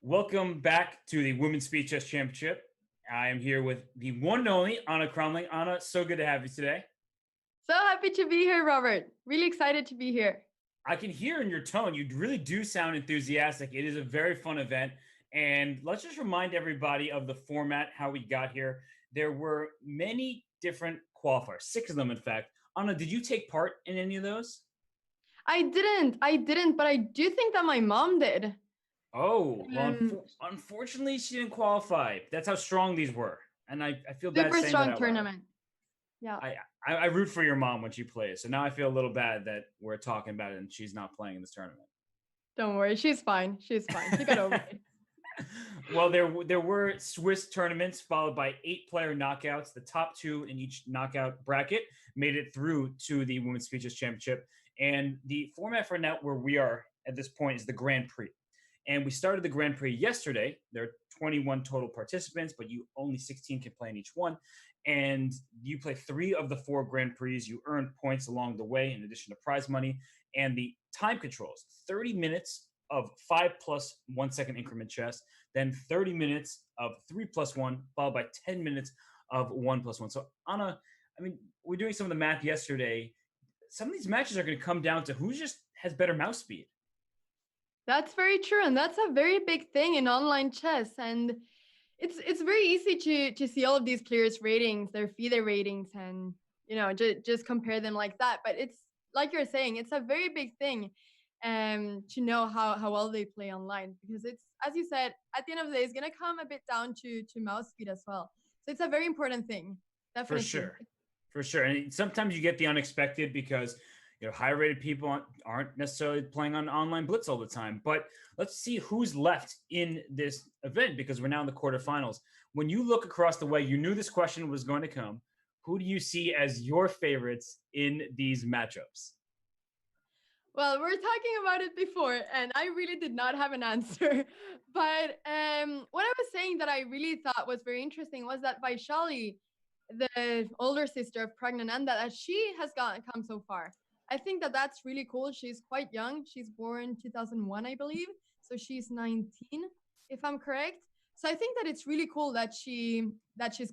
Welcome back to the Women's Speed Chess Championship. I am here with the one and only Anna Cramling. Anna, so good to have you today. So happy to be here, Robert. Really excited to be here. I can hear in your tone, you really do sound enthusiastic. It is a very fun event. And let's just remind everybody of the format, how we got here. There were many different qualifiers, 6 of them, in fact. Anna, did you take part in any of those? I didn't, but I do think that my mom did. Oh, well, unfortunately, she didn't qualify. That's how strong these were. And I feel bad Super saying strong that out loud. tournament. Yeah. I root for your mom when she plays. So now I feel a little bad that we're talking about it and she's not playing in this tournament. Don't worry. She's fine. She got over it. Well, there were Swiss tournaments followed by 8-player knockouts. The top 2 in each knockout bracket made it through to the Women's Speed Chess Championship. And the format for now where we are at this point is the Grand Prix. And we started the Grand Prix yesterday. There are 21 total participants, but only 16 can play in each one. And you play 3 of the 4 Grand Prix. You earn points along the way in addition to prize money. And the time controls, 30 minutes of 5 plus 1 second increment chess, then 30 minutes of 3 plus 1, followed by 10 minutes of 1 plus 1. So Anna, I mean, we're doing some of the math yesterday. Some of these matches are going to come down to who just has better mouse speed. That's very true. And that's a very big thing in online chess. And it's very easy to see all of these players' ratings, their FIDE ratings, and just compare them like that. But it's like you're saying, it's a very big thing to know how well they play online, because it's, as you said, at the end of the day, it's gonna come a bit down to mouse speed as well. So it's a very important thing. Definitely. For sure. And sometimes you get the unexpected because higher rated people aren't necessarily playing on online blitz all the time. But let's see who's left in this event, because we're now in the quarterfinals. When you look across the way, you knew this question was going to come. Who do you see as your favorites in these matchups? Well, we're talking about it before, and I really did not have an answer. But what I was saying that I really thought was very interesting was that Vaishali, the older sister of Pragnananda, that she has come so far. I think that that's really cool. She's quite young. She's born 2001, I believe. So she's 19, if I'm correct. So I think that it's really cool that she's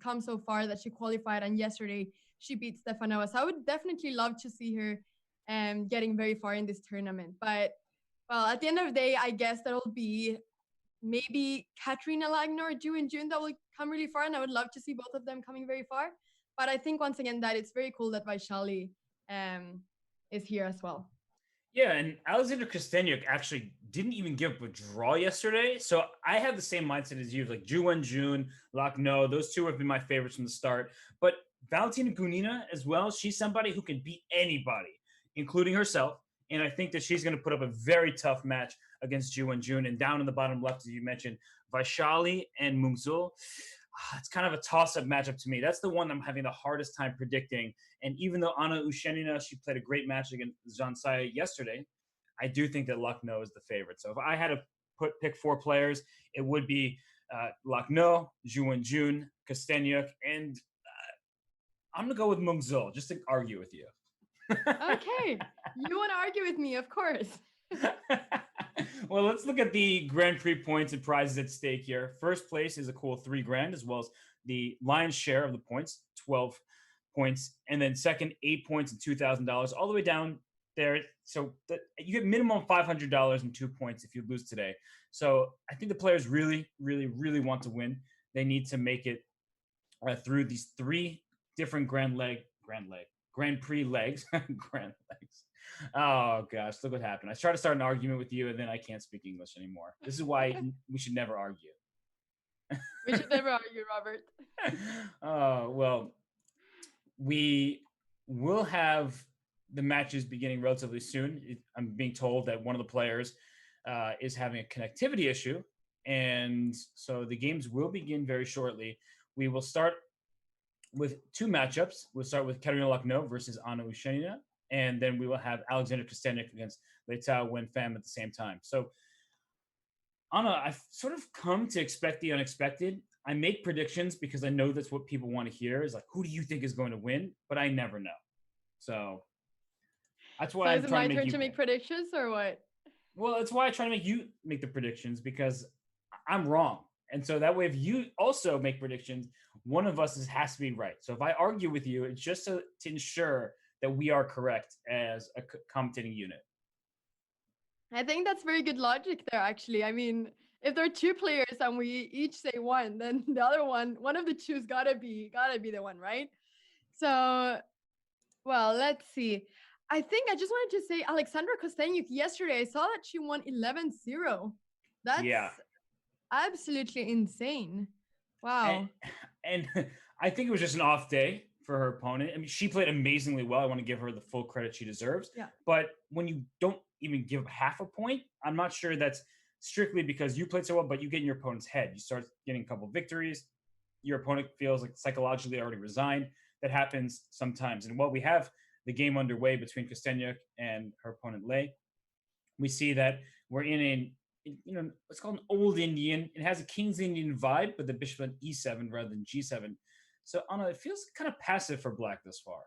come so far, that she qualified, and yesterday she beat Stefanova. So I would definitely love to see her getting very far in this tournament. But well, at the end of the day, I guess that'll be maybe Katrina Lahno or June that will come really far, and I would love to see both of them coming very far. But I think once again that it's very cool that Vaishali is here as well. Yeah, and Alexander Costenuk actually didn't even give up a draw yesterday. So I have the same mindset as you, like June, Lahno. Those 2 have been my favorites from the start. But Valentina Gunina as well, she's somebody who can beat anybody, including herself. And I think that she's going to put up a very tough match against June. And down in the bottom left, as you mentioned, Vaishali and Mungzul. It's kind of a toss-up matchup to me. That's the one I'm having the hardest time predicting. And even though Anna Ushenina, she played a great match against Zhang Sai yesterday, I do think that Lahno is the favorite. So if I had to pick 4 players, it would be Lahno, June, Costenuk, and I'm going to go with Mungzul just to argue with you. Okay. You want to argue with me, of course. Well, let's look at the Grand Prix points and prizes at stake here. First place is a cool $3,000, as well as the lion's share of the points, 12 points. And then second, 8 points and $2,000, all the way down there. So you get minimum $500 and 2 points if you lose today. So I think the players really, really, really want to win. They need to make it through these 3 different Grand Prix legs. Grand legs. Oh gosh, look what happened. I tried to start an argument with you and then I can't speak English anymore. This is why we should never argue. We should never argue, Robert. Well, we will have the matches beginning relatively soon. I'm being told that one of the players is having a connectivity issue, and so the games will begin very shortly. We will start with 2 matchups. We'll start with Katerina Lahno versus Anna Ushenina, and then we will have Alexander Costenuk against Letao Wenfam at the same time. So, Anna, I've sort of come to expect the unexpected. I make predictions because I know that's what people want to hear, is like, who do you think is going to win? But I never know. So that's why I'm trying to make predictions, or what? Well, that's why I try to make you make the predictions, because I'm wrong. And so that way, if you also make predictions, one of us has to be right. So if I argue with you, it's just to ensure that we are correct as a commentating unit. I think that's very good logic there, actually. I mean, if there are two players and we each say one, then the other one of the two's gotta be the one, right? So, well, let's see. I think I just wanted to say Alexandra Costenuk yesterday. I saw that she won 11-0. That's Yeah. absolutely insane. Wow. And I think it was just an off day for her opponent. I mean, she played amazingly well. I want to give her the full credit she deserves. Yeah. But when you don't even give half a point, I'm not sure that's strictly because you played so well, but you get in your opponent's head. You start getting a couple victories. Your opponent feels like psychologically already resigned. That happens sometimes. And while we have the game underway between Costenuk and her opponent Lei, we see that we're in a it's called an old Indian. It has a King's Indian vibe, but the bishop on E7 rather than G7. So Anna, it feels kind of passive for black thus far.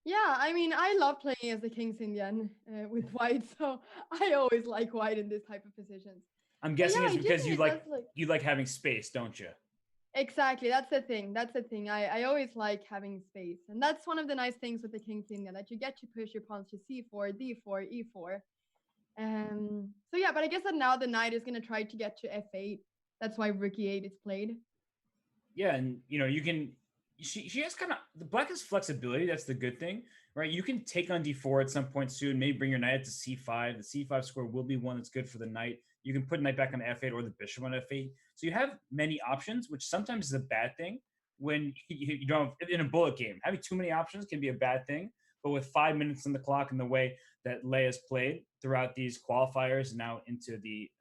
Yeah, I mean, I love playing as the King's Indian with white, so I always like white in this type of positions. I'm guessing yeah, it's because you like having space, don't you? Exactly, that's the thing. That's the thing. I always like having space, and that's one of the nice things with the King's Indian, that you get to push your pawns to C4, D4, E4. So yeah, but I guess that now the knight is going to try to get to F8. That's why rook E8 is played. Yeah, and you can. She has kind of the black has flexibility. That's the good thing, right? You can take on D4 at some point soon. Maybe bring your knight up to C5. The C5 square will be one that's good for the knight. You can put knight back on F8 or the bishop on F8. So you have many options, which sometimes is a bad thing when you don't have, in a bullet game. Having too many options can be a bad thing. But with 5 minutes on the clock and the way that Lei has played throughout these qualifiers and now into the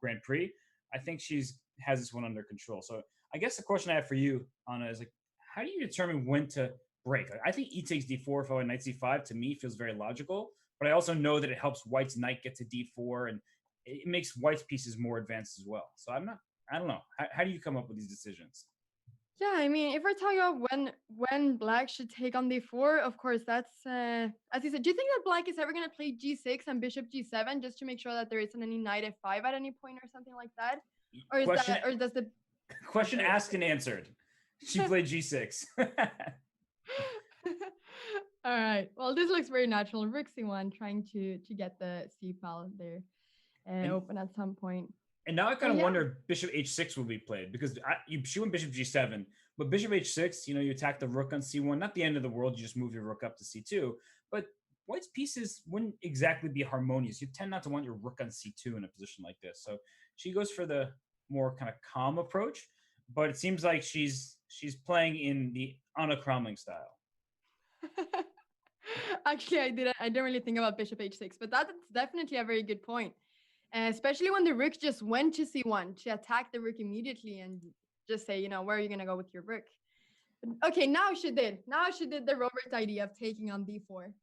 Grand Prix, I think she's has this one under control. So I guess the question I have for you, Anna, is like, how do you determine when to break? Like, I think E takes D4 following knight C5 to me feels very logical, but I also know that it helps White's knight get to D4 and it makes White's pieces more advanced as well. So I don't know. How do you come up with these decisions? Yeah, I mean, if we're talking about when black should take on D4, of course, that's as you said. Do you think that black is ever going to play G6 and bishop G7 just to make sure that there isn't any knight F5 at any point or something like that? Or is that, or does the question asked and answered? She played G6. All right. Well, this looks very natural. Rook C1 trying to get the C file there open at some point. And now I kind of wonder if bishop H6 will be played because she went bishop G7, but bishop H6, you attack the rook on C1. Not the end of the world. You just move your rook up to C2. But White's pieces wouldn't exactly be harmonious. You tend not to want your rook on C2 in a position like this. So she goes for the more kind of calm approach, but it seems like she's playing in the Anna Cramling style. Actually, I didn't really think about bishop H6, but that's definitely a very good point. Especially when the rook just went to C1 to attack the rook immediately and just say, where are you going to go with your rook? But, okay, now she did. Now she did the Robert idea of taking on D4.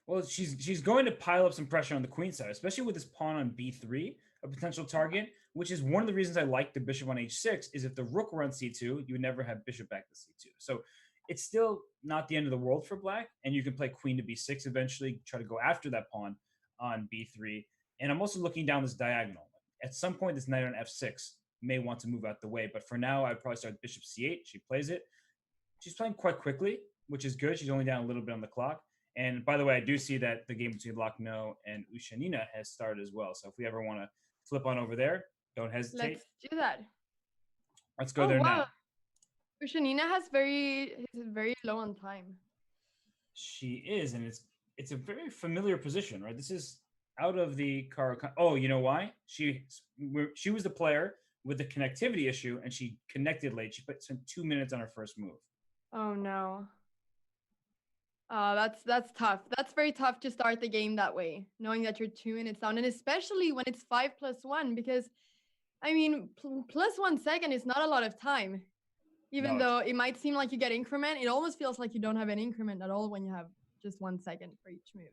Well, she's going to pile up some pressure on the queen side, especially with this pawn on B3, a potential target, which is one of the reasons I like the bishop on H6, is if the rook were on C2, you would never have bishop back to C2. So it's still not the end of the world for black, and you can play queen to B6 eventually, try to go after that pawn on B3. And I'm also looking down this diagonal. At some point, this knight on F6 may want to move out the way, but for now, I'd probably start bishop C8. She plays it. She's playing quite quickly, which is good. She's only down a little bit on the clock. And by the way, I do see that the game between Lahno and Ushenina has started as well. So if we ever want to flip on over there, don't hesitate. Let's do that. Let's go there now. Ushenina is very low on time. She is, and it's a very familiar position, right? This is out of the car. Oh, you know why? She was the player with the connectivity issue, and she connected late. She spent 2 minutes on her first move. Oh no. That's tough. That's very tough to start the game that way, knowing that you're 2 minutes down, and especially when it's 5+1, because I mean, +1 second is not a lot of time. Even though it might seem like you get increment, it almost feels like you don't have an increment at all when you have just 1 second for each move.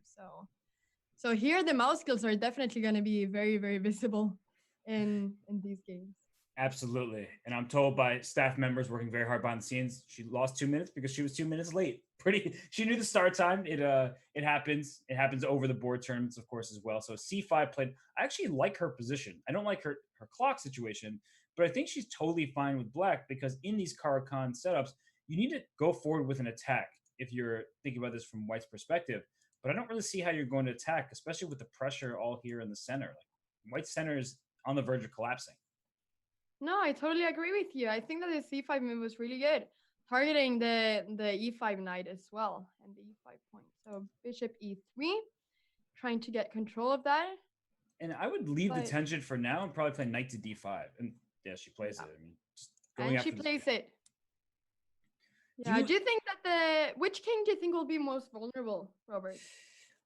So here the mouse skills are definitely going to be very, very visible in these games. Absolutely. And I'm told by staff members working very hard behind the scenes, she lost 2 minutes because she was 2 minutes late. She knew the start time. It happens. It happens over the board tournaments, of course, as well. So C5 played. I actually like her position. I don't like her clock situation, but I think she's totally fine with black because in these Caro-Kann setups, you need to go forward with an attack if you're thinking about this from White's perspective. But I don't really see how you're going to attack, especially with the pressure all here in the center. Like White's center is on the verge of collapsing. No, I totally agree with you. I think that the C5 move was really good, targeting the E5 knight as well and the E5 point. So bishop E3, trying to get control of that. And I would leave the But tension for now and probably play knight to d5. And yeah, she plays yeah, it. I mean, just going and she after this. plays it. Do Yeah. you? Do you think that which king do you think will be most vulnerable, Robert?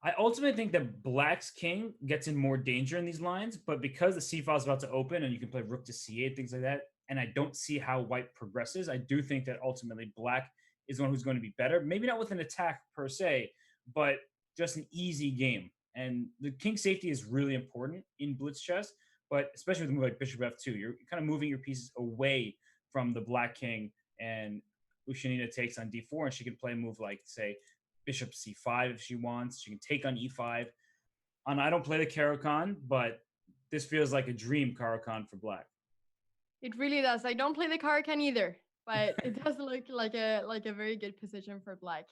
I ultimately think that Black's king gets in more danger in these lines, but because the c file is about to open and you can play rook to c8, things like that, and I don't see how White progresses, I do think that ultimately Black is the one who's going to be better. Maybe not with an attack per se, but just an easy game. And the king safety is really important in blitz chess, but especially with a move like bishop f2, you're kind of moving your pieces away from the Black king, and Ushenina takes on d4, and she can play a move like, say, bishop c5 if she wants. She can take on e5. And I don't play the Caro-Kann, but this feels like a dream Caro-Kann for black. It really does. I don't play the Caro-Kann either, but it does look like a very good position for black.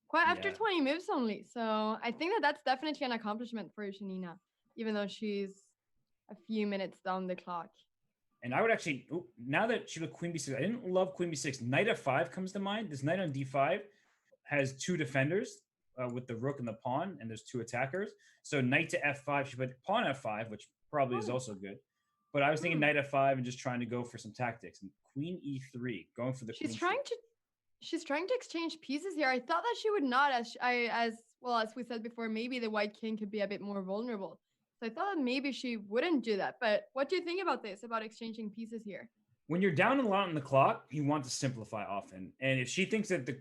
Quite after Yeah. 20 moves only. So I think that that's definitely an accomplishment for Ushenina, even though she's a few minutes down the clock. And I would actually, now that she looked queen b6, I didn't love queen b6. Knight f5 comes to mind. This knight on d5 has two defenders with the rook and the pawn, and there's two attackers. So knight to f5, she put pawn f5, which probably is also good. But I was thinking knight f5 and just trying to go for some tactics. And queen e3, going for the she's queen. She's trying to exchange pieces here. I thought that she would not, as well as we said before. Maybe the white king could be a bit more vulnerable. So I thought maybe she wouldn't do that. But what do you think about this? About exchanging pieces here? When you're down a lot in the clock, you want to simplify often. And if she thinks that the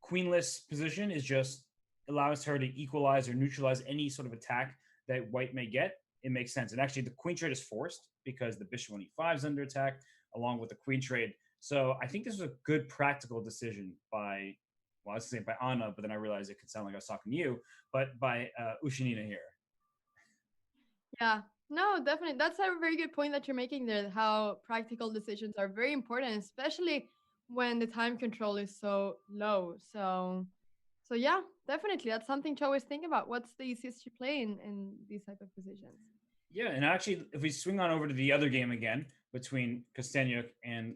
queenless position is just allows her to equalize or neutralize any sort of attack that white may get, it makes sense. And actually, the queen trade is forced because the bishop on e5 is under attack, along with the queen trade. So I think this was a good practical decision by, well, I was saying by Anna, but then I realized it could sound like I was talking to you, but by Ushenina here. Yeah, no, definitely. That's a very good point that you're making there. How practical decisions are very important, especially when the time control is so low. So yeah, definitely. That's something to always think about. What's the easiest to play in these type of positions? Yeah, and actually, if we swing on over to the other game again between Costenuk and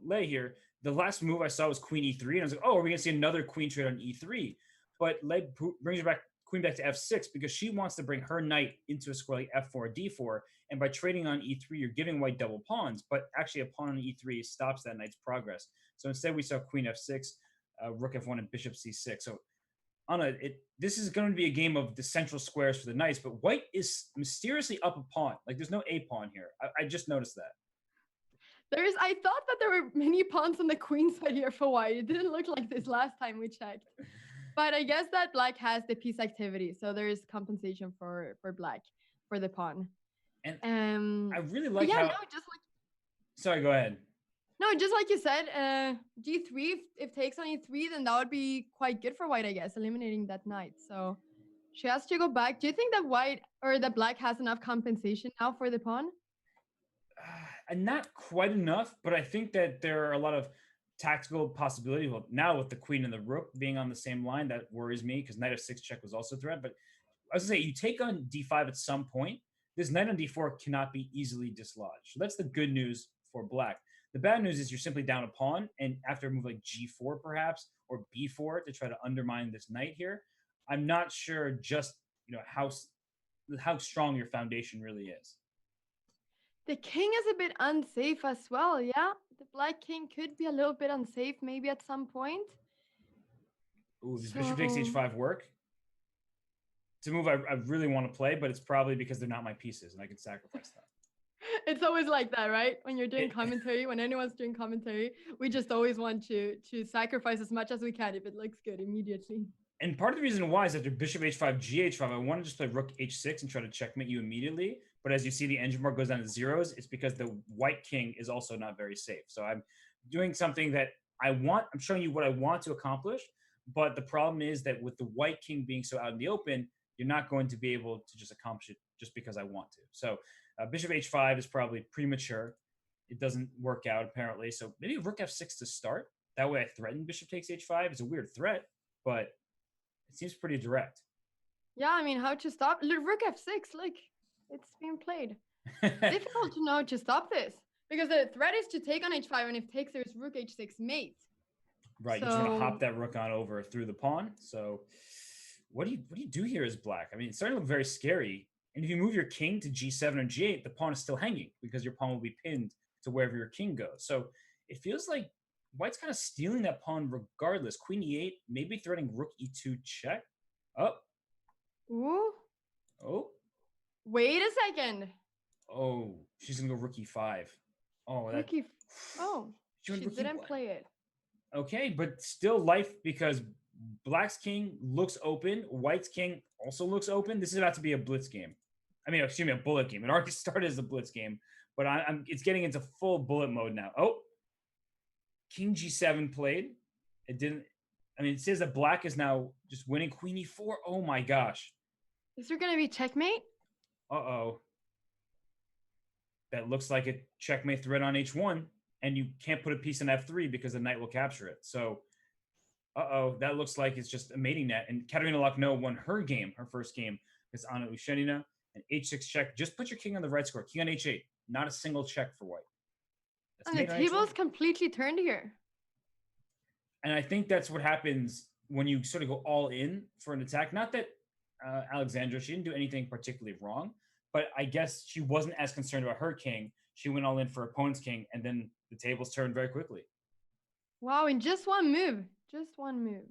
Lei here, the last move I saw was queen e3, and I was like, oh, are we going to see another queen trade on e3? But Lei brings her back queen back to f6 because she wants to bring her knight into a square like f4, d4, and by trading on e3, you're giving white double pawns, but actually a pawn on e3 stops that knight's progress. So instead, we saw queen f6, rook f1, and bishop c6. So Anna, this is going to be a game of the central squares for the knights, but white is mysteriously up a pawn. Like there's no a pawn here. I just noticed that. I thought that there were many pawns on the queen side here for white. It didn't look like this last time we checked. But I guess that black has the piece activity, so there is compensation for black for the pawn. And I really like how. No, just like. Sorry, go ahead. No, just like you said, g3. If takes on e3, then that would be quite good for white, I guess, eliminating that knight. So she has to go back. Do you think that white or that black has enough compensation now for the pawn? And not quite enough, but I think that there are a lot of tactical possibilities. Well, now with the queen and the rook being on the same line, that worries me because knight f6 check was also a threat. But I was gonna say, you take on d5 at some point. This knight on d4 cannot be easily dislodged. So that's the good news for black. The bad news is you're simply down a pawn, and after a move like g4 perhaps or b4 to try to undermine this knight here, I'm not sure just how strong your foundation really is. The king is a bit unsafe as well, yeah? The black king could be a little bit unsafe maybe at some point. Ooh, does bishop takes h5 work? It's a move I really want to play, but it's probably because they're not my pieces and I can sacrifice them. It's always like that, right? When you're doing commentary, when anyone's doing commentary, we just always want to sacrifice as much as we can if it looks good immediately. And part of the reason why is after bishop h5, gh5, I want to just play rook h6 and try to checkmate you immediately. But as you see, the engine mark goes down to zeros. It's because the white king is also not very safe. So I'm doing something that I'm showing you what I want to accomplish. But the problem is that with the white king being so out in the open, you're not going to be able to just accomplish it just because I want to. So bishop h5 is probably premature. It doesn't work out apparently. So maybe rook f6 to start. That way I threaten bishop takes h5. It's a weird threat, but it seems pretty direct. Yeah, I mean, how to stop rook f6? Like, it's being played. Difficult to know to stop this because the threat is to take on h5, and if takes, there's rook h6 mate. Right, you just want to hop that rook on over through the pawn. So what do you do here as black? I mean, it's starting to look very scary. And if you move your king to g7 or g8, the pawn is still hanging because your pawn will be pinned to wherever your king goes. So it feels like white's kind of stealing that pawn regardless. Queen e8, maybe threatening rook e2 check. Oh. Ooh. Oh. Wait a second. Oh, she's going to go rook e5. Oh, that... She didn't play it. Okay, but still life because black's king looks open. White's king also looks open. This is about to be a blitz game. I mean, excuse me, a bullet game. It already started as a blitz game, but it's getting into full bullet mode now. Oh, king g7 played. It didn't. I mean, it says that black is now just winning queen e4. Oh my gosh. Is there going to be checkmate? Uh-oh. That looks like a checkmate threat on h1. And you can't put a piece in f3 because the knight will capture it. So, that looks like it's just a mating net. And Katerina Lahno won her game, her first game, against Anna Ushenina. And h6 check. Just put your king on the right square. King on h8. Not a single check for white. That's and the table's completely turned here. And I think that's what happens when you sort of go all in for an attack. Not that Alexandra, she didn't do anything particularly wrong, but I guess she wasn't as concerned about her king. She went all in for opponent's king, and then the tables turned very quickly. Wow, in just one move. Just one move.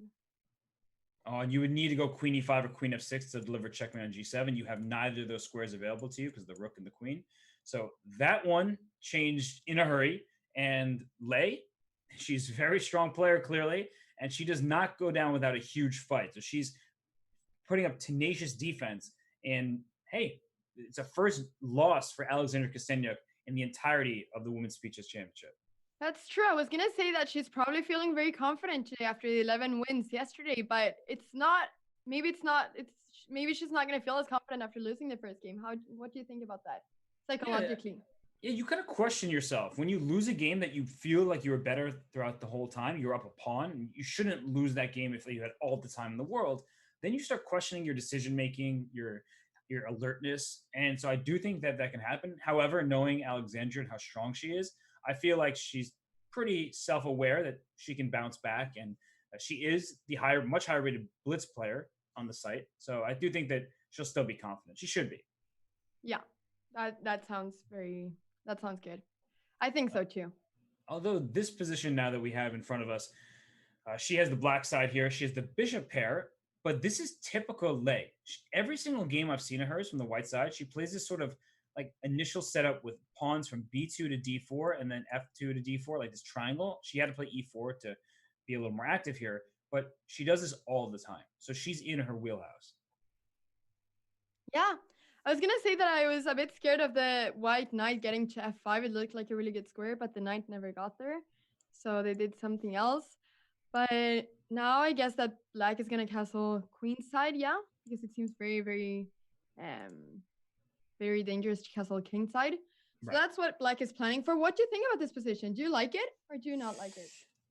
Oh, and you would need to go queen e5 or queen f6 to deliver checkmate on g7. You have neither of those squares available to you because the rook and the queen. So that one changed in a hurry. And Lei, she's a very strong player, clearly, and she does not go down without a huge fight. So she's putting up tenacious defense. And, hey, it's a first loss for Alexandra Costenuk in the entirety of the Women's Speeches Championship. That's true. I was going to say that she's probably feeling very confident today after the 11 wins yesterday, but it's not, maybe she's not going to feel as confident after losing the first game. What do you think about that psychologically? Yeah, you kind of question yourself. When you lose a game that you feel like you were better throughout the whole time, you're up a pawn, you shouldn't lose that game if you had all the time in the world. Then you start questioning your decision-making, your alertness. And so I do think that can happen. However, knowing Alexandra and how strong she is, I feel like she's pretty self-aware that she can bounce back. And she is the much higher rated blitz player on the site. So I do think that she'll still be confident. She should be. Yeah, that sounds good. I think so too. Although this position now that we have in front of us, she has the black side here. She has the bishop pair. But this is typical Lei. Every single game I've seen of hers from the white side, she plays this sort of like initial setup with pawns from b2 to d4 and then f2 to d4, like this triangle. She had to play e4 to be a little more active here, but she does this all the time. So she's in her wheelhouse. Yeah. I was going to say that I was a bit scared of the white knight getting to f5. It looked like a really good square, but the knight never got there. So they did something else. But now I guess that black is going to castle queenside, yeah? Because it seems very, very, very dangerous to castle kingside. So that's what black is planning for. What do you think about this position? Do you like it or do you not like it?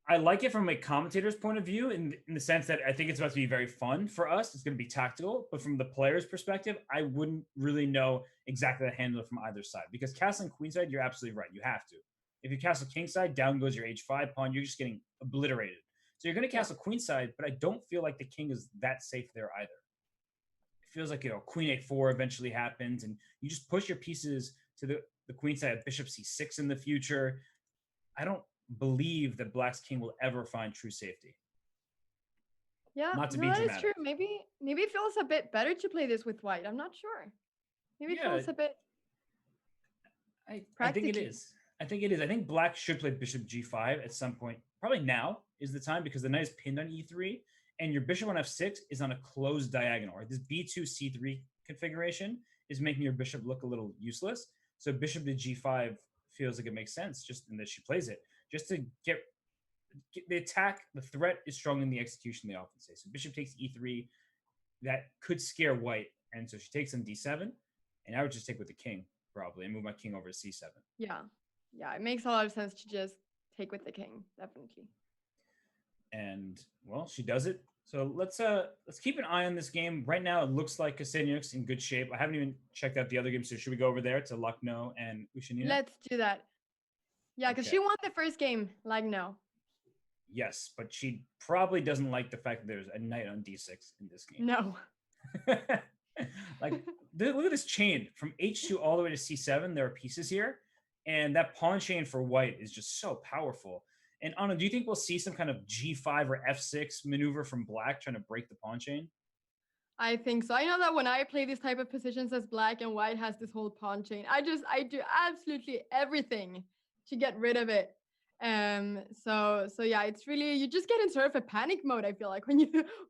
I like it from a commentator's point of view in the sense that I think it's about to be very fun for us. It's going to be tactical. But from the player's perspective, I wouldn't really know exactly how to handle it from either side. Because castling queenside, you're absolutely right. You have to. If you castle kingside, down goes your h5 pawn. You're just getting obliterated. So you're going to castle queenside, but I don't feel like the king is that safe there either. It feels like, queen a4 eventually happens, and you just push your pieces to the queenside, bishop c6 in the future. I don't believe that black's king will ever find true safety. Yeah, that is true. Maybe it feels a bit better to play this with white. I'm not sure. Maybe it feels a bit I think it is. I think black should play bishop g5 at some point. Probably now is the time because the knight is pinned on e3 and your bishop on f6 is on a closed diagonal. Right? This b2 c3 configuration is making your bishop look a little useless. So bishop to g5 feels like it makes sense just in that she plays it. Just to get the attack, the threat is strong in the execution, they often say. So bishop takes e3, that could scare white. And so she takes on d7, and I would just take with the king, probably, and move my king over to c7. Yeah. Yeah, it makes a lot of sense to just take with the king, definitely. And well, she does it. So let's keep an eye on this game. Right now, it looks like Costenuk's in good shape. I haven't even checked out the other games, so should we go over there to Lahno and Ushenina? Let's do that. Yeah, because Okay. she won the first game, Lahno. Yes, but she probably doesn't like the fact that there's a knight on d6 in this game. No. Like, look at this chain from h2 all the way to c7. There are pieces here, and that pawn chain for white is just so powerful. And Anna, do you think we'll see some kind of g5 or f6 maneuver from black trying to break the pawn chain? I think so. I know that when I play these type of positions as black and white has this whole pawn chain, I do absolutely everything to get rid of it. So yeah, it's really, you just get in sort of a panic mode, I feel like, when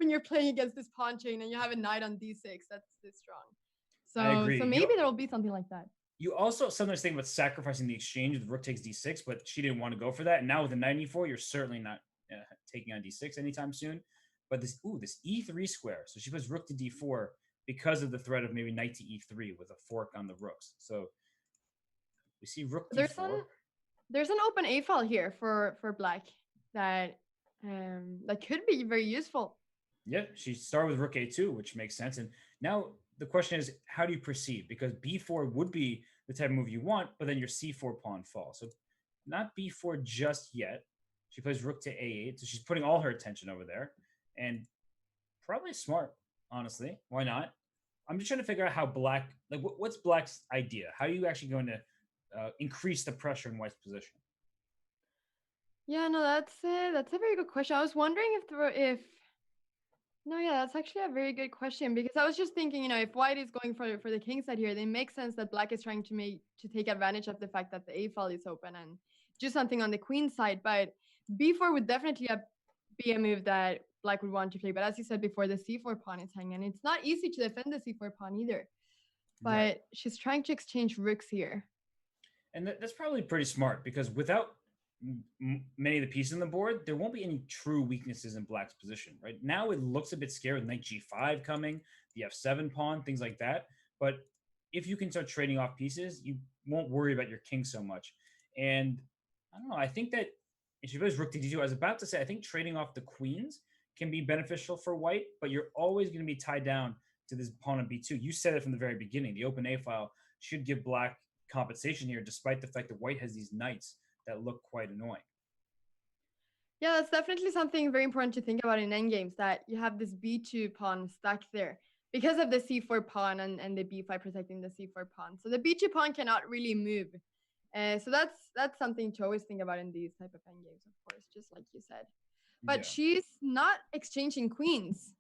you're playing against this pawn chain and you have a knight on d6 that's this strong. I agree. So maybe there will be something like that. You also sometimes think about sacrificing the exchange with rook takes d6, but she didn't want to go for that. And now with the knight e4, you're certainly not taking on d6 anytime soon. But this e3 square. So she puts rook to d4 because of the threat of maybe knight to e3 with a fork on the rooks. So we see rook d4. There's an open a file here for black that could be very useful. Yeah, she started with rook a2, which makes sense. And now the question is, how do you proceed? Because b4 would be the type of move you want, but then your c4 pawn falls. So not b4 just yet. She plays rook to a8, so she's putting all her attention over there. And probably smart, honestly. Why not? I'm just trying to figure out how black, like, what's black's idea? How are you actually going to increase the pressure in white's position? Yeah, no, that's a very good question. I was wondering that's actually a very good question, because I was just thinking, if white is going for the king side here, then it makes sense that black is trying to take advantage of the fact that the a file is open and do something on the queen side. But b4 would definitely be a move that black would want to play. But as you said before, the c4 pawn is hanging, and it's not easy to defend the c4 pawn either. But right. She's trying to exchange rooks here. And that's probably pretty smart, because without many of the pieces on the board, there won't be any true weaknesses in black's position. Right now, it looks a bit scary with knight g5 coming, the f7 pawn, things like that. But if you can start trading off pieces, you won't worry about your king so much. And I don't know, I think that if she plays rook to d2, I was about to say, I think trading off the queens can be beneficial for white, but you're always going to be tied down to this pawn on b2. You said it from the very beginning. The open a file should give black compensation here, despite the fact that white has these knights that look quite annoying. Yeah, that's definitely something very important to think about in endgames, that you have this b2 pawn stuck there because of the c4 pawn and the b5 protecting the c4 pawn. So the b2 pawn cannot really move. So that's something to always think about in these type of endgames, of course, just like you said. But she's not exchanging queens.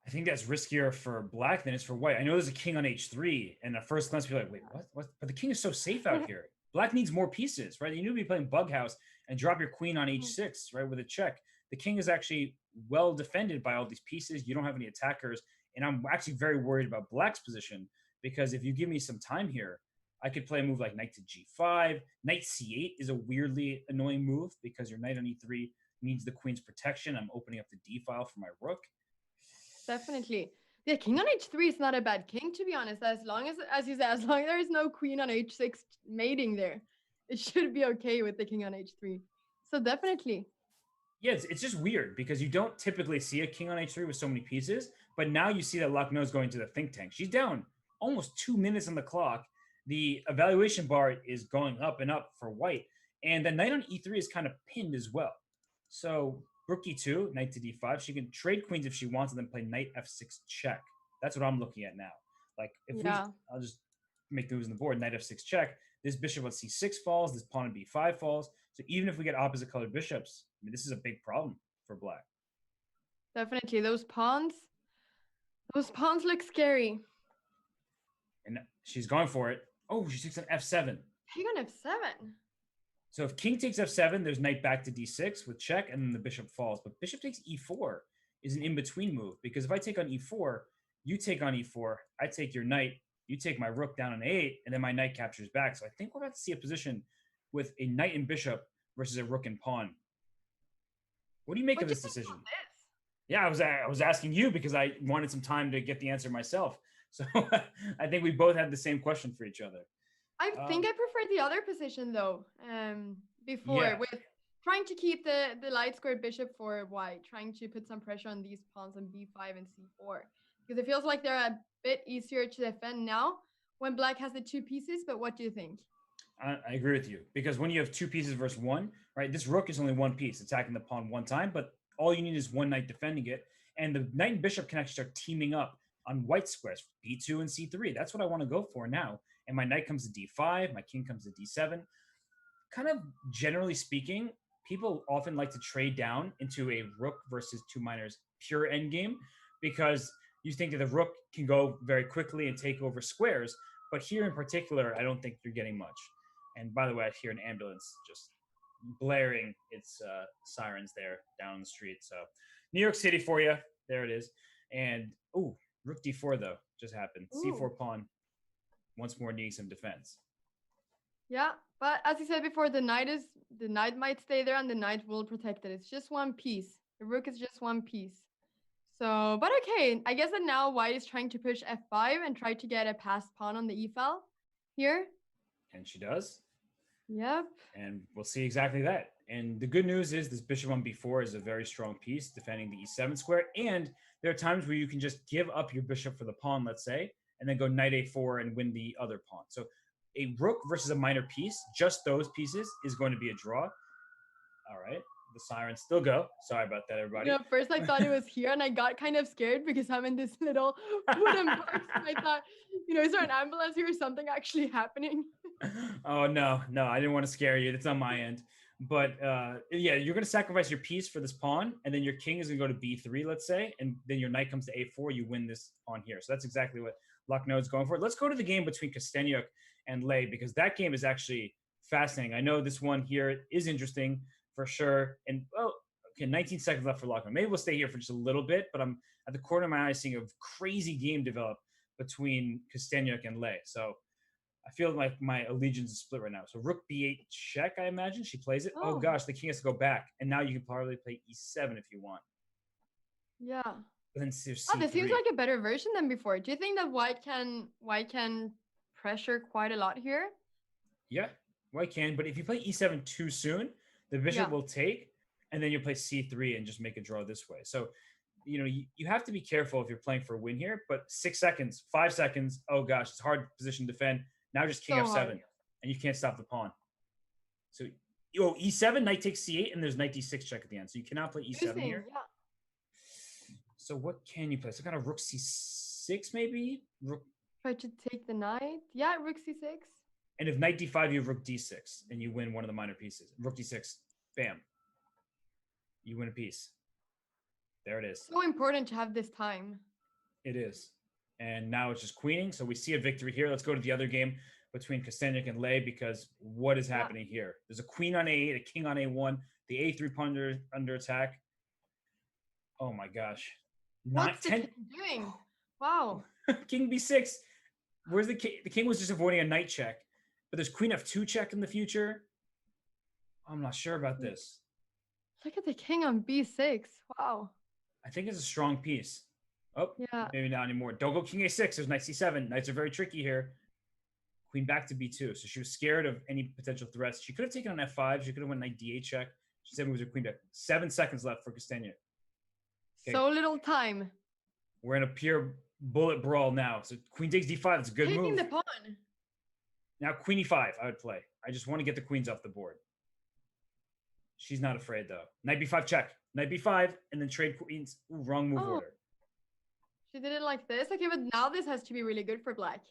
I think that's riskier for black than it's for white. I know there's a king on h3, and at first glance, you're like, wait, what? But the king is so safe out here. Black needs more pieces, right? You need to be playing bug house and drop your queen on h6, right, with a check. The king is actually well defended by all these pieces. You don't have any attackers, and I'm actually very worried about black's position, because if you give me some time here, I could play a move like knight to g5. Knight c8 is a weirdly annoying move because your knight on e3 needs the queen's protection. I'm opening up the d file for my rook. Definitely. Yeah, king on h3 is not a bad king, to be honest. As long as you said, as long as there is no queen on h6 mating there, it should be okay with the king on h3. So definitely. Yeah, it's just weird because you don't typically see a king on h3 with so many pieces, but now you see that Lahno is going to the think tank. She's down almost 2 minutes on the clock. The evaluation bar is going up and up for white, and the knight on e3 is kind of pinned as well. So rook e2, knight to d5. She can trade queens if she wants and then play knight f6 check. That's what I'm looking at now. Like, if I'll just make moves on the board, knight f6 check. This bishop on c6 falls, this pawn on b5 falls. So even if we get opposite colored bishops, I mean, this is a big problem for black. Definitely. Those pawns look scary. And she's going for it. Oh, she takes an f7. King on f7. So if king takes f7, there's knight back to d6 with check, and then the bishop falls. But bishop takes e4 is an in-between move, because if I take on e4, You take on e4. I take your knight. You take my rook down on a8, and then my knight captures back. So I think we're about to see a position with a knight and bishop versus a rook and pawn. What do you make What of do you this think decision? about this? Yeah, I was asking you because I wanted some time to get the answer myself. So I think we both had the same question for each other. I think I prefer the other position though. Before Yeah, with trying to keep the light squared bishop for white, trying to put some pressure on these pawns on b5 and c4 because it feels like they're a bit easier to defend now when black has the two pieces. But what do you think? I agree with you because when you have two pieces versus one, right? This rook is only one piece attacking the pawn one time, but all you need is one knight defending it, and the knight and bishop can actually start teaming up on white squares, b2 and c3. That's what I want to go for now. And my knight comes to d5, my king comes to d7. Kind of generally speaking, people often like to trade down into a rook versus two minors pure endgame because you think that the rook can go very quickly and take over squares. But here in particular, I don't think you're getting much. And by the way, I hear an ambulance just blaring its sirens there down the street. So New York City for you. There it is. And ooh, rook d4 though just happened. Ooh. C4 pawn once more needing some defense. Yeah, but as you said before, the knight might stay there and the knight will protect it. It's just one piece. The rook is just one piece. So, but okay, I guess that now white is trying to push f5 and try to get a passed pawn on the e file here. And she does. Yep. And we'll see exactly that. And the good news is this bishop on b4 is a very strong piece defending the e7 square. And there are times where you can just give up your bishop for the pawn, let's say, and then go knight a4 and win the other pawn. So a rook versus a minor piece, just those pieces, is going to be a draw. All right. The sirens still go. Sorry about that, everybody. You know, first I thought it was here and I got kind of scared because I'm in this little wooden box. And I thought, is there an ambulance here or something actually happening? Oh, no, I didn't want to scare you. That's on my end. But yeah, you're going to sacrifice your piece for this pawn, and then your king is going to go to b3, let's say, and then your knight comes to a4. You win this pawn here. So that's exactly what Lahno is going for. Let's go to the game between Costenuk and Lei, because that game is actually fascinating. I know this one here is interesting for sure. And, well, okay, 19 seconds left for Lahno. Maybe we'll stay here for just a little bit, but I'm at the corner of my eye seeing a crazy game develop between Costenuk and Lei. So I feel like my allegiance is split right now. So rook b8 check, I imagine. She plays it. Oh, gosh, the king has to go back. And now you can probably play e7 if you want. Yeah. But then there's c3. Oh, this seems like a better version than before. Do you think that white can pressure quite a lot here? Yeah, white can. But if you play e7 too soon, the bishop will take, and then you play c3 and just make a draw this way. So, you have to be careful if you're playing for a win here. But 6 seconds, 5 seconds, oh, gosh, it's a hard position to defend. Now just king f7, and you can't stop the pawn. So, e7, knight takes c8, and there's knight d6 check at the end. So you cannot play e7 here. Yeah. So what can you play? So kind of rook c6 maybe? Try to take the knight. Yeah, rook c6. And if knight d5, you have rook d6, and you win one of the minor pieces. Rook d6, bam. You win a piece. There it is. So important to have this time. It is. And now it's just queening. So we see a victory here. Let's go to the other game between Costenuk and Lei, because what is happening here? There's a queen on a8, a king on a1, the a3 pawn under attack. Oh my gosh. What's the king doing? Wow. King b6. Where's the king? The king was just avoiding a knight check. But there's queen f2 check in the future. I'm not sure about this. Look at the king on b6. Wow. I think it's a strong piece. Oh, yeah. Maybe not anymore. Don't go king a6. There's knight c7. Knights are very tricky here. Queen back to b2. So she was scared of any potential threats. She could have taken on f5. She could have went knight d8 check. She said moves her queen back. 7 seconds left for Costenuk. Okay. So little time. We're in a pure bullet brawl now. So queen takes d5. It's a good move. Taking the pawn. Now queen e5 I would play. I just want to get the queens off the board. She's not afraid though. Knight b5 check. Knight b5 and then trade queens. Ooh, wrong move order. She did it like this. Okay, but now this has to be really good for black.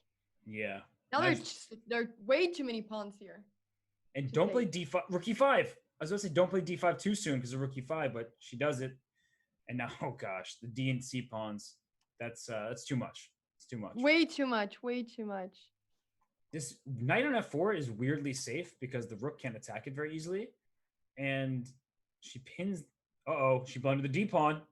Yeah. Now there are way too many pawns here. And don't play d5. Rook e5. I was going to say don't play d5 too soon because of rook e5, but she does it. And now, oh gosh, the D and C pawns. That's too much. It's too much. Way too much. Way too much. This knight on f4 is weirdly safe because the rook can't attack it very easily. And she pins. Uh-oh, she blundered the D pawn.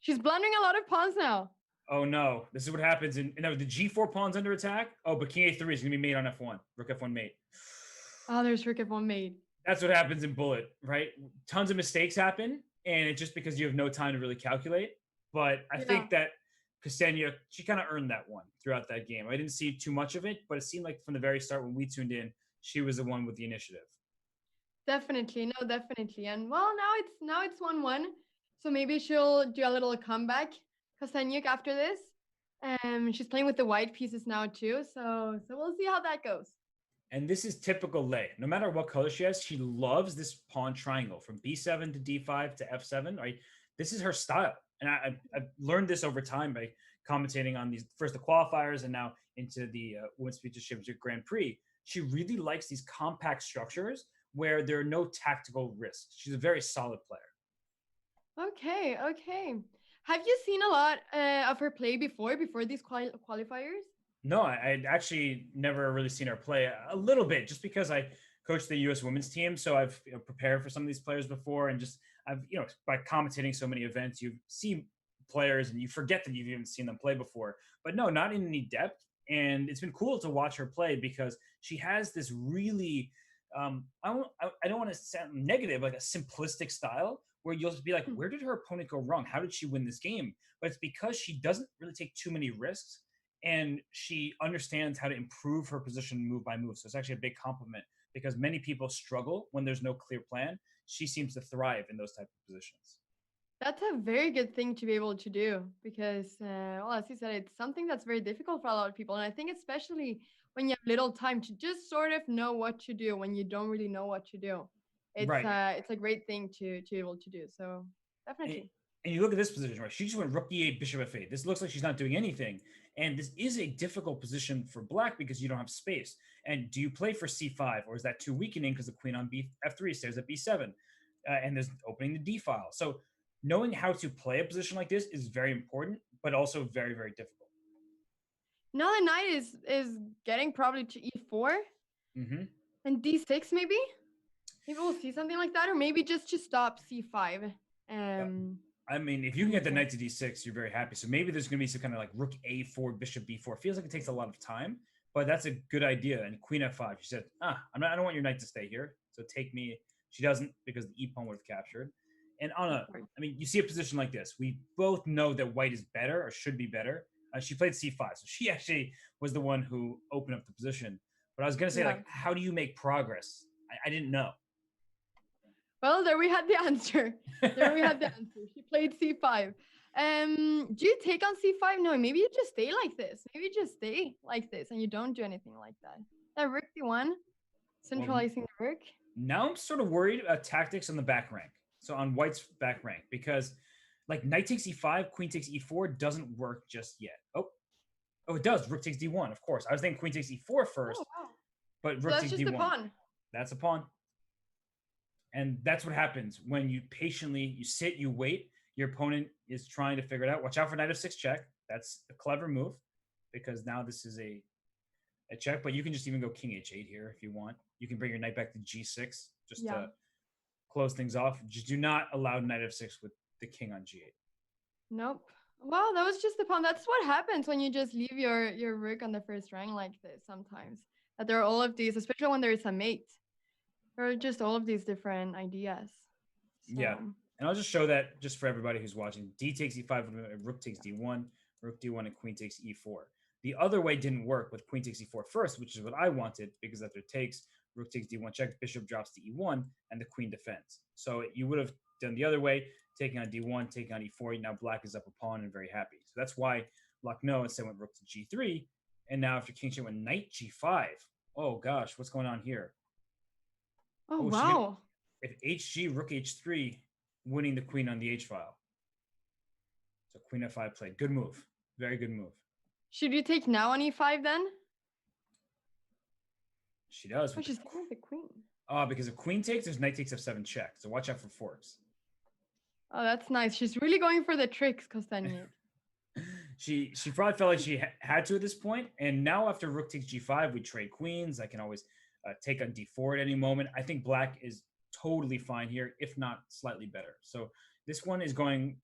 She's blundering a lot of pawns now. Oh no, this is what happens in no, the G4 pawn's under attack. Oh, but King A3 is gonna be mate on F1. Rook F1 mate. Oh, there's Rook F1 made. That's what happens in Bullet, right? Tons of mistakes happen, and it's just because you have no time to really calculate. But I Yeah. think that Costenuk, she kind of earned that one throughout that game. I didn't see too much of it, but it seemed like from the very start when we tuned in, she was the one with the initiative. Definitely, no, definitely. And well, now it's 1-1. So maybe she'll do a little comeback, Kostenjuk, after this. She's playing with the white pieces now too. So we'll see how that goes. And this is typical Lei. No matter what color she has, she loves this pawn triangle from B7 to D5 to F7. Right, this is her style, and I've learned this over time by commentating on these first the qualifiers and now into the Women's Futures Championship Grand Prix. She really likes these compact structures where there are no tactical risks. She's a very solid player. Okay, okay. Have you seen a lot of her play before these qualifiers? No, I'd actually never really seen her play a little bit, just because I coached the U.S. women's team, so I've prepared for some of these players before, and just I've by commentating so many events, you see players and you forget that you've even seen them play before. But no, not in any depth, and it's been cool to watch her play because she has this really I don't want to sound negative, like a simplistic style where you'll just be like, where did her opponent go wrong? How did she win this game? But it's because she doesn't really take too many risks and she understands how to improve her position move by move. So it's actually a big compliment because many people struggle when there's no clear plan. She seems to thrive in those type of positions. That's a very good thing to be able to do because, well, as you said, it's something that's very difficult for a lot of people. And I think especially when you have little time to just sort of know what to do when you don't really know what to do. Right. It's a great thing to be able to do. So And, definitely. and you look at this position, right? She just went rook e8, bishop f8. This looks like she's not doing anything. And this is a difficult position for black because you don't have space. And do you play for c5 or is that too weakening because the queen on f3 stays at b7? And there's opening the d file. So knowing how to play a position like this is very important, but also very, very difficult. Now the knight is getting probably to e4 Mm-hmm. and d6 maybe. Maybe we'll see something like that, or maybe just to stop c5. I mean, if you can get the knight to d6, you're very happy. So maybe there's going to be some kind of like rook a4, bishop b4. Feels like it takes a lot of time, but that's a good idea. And queen f5, she said, I don't want your knight to stay here. So take me. She doesn't because the e pawn would have captured. And Anna, I mean, you see a position like this. We both know that white is better or should be better. She played c5, so she actually was the one who opened up the position. But I was going to say, Yeah. like, how do you make progress? I didn't know. Well, there we had the answer. There we had the answer. She played c5. Do you take on c5? No, maybe you just stay like this. Maybe you just stay like this and you don't do anything like that. Rook d1, centralizing the rook. Now I'm sort of worried about tactics on the back rank. So on white's back rank, because like knight takes e5, queen takes e4 doesn't work just yet. Oh, it does. Rook takes d1, of course. I was thinking queen takes e4 first, wow. but So rook that's takes just d1. a pawn. That's a pawn. And that's what happens when you patiently, you sit, you wait. Your opponent is trying to figure it out. Watch out for knight f6 check. That's a clever move because now this is a check, but you can just even go king h8 here if you want. You can bring your knight back to g6 just to close things off. Just do not allow knight f6 with the king on g8. Nope. Well, that was just the pawn. That's what happens when you just leave your rook on the first rank like this sometimes. That there are all of these, especially when there is a mate. There are just all of these different ideas. So. Yeah. And I'll just show that just for everybody who's watching. D takes e5, rook takes d1, rook d1, and queen takes e4. The other way didn't work with queen takes e4 first, which is what I wanted, because after takes, rook takes d1 check, bishop drops to e1, and the queen defends. So you would have done the other way, taking on d1, taking on e4. Now black is up a pawn and very happy. So that's why Lahno instead went rook to g3, and now after king check went knight g5. Oh gosh, what's going on here? Oh wow. If hg, rook h3, winning the queen on the h file. So queen f5 played. Good move. Very good move. Should you take now on e5 then? She does. She's taking with the queen. Because if queen takes, there's knight takes f7 check. So watch out for forks. Oh, that's nice. She's really going for the tricks, Kostenuk. She probably felt like she had to at this point. And now after rook takes g5, we trade queens. I can always take on d4 at any moment. I think black is totally fine here, if not slightly better. So this one is going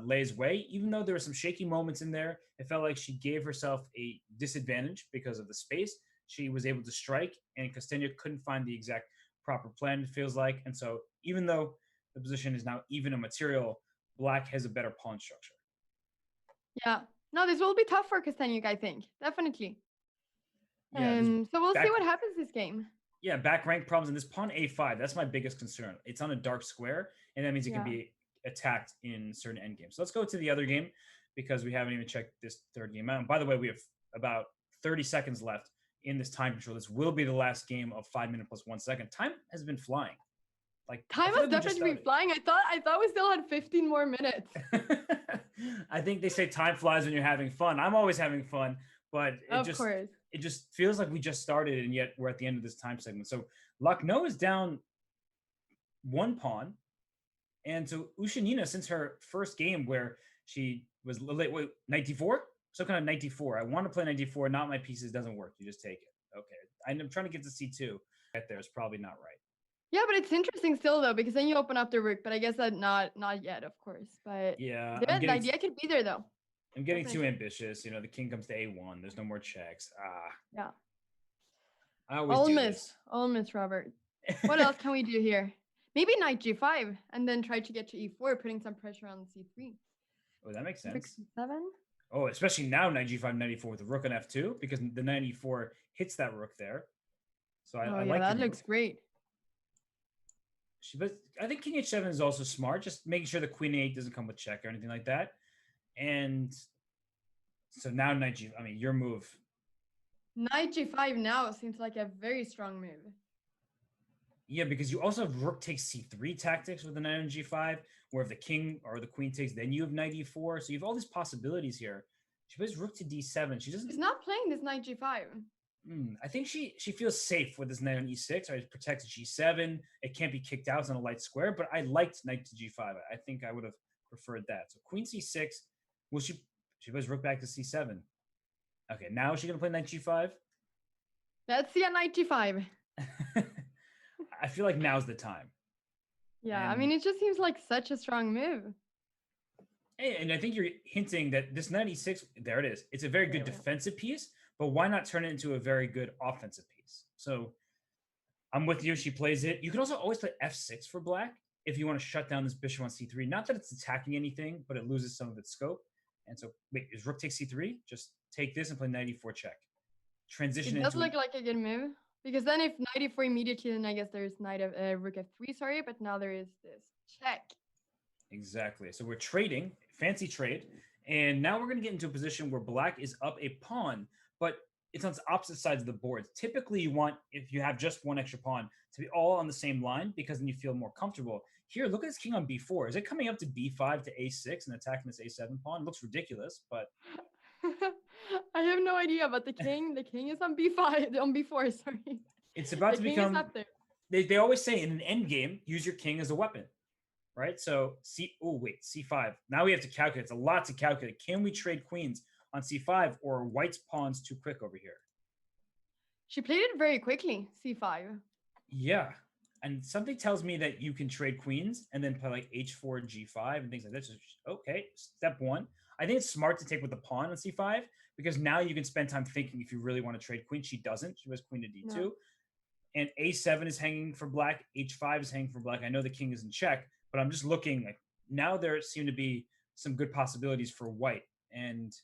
Lei's way. Even though there were some shaky moments in there, it felt like she gave herself a disadvantage because of the space. She was able to strike, and Costenuk couldn't find the exact proper plan, it feels like. And so, even though the position is now even a material, Black has a better pawn structure. Yeah. No, this will be tough for Costenuk, I think. Definitely. Yeah. So we'll see what happens this game. Yeah, back rank problems in this pawn a5. That's my biggest concern. It's on a dark square, and that means it can be attacked in certain endgames. So let's go to the other game because we haven't even checked this third game out. And by the way, we have about 30 seconds left in this time control. This will be the last game of 5 minutes plus 1 second. Time has been flying. Like time has definitely been flying. I thought we still had 15 more minutes. I think they say time flies when you're having fun. I'm always having fun, but it just feels like we just started and yet we're at the end of this time segment. So Lahno is down 1 pawn. And so Ushenina, since her first game where she was late, wait, 94? So kind of 94. I want to play 94, not my pieces, doesn't work. You just take it. Okay. I'm trying to get to C2. Get there is probably not right. Yeah, but it's interesting still though, because then you open up the rook, but I guess that not yet, of course. But yeah, the idea could be there though. I'm getting too ambitious. You know, the king comes to A1. There's no more checks. Yeah. I always almost, Robert. What else can we do here? Maybe knight G5 and then try to get to E4, putting some pressure on C3. Oh, that makes sense. Rook C7. Oh, especially now knight G5, knight E4 with the rook on F2 because the knight E4 hits that rook there. So I like that looks great. But I think king H7 is also smart, just making sure the queen A8 doesn't come with check or anything like that. And so now knight G, I mean, your move. Knight G5 now seems like a very strong move. Yeah, because you also have rook takes C3 tactics with the knight on G5, where if the king or the queen takes, then you have knight E4. So you have all these possibilities here. She plays rook to D7. She's not playing this knight G5. I think she feels safe with this knight on E6. Right? It protects G7. It can't be kicked out. It's on a light square. But I liked knight to G5. I think I would have preferred that. So queen C6. Well, she plays rook back to C7. Okay, now is she going to play knight G5? Let's see a knight G5. I feel like now's the time. Yeah, I mean, it just seems like such a strong move. And I think you're hinting that this knight E6, there it is. It's a very good defensive piece, but why not turn it into a very good offensive piece? So I'm with you. She plays it. You can also always play F6 for black if you want to shut down this bishop on C3. Not that it's attacking anything, but it loses some of its scope. And so, wait, is rook takes C3? Just take this and play knight E4 check. Transition into... It does look like a good move. Because then if knight E4 immediately, then I guess there's rook F3, sorry. But now there is this check. Exactly. So we're trading, fancy trade. And now we're going to get into a position where black is up a pawn, but it's on the opposite sides of the board. Typically, you want, if you have just one extra pawn, to be all on the same line because then you feel more comfortable. Here, look at this king on B4. Is it coming up to B5 to A6 and attacking this A7 pawn? It looks ridiculous, but... I have no idea, but the king is on B5, on B4, sorry. It's about to become... They always say in an endgame, use your king as a weapon, right? So, C5. Now we have to calculate. It's a lot to calculate. Can we trade queens on C5 or are white's pawns too quick over here? She played it very quickly, C5. Yeah. And something tells me that you can trade queens and then play like H4, G5 and things like that. So, okay, step one. I think it's smart to take with the pawn on C5 because now you can spend time thinking if you really want to trade queen. She doesn't. She was queen to D2. No. And A7 is hanging for black. H5 is hanging for black. I know the king is in check, but I'm just looking. Like, now there seem to be some good possibilities for white. And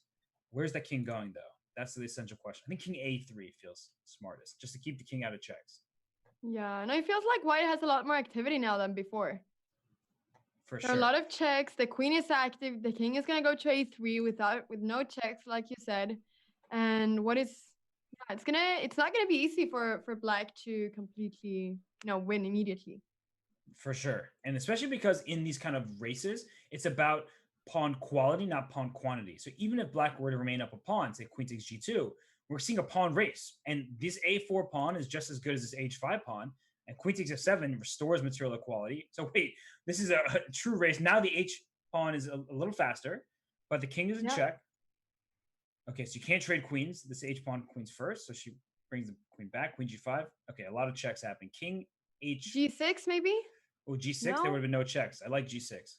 where's that king going, though? That's the essential question. I think king A3 feels smartest, just to keep the king out of checks. Yeah, and it feels like white has a lot more activity now than before. There are a lot of checks. The queen is active. The king is going to go to A3 with no checks, like you said. And it's not going to be easy for black to completely, win immediately. For sure. And especially because in these kind of races, it's about pawn quality, not pawn quantity. So even if black were to remain up a pawn, say queen takes G2, we're seeing a pawn race. And this A4 pawn is just as good as this H5 pawn. And queen takes F7 restores material equality. So wait, this is a true race. Now the H pawn is a little faster, but the king is in check. Okay, so you can't trade queens. This H pawn queens first. So she brings the queen back. Queen G5. Okay, a lot of checks happen. King H... G6 maybe? Oh, G6? No? There would have been no checks. I like G6.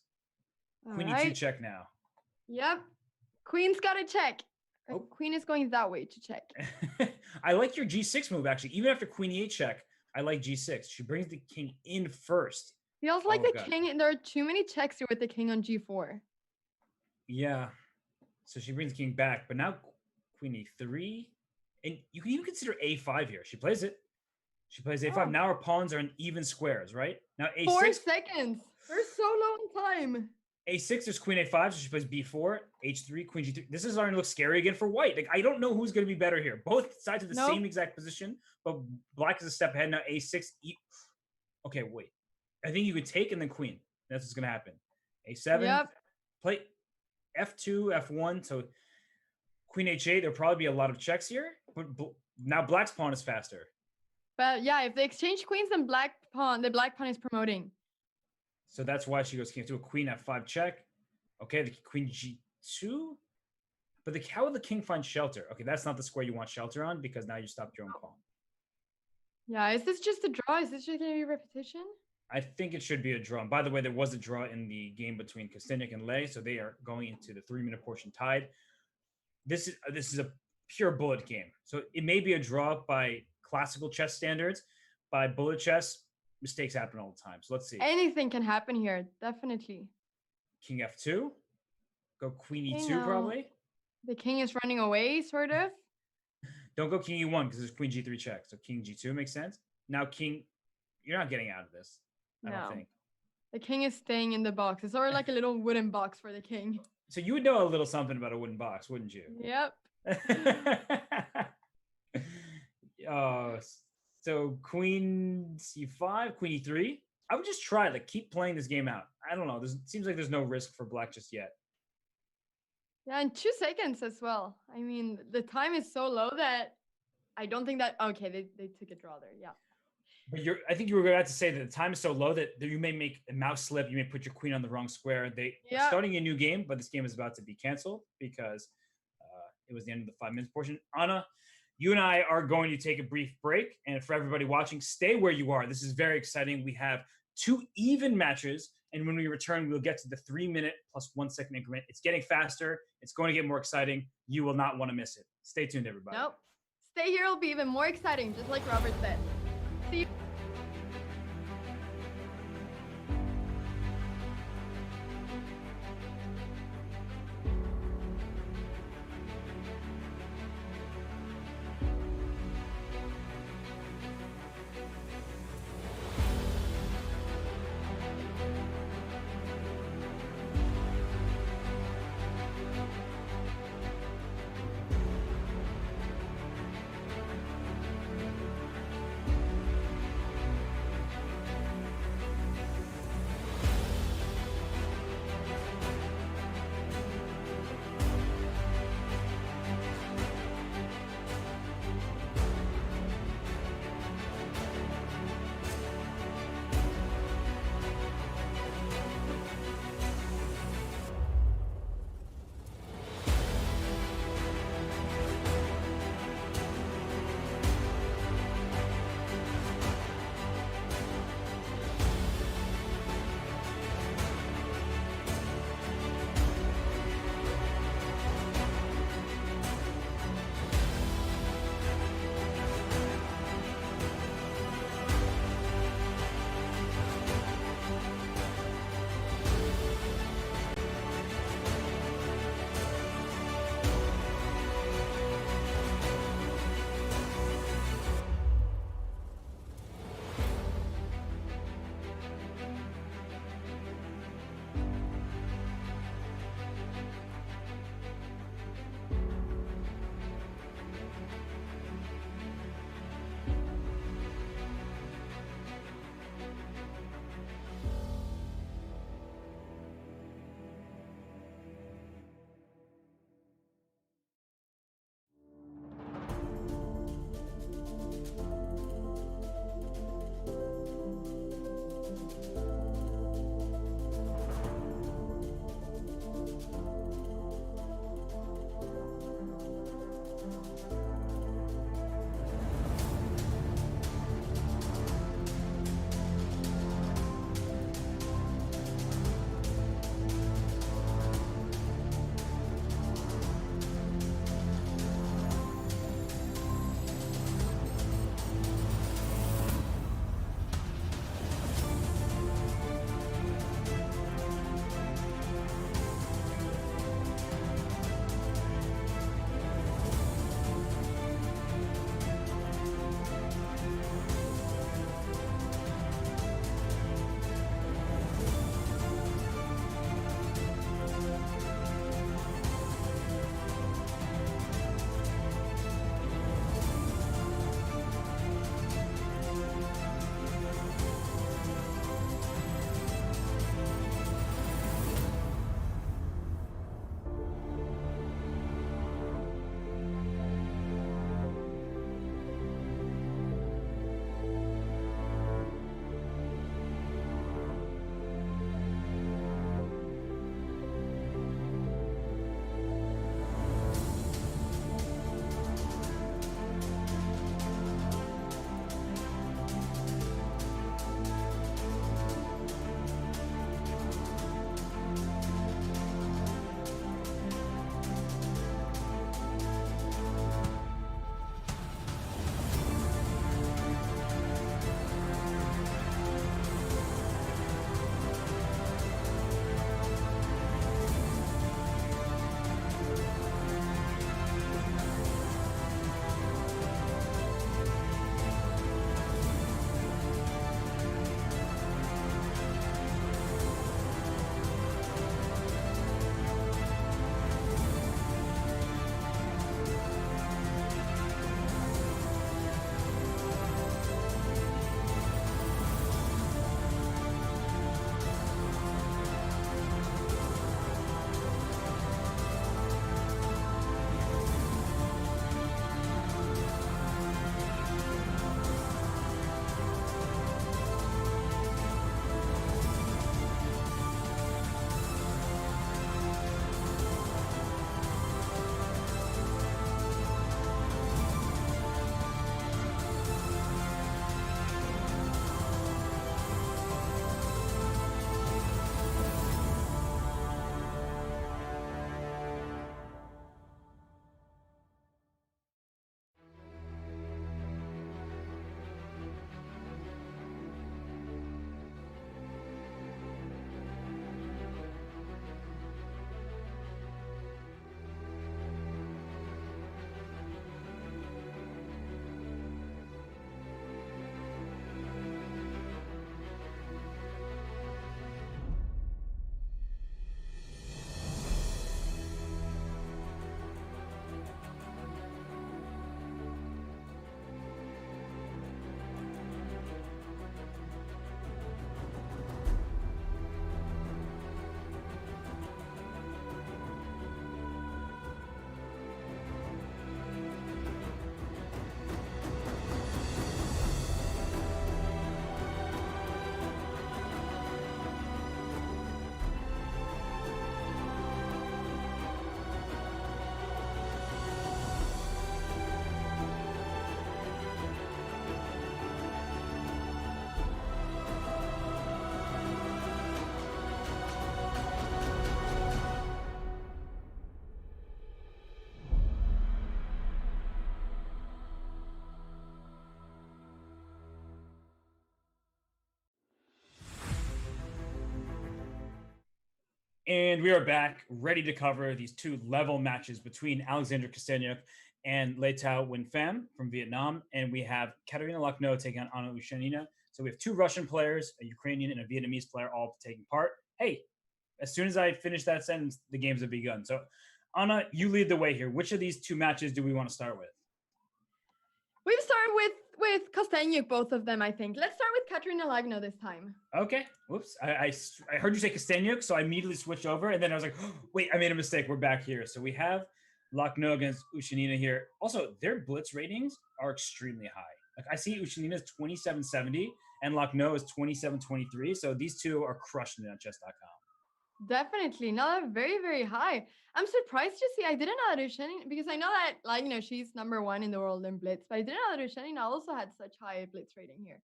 All Queen E2 right. check now. Yep. Queen's got to check. Oh. Queen is going that way to check. I like your G6 move, actually. Even after Queen E8 check, I like G6. She brings the king in first. Feels like the king, there are too many checks here with the king on G4. Yeah. So she brings the king back, but now Queen E3. And you can even consider A5 here. She plays it. She plays A5. Now her pawns are in even squares, right? Now A6. 4 seconds. We're so low on time. A6 is Queen A5, so she plays B4, H3, Queen G3. This is starting to look scary again for white. Like, I don't know who's going to be better here. Both sides have the same exact position, but black is a step ahead. Now A6. Okay, wait. I think you could take and then queen. That's what's going to happen. A7. Yep. Play F2, F1. So Queen H8, there'll probably be a lot of checks here. But now black's pawn is faster. But yeah, if they exchange queens, then the black pawn is promoting. So that's why she goes king to a queen F5 check. Okay, the queen G2. But how will the king find shelter? Okay, that's not the square you want shelter on because now you stopped your own pawn. Yeah, is this just a draw? Is this just going to be repetition? I think it should be a draw. And by the way, there was a draw in the game between Costenuk and Lei, so they are going into the 3-minute portion tied. This is a pure bullet game. So it may be a draw by classical chess standards. By bullet chess, mistakes happen all the time. So let's see. Anything can happen here, definitely. King F2. Go Queen E2 probably. The king is running away, sort of. Don't go King E1 because there's Queen G3 check. So King G2 makes sense. Now King, you're not getting out of this. I don't think. The king is staying in the box. It's sort of like a little wooden box for the king. So you would know a little something about a wooden box, wouldn't you? Yep. So Queen C5, Queen E3. I would just try, keep playing this game out. I don't know. It seems like there's no risk for black just yet. Yeah, and 2 seconds as well. I mean, the time is so low that I don't think that... Okay, they took a draw there, yeah. But I think you were about to say that the time is so low that you may make a mouse slip. You may put your queen on the wrong square. They are starting a new game, but this game is about to be canceled because it was the end of the 5 minutes portion. Anna, you and I are going to take a brief break. And for everybody watching, stay where you are. This is very exciting. We have 2 even matches. And when we return, we'll get to the 3-minute plus 1 second increment. It's getting faster. It's going to get more exciting. You will not want to miss it. Stay tuned, everybody. Nope. Stay here. It'll be even more exciting, just like Robert said. See you. And we are back, ready to cover these two level matches between Alexander Kostenuk and Lê Thao Nguyen Pham from Vietnam. And we have Katerina Lahno taking on Anna Ushenina. So we have two Russian players, a Ukrainian and a Vietnamese player, all taking part. Hey, as soon as I finish that sentence, the games have begun. So, Anna, you lead the way here. Which of these two matches do we want to start with? We've started with Costenuk, both of them, I think. Let's start with Katerina Lahno this time. Okay. Whoops. I heard you say Costenuk, so I immediately switched over, and then I was like, oh, wait, I made a mistake. We're back here. So we have Lahno against Ushenina here. Also, their blitz ratings are extremely high. Like I see Ushenina's 2770 and Lahno is 2723. So these two are crushing it on chess.com. Definitely. No, they're very, very high. I'm surprised to see. I didn't know that Ushenina, because I know that, like, she's number one in the world in blitz, but I didn't know that Ushenina also had such high blitz rating here.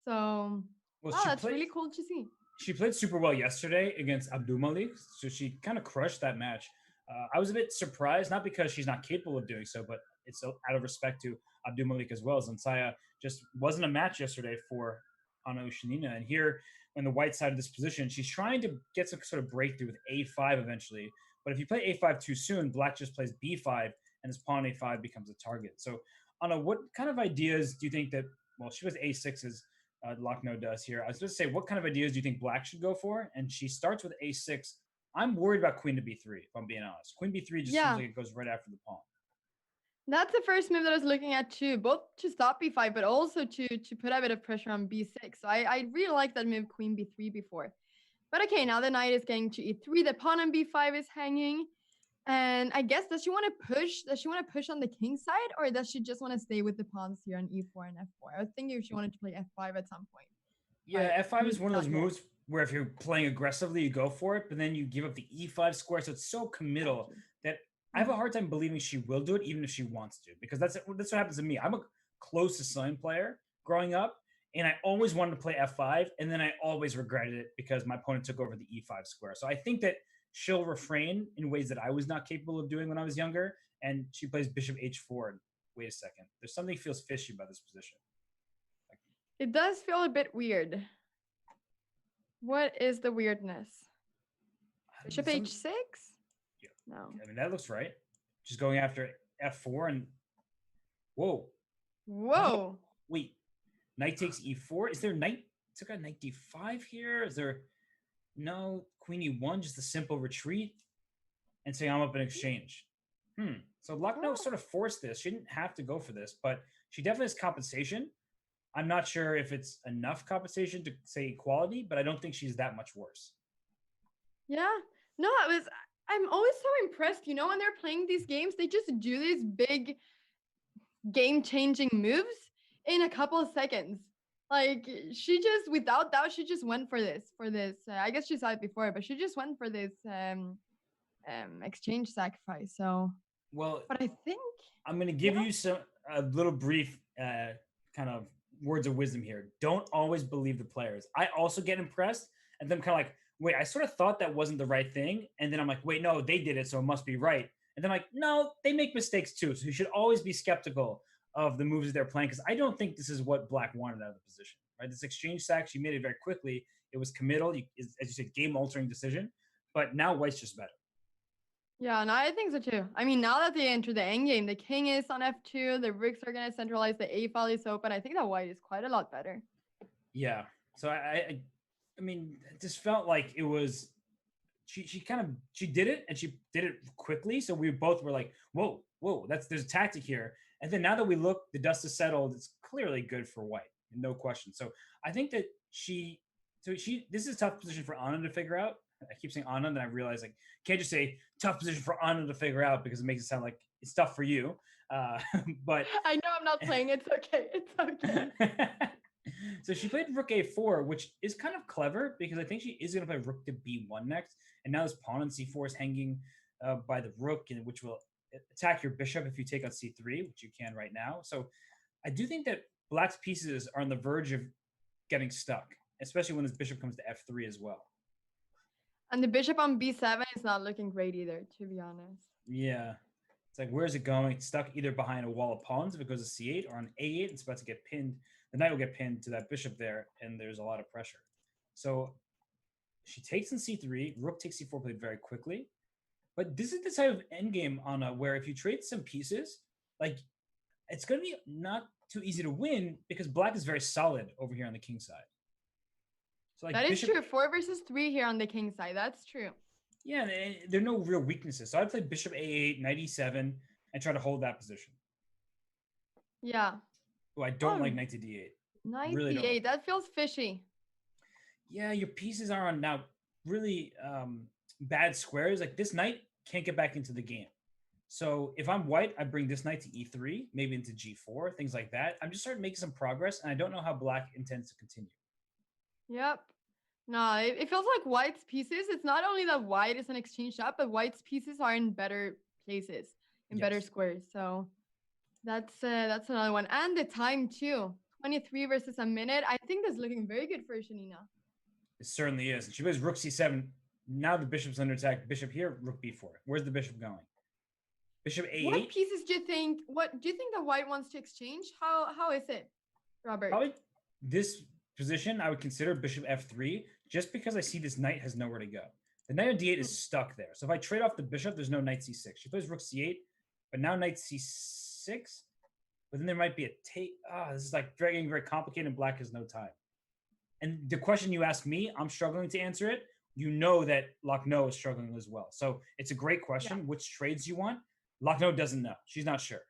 So, that's really cool to see. She played super well yesterday against Abdulmalik, so she kind of crushed that match. I was a bit surprised, not because she's not capable of doing so, but it's out of respect to Abdulmalik as well. Zansaya just wasn't a match yesterday for Anna Ushenina. And here, on the white side of this position, she's trying to get some sort of breakthrough with a5 eventually. But if you play a5 too soon, black just plays b5, and this pawn a5 becomes a target. So, Anna, what kind of ideas do you think that, well, she was a6s, Lahno does here. I was going to say, what kind of ideas do you think black should go for? And she starts with a6. I'm worried about queen to b3, if I'm being honest. Queen b3 just seems like it goes right after the pawn. That's the first move that I was looking at too, both to stop b5, but also to put a bit of pressure on b6. So I really like that move queen b3 before. But okay, now the knight is getting to e3. The pawn on b5 is hanging. And I guess, does she want to push? Does she want to push on the king side, or does she just want to stay with the pawns here on e4 and f4? I was thinking if she wanted to play f5 at some point. Yeah, f5 is one of those moves where if you're playing aggressively, you go for it, but then you give up the e5 square. So it's so committal that I have a hard time believing she will do it, even if she wants to, because that's what happens to me. I'm a close Sicilian player growing up, and I always wanted to play f5, and then I always regretted it because my opponent took over the e5 square. So I think that she'll refrain in ways that I was not capable of doing when I was younger, and she plays bishop h4. Wait a second, there's something that feels fishy about this position. It does feel a bit weird. What is the weirdness? Bishop h6? Yeah. No. I mean, that looks right. Just going after f4 and... Whoa. Whoa. Wait. Knight takes e4? Is there knight... Took a knight d5 here? Is there... No. Queen e1, just a simple retreat? And saying I'm up in exchange. So Lahno sort of forced this. She didn't have to go for this, but she definitely has compensation. I'm not sure if it's enough compensation to say equality, but I don't think she's that much worse. Yeah. No, I'm always so impressed, when they're playing these games, they just do these big game-changing moves in a couple of seconds. Like, she just, without doubt, she just went for this. I guess she saw it before, but she just went for this exchange sacrifice. So, well, but I think I'm going to give you a little brief kind of words of wisdom here. Don't always believe the players. I also get impressed, and then kind of like, wait, I sort of thought that wasn't the right thing, and then I'm like, wait, no, they did it, so it must be right. And then I'm like, no, they make mistakes too. So you should always be skeptical of the moves that they're playing, because I don't think this is what black wanted out of the position. Right? This exchange sack, she made it very quickly. It was committal, as you said, game-altering decision. But now white's just better. Yeah, no, I think so too. I mean, now that they enter the endgame, the king is on f2, the rooks are going to centralize, the a file is open. I think that white is quite a lot better. Yeah. So I mean, it just felt like it was, she did it, and she did it quickly. So we both were like, whoa, there's a tactic here. And then now that we look, the dust is settled. It's clearly good for white, no question. So I think that this is a tough position for Anna to figure out. I keep saying Anna, and then I realize like can't just say tough position for Anna to figure out, because it makes it sound like it's tough for you. But I know I'm not playing. It's okay. It's okay. So she played rook a4, which is kind of clever, because I think she is going to play rook to b1 next. And now this pawn on c4 is hanging by the rook, and which will attack your bishop if you take on c3, which you can right now. So I do think that black's pieces are on the verge of getting stuck, especially when this bishop comes to f3 as well. And the bishop on b7 is not looking great either, to be honest. Yeah. It's like, where's it going? It's stuck either behind a wall of pawns if it goes to c8, or on a8, it's about to get pinned. The knight will get pinned to that bishop there, and there's a lot of pressure. So She takes in c3. Rook takes c4 played very quickly. But this is the type of endgame on where if you trade some pieces, like it's going to be not too easy to win because black is very solid over here on the king side. So like that is true. 4 versus 3 here on the king side. That's true. Yeah, there are no real weaknesses. So I'd play bishop a8, knight e7, and try to hold that position. Yeah. Oh, I don't like knight to d8. Knight really d8, like that feels fishy. Yeah, your pieces are on now really bad squares. Like this knight can't get back into the game. So if I'm white, I bring this knight to e3, maybe into g4, things like that. I'm just starting to make some progress, and I don't know how black intends to continue. Yep. No, it feels like white's pieces. It's not only that white is an exchange shot, but white's pieces are in better places, in better squares. So that's another one. And the time too. 23 versus a minute. I think that's looking very good for Ushenina. It certainly is. And she plays rook c7. Now the bishop's under attack. Bishop here, rook b4. Where's the bishop going? Bishop a8. What pieces do you think? What do you think the white wants to exchange? How is it, Robert? Probably this position I would consider bishop f3, just because I see this knight has nowhere to go. The knight on d8 is stuck there. So if I trade off the bishop, there's no knight c6. She plays rook c8, but now knight c6. But then there might be a take. This is like getting very complicated, and black has no time. And the question you ask me, I'm struggling to answer it. You know that Lahno is struggling as well. So it's a great question. Yeah. Which trades you want? Lahno doesn't know. She's not sure.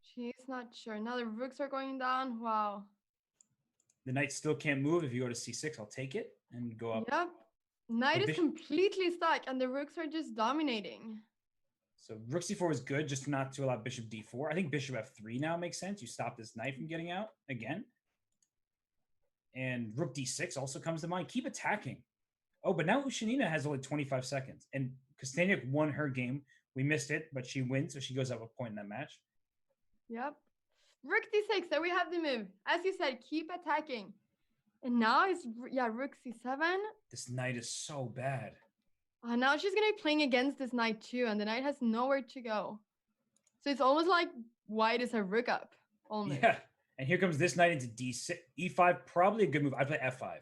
She's not sure. Now the rooks are going down. Wow. The knight still can't move. If you go to c6, I'll take it and go up. Yep. Knight is completely stuck, and the rooks are just dominating. So rook c4 is good, just not to allow bishop d4. I think bishop f3 now makes sense. You stop this knight from getting out again. And rook d6 also comes to mind. Keep attacking. Oh, but now Ushenina has only 25 seconds. And Costenuk won her game. We missed it, but she wins, so she goes up a point in that match. Yep. Rook d6, there we have the move. As you said, keep attacking. And now it's, rook c7. This knight is so bad. Now she's going to be playing against this knight too, and the knight has nowhere to go. So it's almost like white is a rook up. Almost. Yeah. And here comes this knight into d6, e5, probably a good move. I play f5.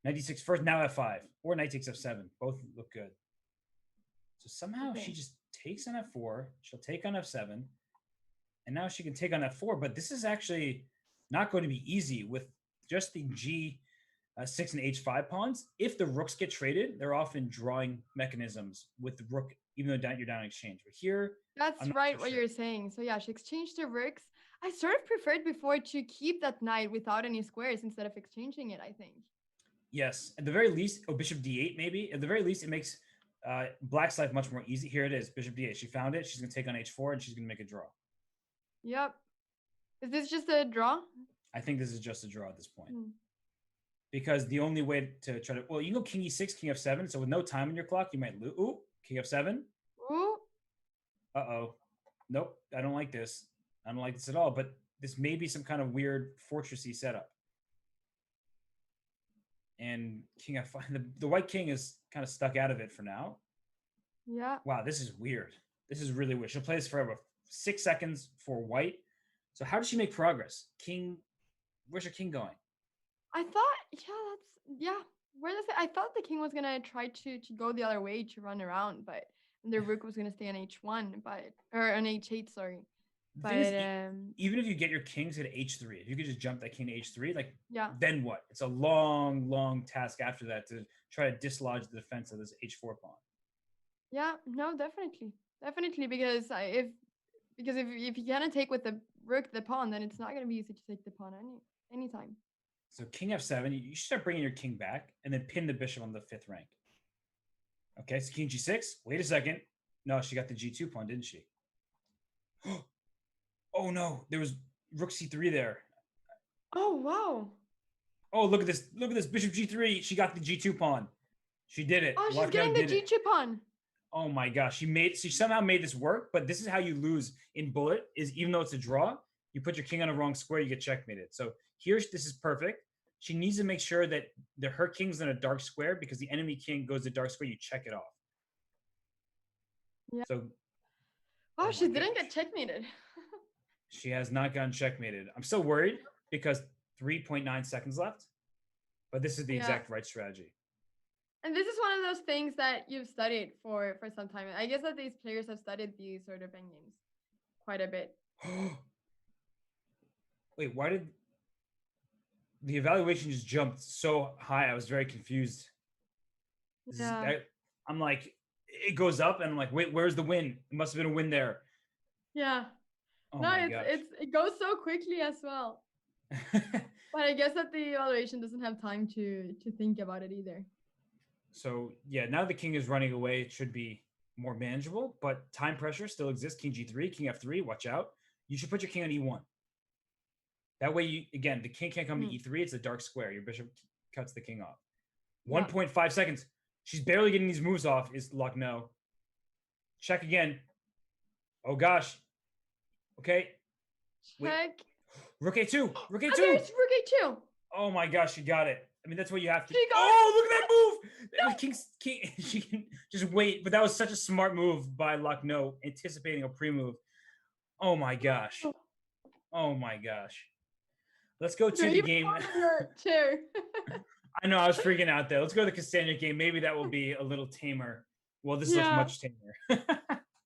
Knight d6 first, now f5. Or knight takes f7. Both look good. So somehow she just takes on f4. She'll take on f7. And now she can take on f4. But this is actually not going to be easy with just the g6 and h5 pawns. If the rooks get traded, they're often drawing mechanisms with the rook, even though you're down in exchange. But here... That's right, what you're saying. So yeah, she exchanged the rooks. I sort of preferred before to keep that knight without any squares instead of exchanging it, I think. Yes. At the very least, bishop d8 maybe. At the very least, it makes black's life much more easy. Here it is, bishop d8. She found it. She's going to take on h4, and she's going to make a draw. Yep. Is this just a draw? I think this is just a draw at this point. Because the only way to try to... Well, you can go king e6, king f7. So with no time on your clock, you might lose. Ooh, king f7. Ooh. Uh-oh. Nope, I don't like this. I don't like this at all, but this may be some kind of weird fortressy setup. And king f5, the white king is kind of stuck out of it for now. Yeah. Wow, this is weird. This is really weird. She'll play this forever. 6 seconds for white. So how does she make progress? King, where's your king going? I thought, I thought the king was going to try to go the other way to run around, but the rook was going to stay on h1, or on h8, sorry. But even if you get your king to h3, if you could just jump that king to h3, then what? It's a long, long task after that to try to dislodge the defense of this h4 pawn. Yeah, no, definitely, because if you cannot take with the rook the pawn, then it's not going to be easy to take the pawn anytime. So king f7, you should start bringing your king back and then pin the bishop on the 5th rank. Okay, so king g6. Wait a second. No, she got the g2 pawn, didn't she? Oh no, there was rook c3 there. Oh wow. Oh, look at this. Look at this. Bishop g3. She got the g2 pawn. She did it. Oh, she's getting the g2 pawn. Oh my gosh. She somehow made this work, but this is how you lose in bullet, is even though it's a draw, you put your king on a wrong square, you get checkmated. So this is perfect. She needs to make sure that her king's in a dark square, because the enemy king goes to dark square, you check it off. Yeah. So she didn't get checkmated. She has not gotten checkmated. I'm still worried because 3.9 seconds left. But this is the Yeah. exact right strategy. And this is one of those things that you've studied for some time. I guess that these players have studied these sort of endgames quite a bit. Wait, why did the evaluation just jumped so high? I was very confused. Yeah. I'm like, it goes up, and I'm like, wait, where's the win? It must have been a win there. Yeah. Oh No, my gosh. it goes so quickly as well. But I guess that the evaluation doesn't have time to think about it either. So yeah, now the king is running away. It should be more manageable, but time pressure still exists. King g3, king f3. Watch out. You should put your king on e1. That way, you again, the king can't come to e3. It's a dark square. Your bishop cuts the king off. 1.5 seconds. She's barely getting these moves off. Is Lahno. Check again. Oh gosh. Okay. Check. Wait. Rook a2. Rook a2. There's rook a2. Oh my gosh, she got it. I mean, that's what you have to. Oh, look at that move! No. King. She can just wait, but that was such a smart move by Lahno, anticipating a pre-move. Oh my gosh. Oh my gosh. Let's go to the game. Your chair. I know, I was freaking out there. Let's go to the Costenuk game. Maybe that will be a little tamer. Well, this looks much tamer.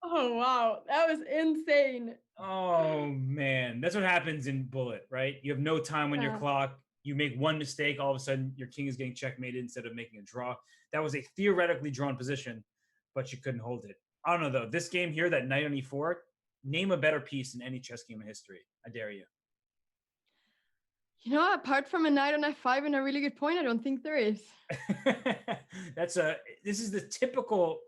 Oh, wow. That was insane. Oh, man. That's what happens in Bullet, right? You have no time on your clock. You make one mistake, all of a sudden your king is getting checkmated instead of making a draw. That was a theoretically drawn position, but you couldn't hold it. I don't know, though. This game here, that knight on e4, name a better piece in any chess game in history. I dare you. You know, apart from a knight on f5 and a really good point, I don't think there is. This is the typical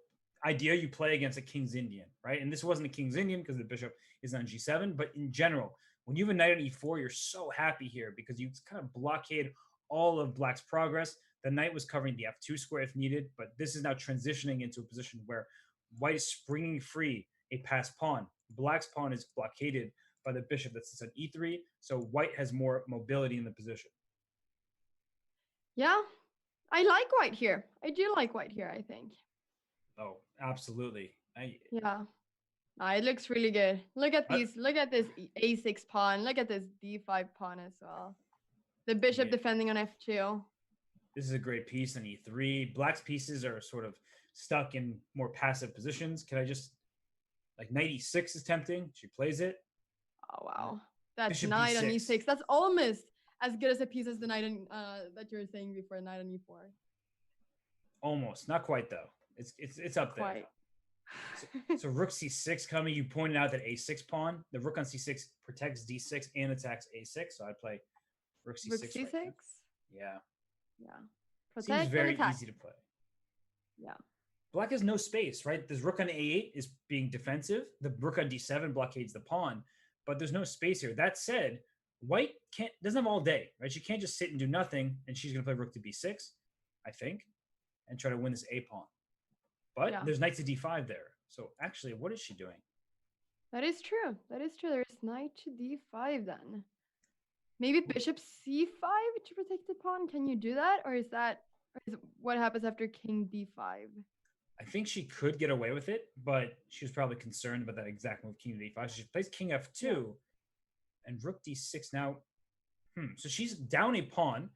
idea you play against a King's Indian, right? And this wasn't a King's Indian because the bishop is on g7, but in general, when you have a knight on e4, you're so happy here because you kind of blockade all of Black's progress. The knight was covering the f2 square if needed, but this is now transitioning into a position where White is springing free a passed pawn. Black's pawn is blockaded by the bishop that sits on e3, so White has more mobility in the position. Yeah, I like White here. I do like White here, I think. Oh, absolutely. Yeah. It looks really good. Look at these. Look at this a6 pawn. Look at this d5 pawn as well. The bishop defending on f2. This is a great piece on e3. Black's pieces are sort of stuck in more passive positions. Can I just, like, knight e6 is tempting. She plays it. Oh, wow. That's bishop knight d6. On e6. That's almost as good as a piece as the knight on, that you were saying before, knight on e4. Almost. Not quite, though. It's up there. Quite. So rook c6 coming. You pointed out that a6 pawn. The rook on c6 protects d6 and attacks a6. So I'd play rook c6. Rook c6? Right, yeah. Yeah. Protect. Seems very easy to play. Yeah. Black has no space, right? This rook on a8 is being defensive. The rook on d7 blockades the pawn, but there's no space here. That said, White doesn't have all day, right? She can't just sit and do nothing, and she's going to play rook to b6, I think, and try to win this a pawn. But there's knight to d5 there. So actually, what is she doing? That is true. That is true. There's knight to d5 then. Maybe bishop c5 to protect the pawn. Can you do that? Or is what happens after king d5? I think she could get away with it, but she was probably concerned about that exact move, king d5. She plays king f2 and rook d6 now. So she's down a pawn,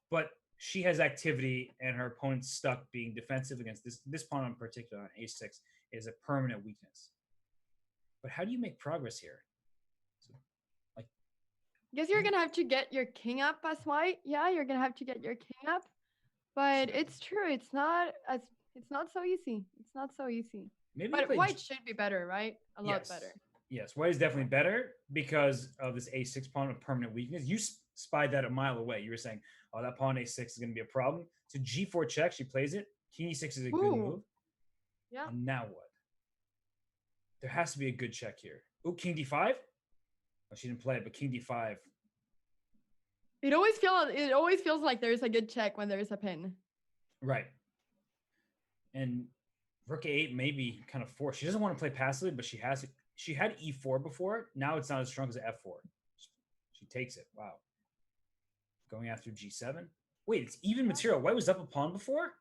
but she has activity and her opponent's stuck being defensive against this pawn in particular on a6 is a permanent weakness. But how do you make progress here? So, I guess you're going to have to get your king up as White. Yeah, you're going to have to get your king up. But it's true. It's not so easy. It's not so easy. But White should be better, right? A lot better. Yes, White is definitely better because of this a6 pawn of permanent weakness. You spied that a mile away. You were saying, oh, that pawn a6 is going to be a problem. So g4 check, she plays it. King e6 is a good move. Yeah. And now what? There has to be a good check here. Oh, king d5? Oh, she didn't play it, but king d5. It always feels like there's a good check when there's a pin. Right. And rook a8 may be kind of forced. She doesn't want to play passively, but she has it. She had e4 before. Now it's not as strong as f4. She takes it. Wow. Going after g7. Wait, it's even material. White was up a pawn before?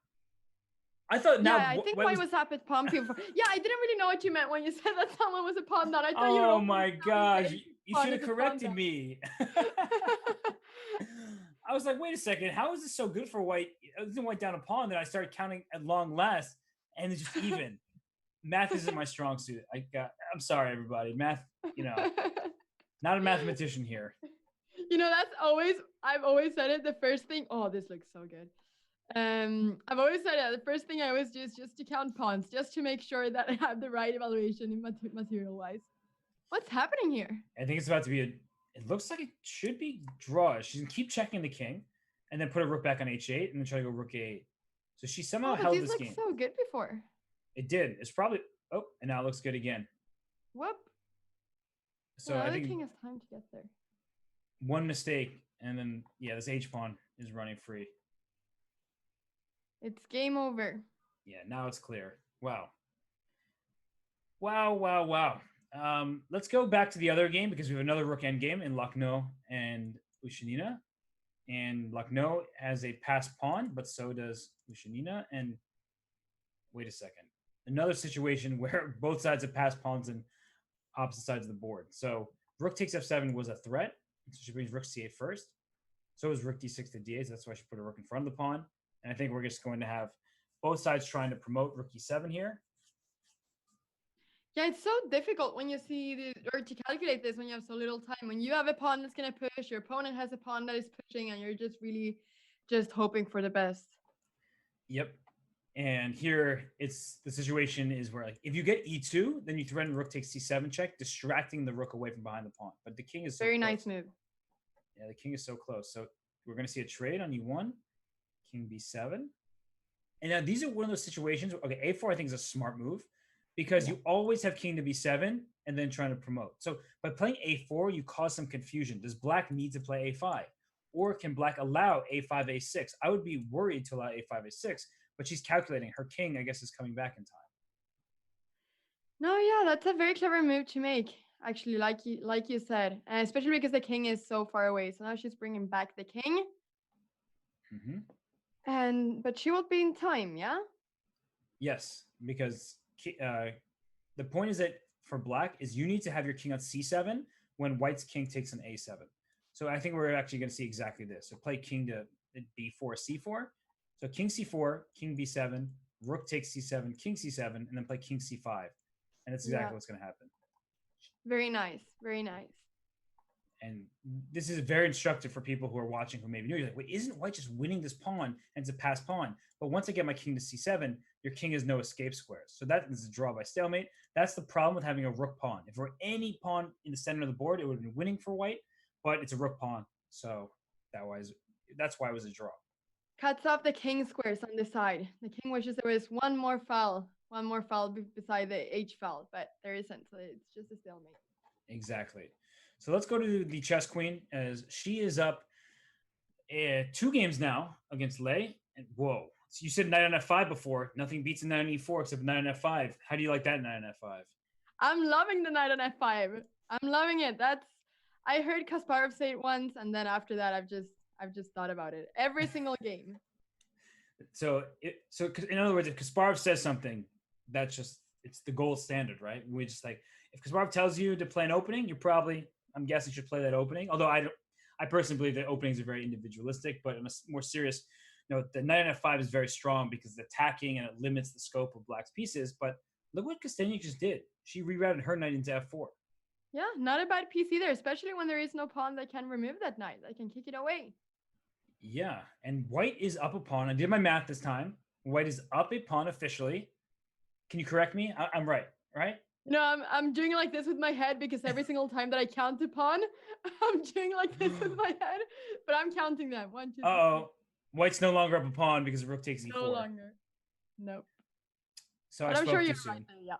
I thought now. Yeah, I think White was up a pawn before. Yeah, I didn't really know what you meant when you said that someone was a pawn. That I thought oh my gosh. You should have corrected me. I was like, wait a second, how is this so good for white? Isn't white down a pawn? Then I started counting at long last, and it's just even. Math isn't my strong suit. I'm sorry, everybody. Math, not a mathematician here. That's always, I've always said it. The first thing, oh, this looks so good. I've always said it. The first thing I always do is just to count pawns, just to make sure that I have the right evaluation in material wise. What's happening here? I think it's about to be it looks like it should be draw. She can keep checking the king and then put a rook back on h8 and then try to go rook a8. So she somehow held this game. These look so good before. It did. It's probably, and now it looks good again. Whoop. So I think the king has time to get there. One mistake, and then, this h-pawn is running free. It's game over. Yeah, now it's clear. Wow. Wow. Let's go back to the other game because we have another rook endgame in Lahno and Ushenina. And Lahno has a passed pawn, but so does Ushenina. And wait a second. Another situation where both sides have passed pawns and opposite sides of the board. So rook takes f7 was a threat. So she brings rook c8 first. So is rook d6 to d8. So that's why she put a rook in front of the pawn. And I think we're just going to have both sides trying to promote rook e7 here. Yeah, it's so difficult when you see or to calculate this when you have so little time. When you have a pawn that's going to push, your opponent has a pawn that is pushing, and you're just really just hoping for the best. Yep. And here it's the situation is where, like, if you get e2, then you threaten rook takes c7 check, distracting the rook away from behind the pawn. But the king is so very close. Nice move. Yeah, the king is so close. So we're going to see a trade on e1, king b7. And now these are one of those situations. Okay, a4 I think is a smart move because you always have king to b7 and then trying to promote. So by playing a4, you cause some confusion. Does black need to play a5? Or can black allow a5, a6? I would be worried to allow a5, a6, but she's calculating. Her king, I guess, is coming back in time. No, yeah, that's a very clever move to make, actually, like you said, and especially because the king is so far away. So now she's bringing back the king. Mm-hmm. But she will be in time, yeah? Yes, because the point is that for black is you need to have your king on c7 when white's king takes an a7. So I think we're actually going to see exactly this. So play king to b4, c4. So king c4, king b7, rook takes c7, king c7, and then play king c5. And that's exactly what's going to happen. Very nice. Very nice. And this is very instructive for people who are watching who maybe knew. You're like, wait, isn't white just winning this pawn and it's a passed pawn? But once I get my king to c7, your king has no escape squares. So that is a draw by stalemate. That's the problem with having a rook pawn. If it were any pawn in the center of the board, it would have been winning for white, but it's a rook pawn. So that's why it was a draw. Cuts off the king squares on the side. The king wishes there was one more foul beside the h foul, but there isn't. So it's just a stalemate. Exactly. So let's go to the chess queen as she is up 2 games now against Lei. And whoa, so you said knight on f5 before. Nothing beats a knight on e4 except knight on f5. How do you like that knight on f5? I'm loving the knight on f5. I'm loving it. I heard Kasparov say it once, and then after that, I've just thought about it every single game. So in other words, if Kasparov says something, it's the gold standard, right? We just like, if Kasparov tells you to play an opening, I'm guessing should play that opening. Although I personally believe that openings are very individualistic, but in a more serious note, the knight on f5 is very strong because it's attacking and it limits the scope of black's pieces. But look what Costenuk just did. She rerouted her knight into f4. Yeah, not a bad piece either, especially when there is no pawn that can remove that knight, that can kick it away. Yeah, and white is up a pawn. I did my math this time. White is up a pawn officially. Can you correct me? I'm right? No, I'm doing like this with my head because every single time that I count a pawn, I'm doing like this with my head, but I'm counting them. 1, 2, 3. Uh-oh. White's no longer up a pawn because rook takes e4. No longer. Nope. So but I I'm spoke sure too you're soon. right there, yeah.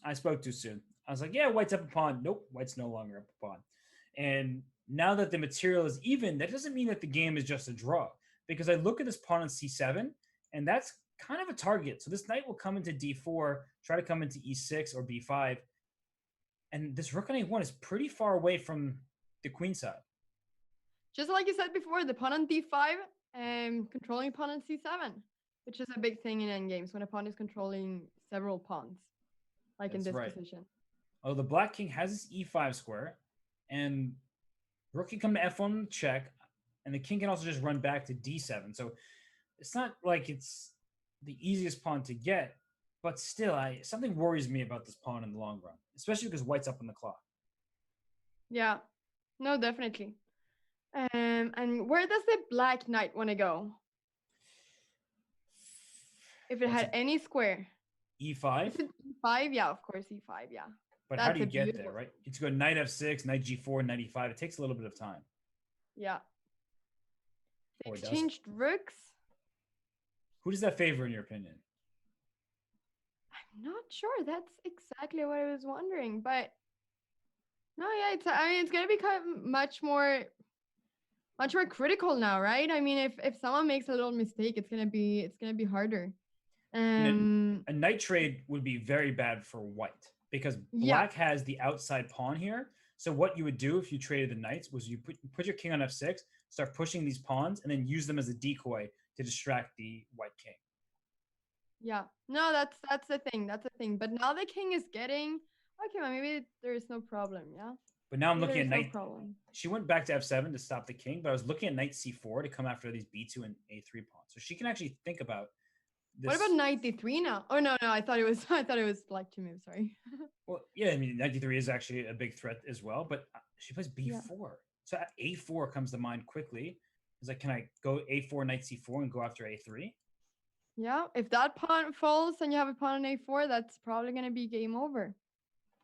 I spoke too soon. I was like, yeah, white's up a pawn. Nope, white's no longer up a pawn. And now that the material is even, that doesn't mean that the game is just a draw. Because I look at this pawn on c7, and that's kind of a target. So this knight will come into d4, try to come into e6 or b5. And this rook on a1 is pretty far away from the queen side. Just like you said before, the pawn on d5, controlling pawn on c7, which is a big thing in endgames when a pawn is controlling several pawns, like in this position. Oh, the black king has this e5 square, and rook can come to f1 check. and the king can also just run back to d7. So it's not like it's the easiest pawn to get, but still, something worries me about this pawn in the long run, especially because white's up on the clock. Yeah, no, definitely. And where does the black knight want to go? If it What's had it? any square. E5? Is it E5? Yeah, of course, E5, yeah. But how That's do a you get there, beautiful. right? It's go knight f6, knight g4, knight e5. It takes a little bit of time. Yeah. They Or it doesn't. exchanged rooks. Who does that favor, in your opinion? I'm not sure. That's exactly what I was wondering. But no, yeah, it's gonna become much more critical now, right? I mean, if someone makes a little mistake, it's gonna be harder. A knight trade would be very bad for white because Yeah, black has the outside pawn here. So what you would do if you traded the knights was you put your king on f6, start pushing these pawns, and then use them as a decoy to distract the white king. yeah. No, that's the thing. That's the thing. But now the king is getting okay. Well, maybe there is no problem. Yeah. But now I'm Maybe looking at there's no knight. problem. She went back to f7 to stop the king, but I was looking at knight c4 to come after these b2 and a3 pawns. So she can actually think about this. What about knight d3 now? Oh no, I thought it was black to move. Sorry. Well, yeah, I mean, knight d3 is actually a big threat as well, but she plays b4. Yeah. So a4 comes to mind quickly. It's like, can I go a4, knight c4, and go after a3? Yeah, if that pawn falls and you have a pawn on a4, that's probably going to be game over.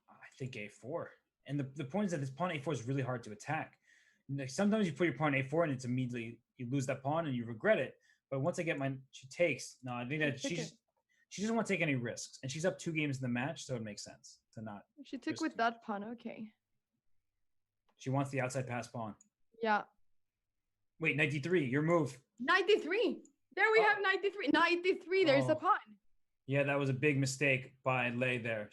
I think a4. And the point is that this pawn a4 is really hard to attack. Like, sometimes you put your pawn a4 and it's immediately, you lose that pawn and you regret it. But once I get she takes. No, I think that she doesn't want to take any risks. And she's up 2 games in the match, so it makes sense to not. She took with that pawn, okay. She wants the outside pass pawn. Yeah. Wait, knight d3, your move. Knight d3. There we have knight d3. Knight d3, there's a pawn. Yeah, that was a big mistake by Lei there.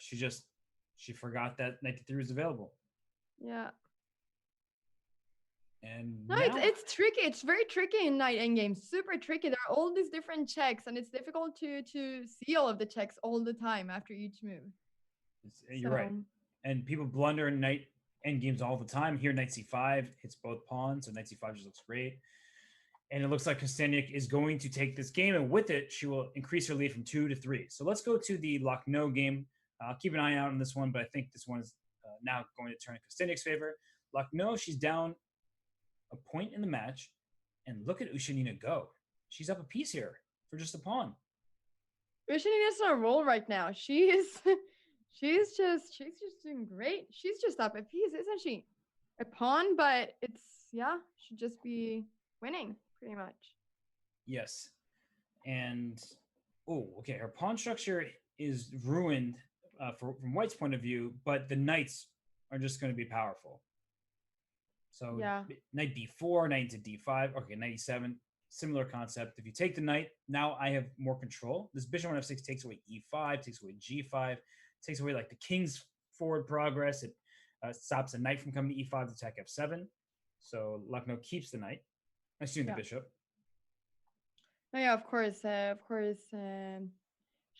She forgot that knight d3 was available. Yeah. And no, it's tricky. It's very tricky in knight endgame. Super tricky. There are all these different checks, and it's difficult to see all of the checks all the time after each move. You're right. And people blunder in knight endgames all the time. Here, knight c5 hits both pawns, so knight c5 just looks great. And it looks like Costenuk is going to take this game, and with it, she will increase her lead from 2 to 3. So let's go to the Lahno game. Keep an eye out on this one, but I think this one is now going to turn in Kostenuk's favor. Lahno, she's down a point in the match, and look at Ushenina go. She's up a piece here for just a pawn. Ushenina's on a roll right now. She's just doing great. She's just up a piece, isn't she? A pawn, but should just be winning pretty much. Yes. And okay, her pawn structure is ruined from White's point of view, but the knights are just going to be powerful. So knight b4, knight to d5, okay, knight e7, similar concept. If you take the knight, now I have more control. This bishop on f6 takes away e5, takes away g5, takes away like the king's forward progress. It stops the knight from coming to e5 to attack f7. So Lahno keeps the knight. I assume the bishop. Oh yeah, of course.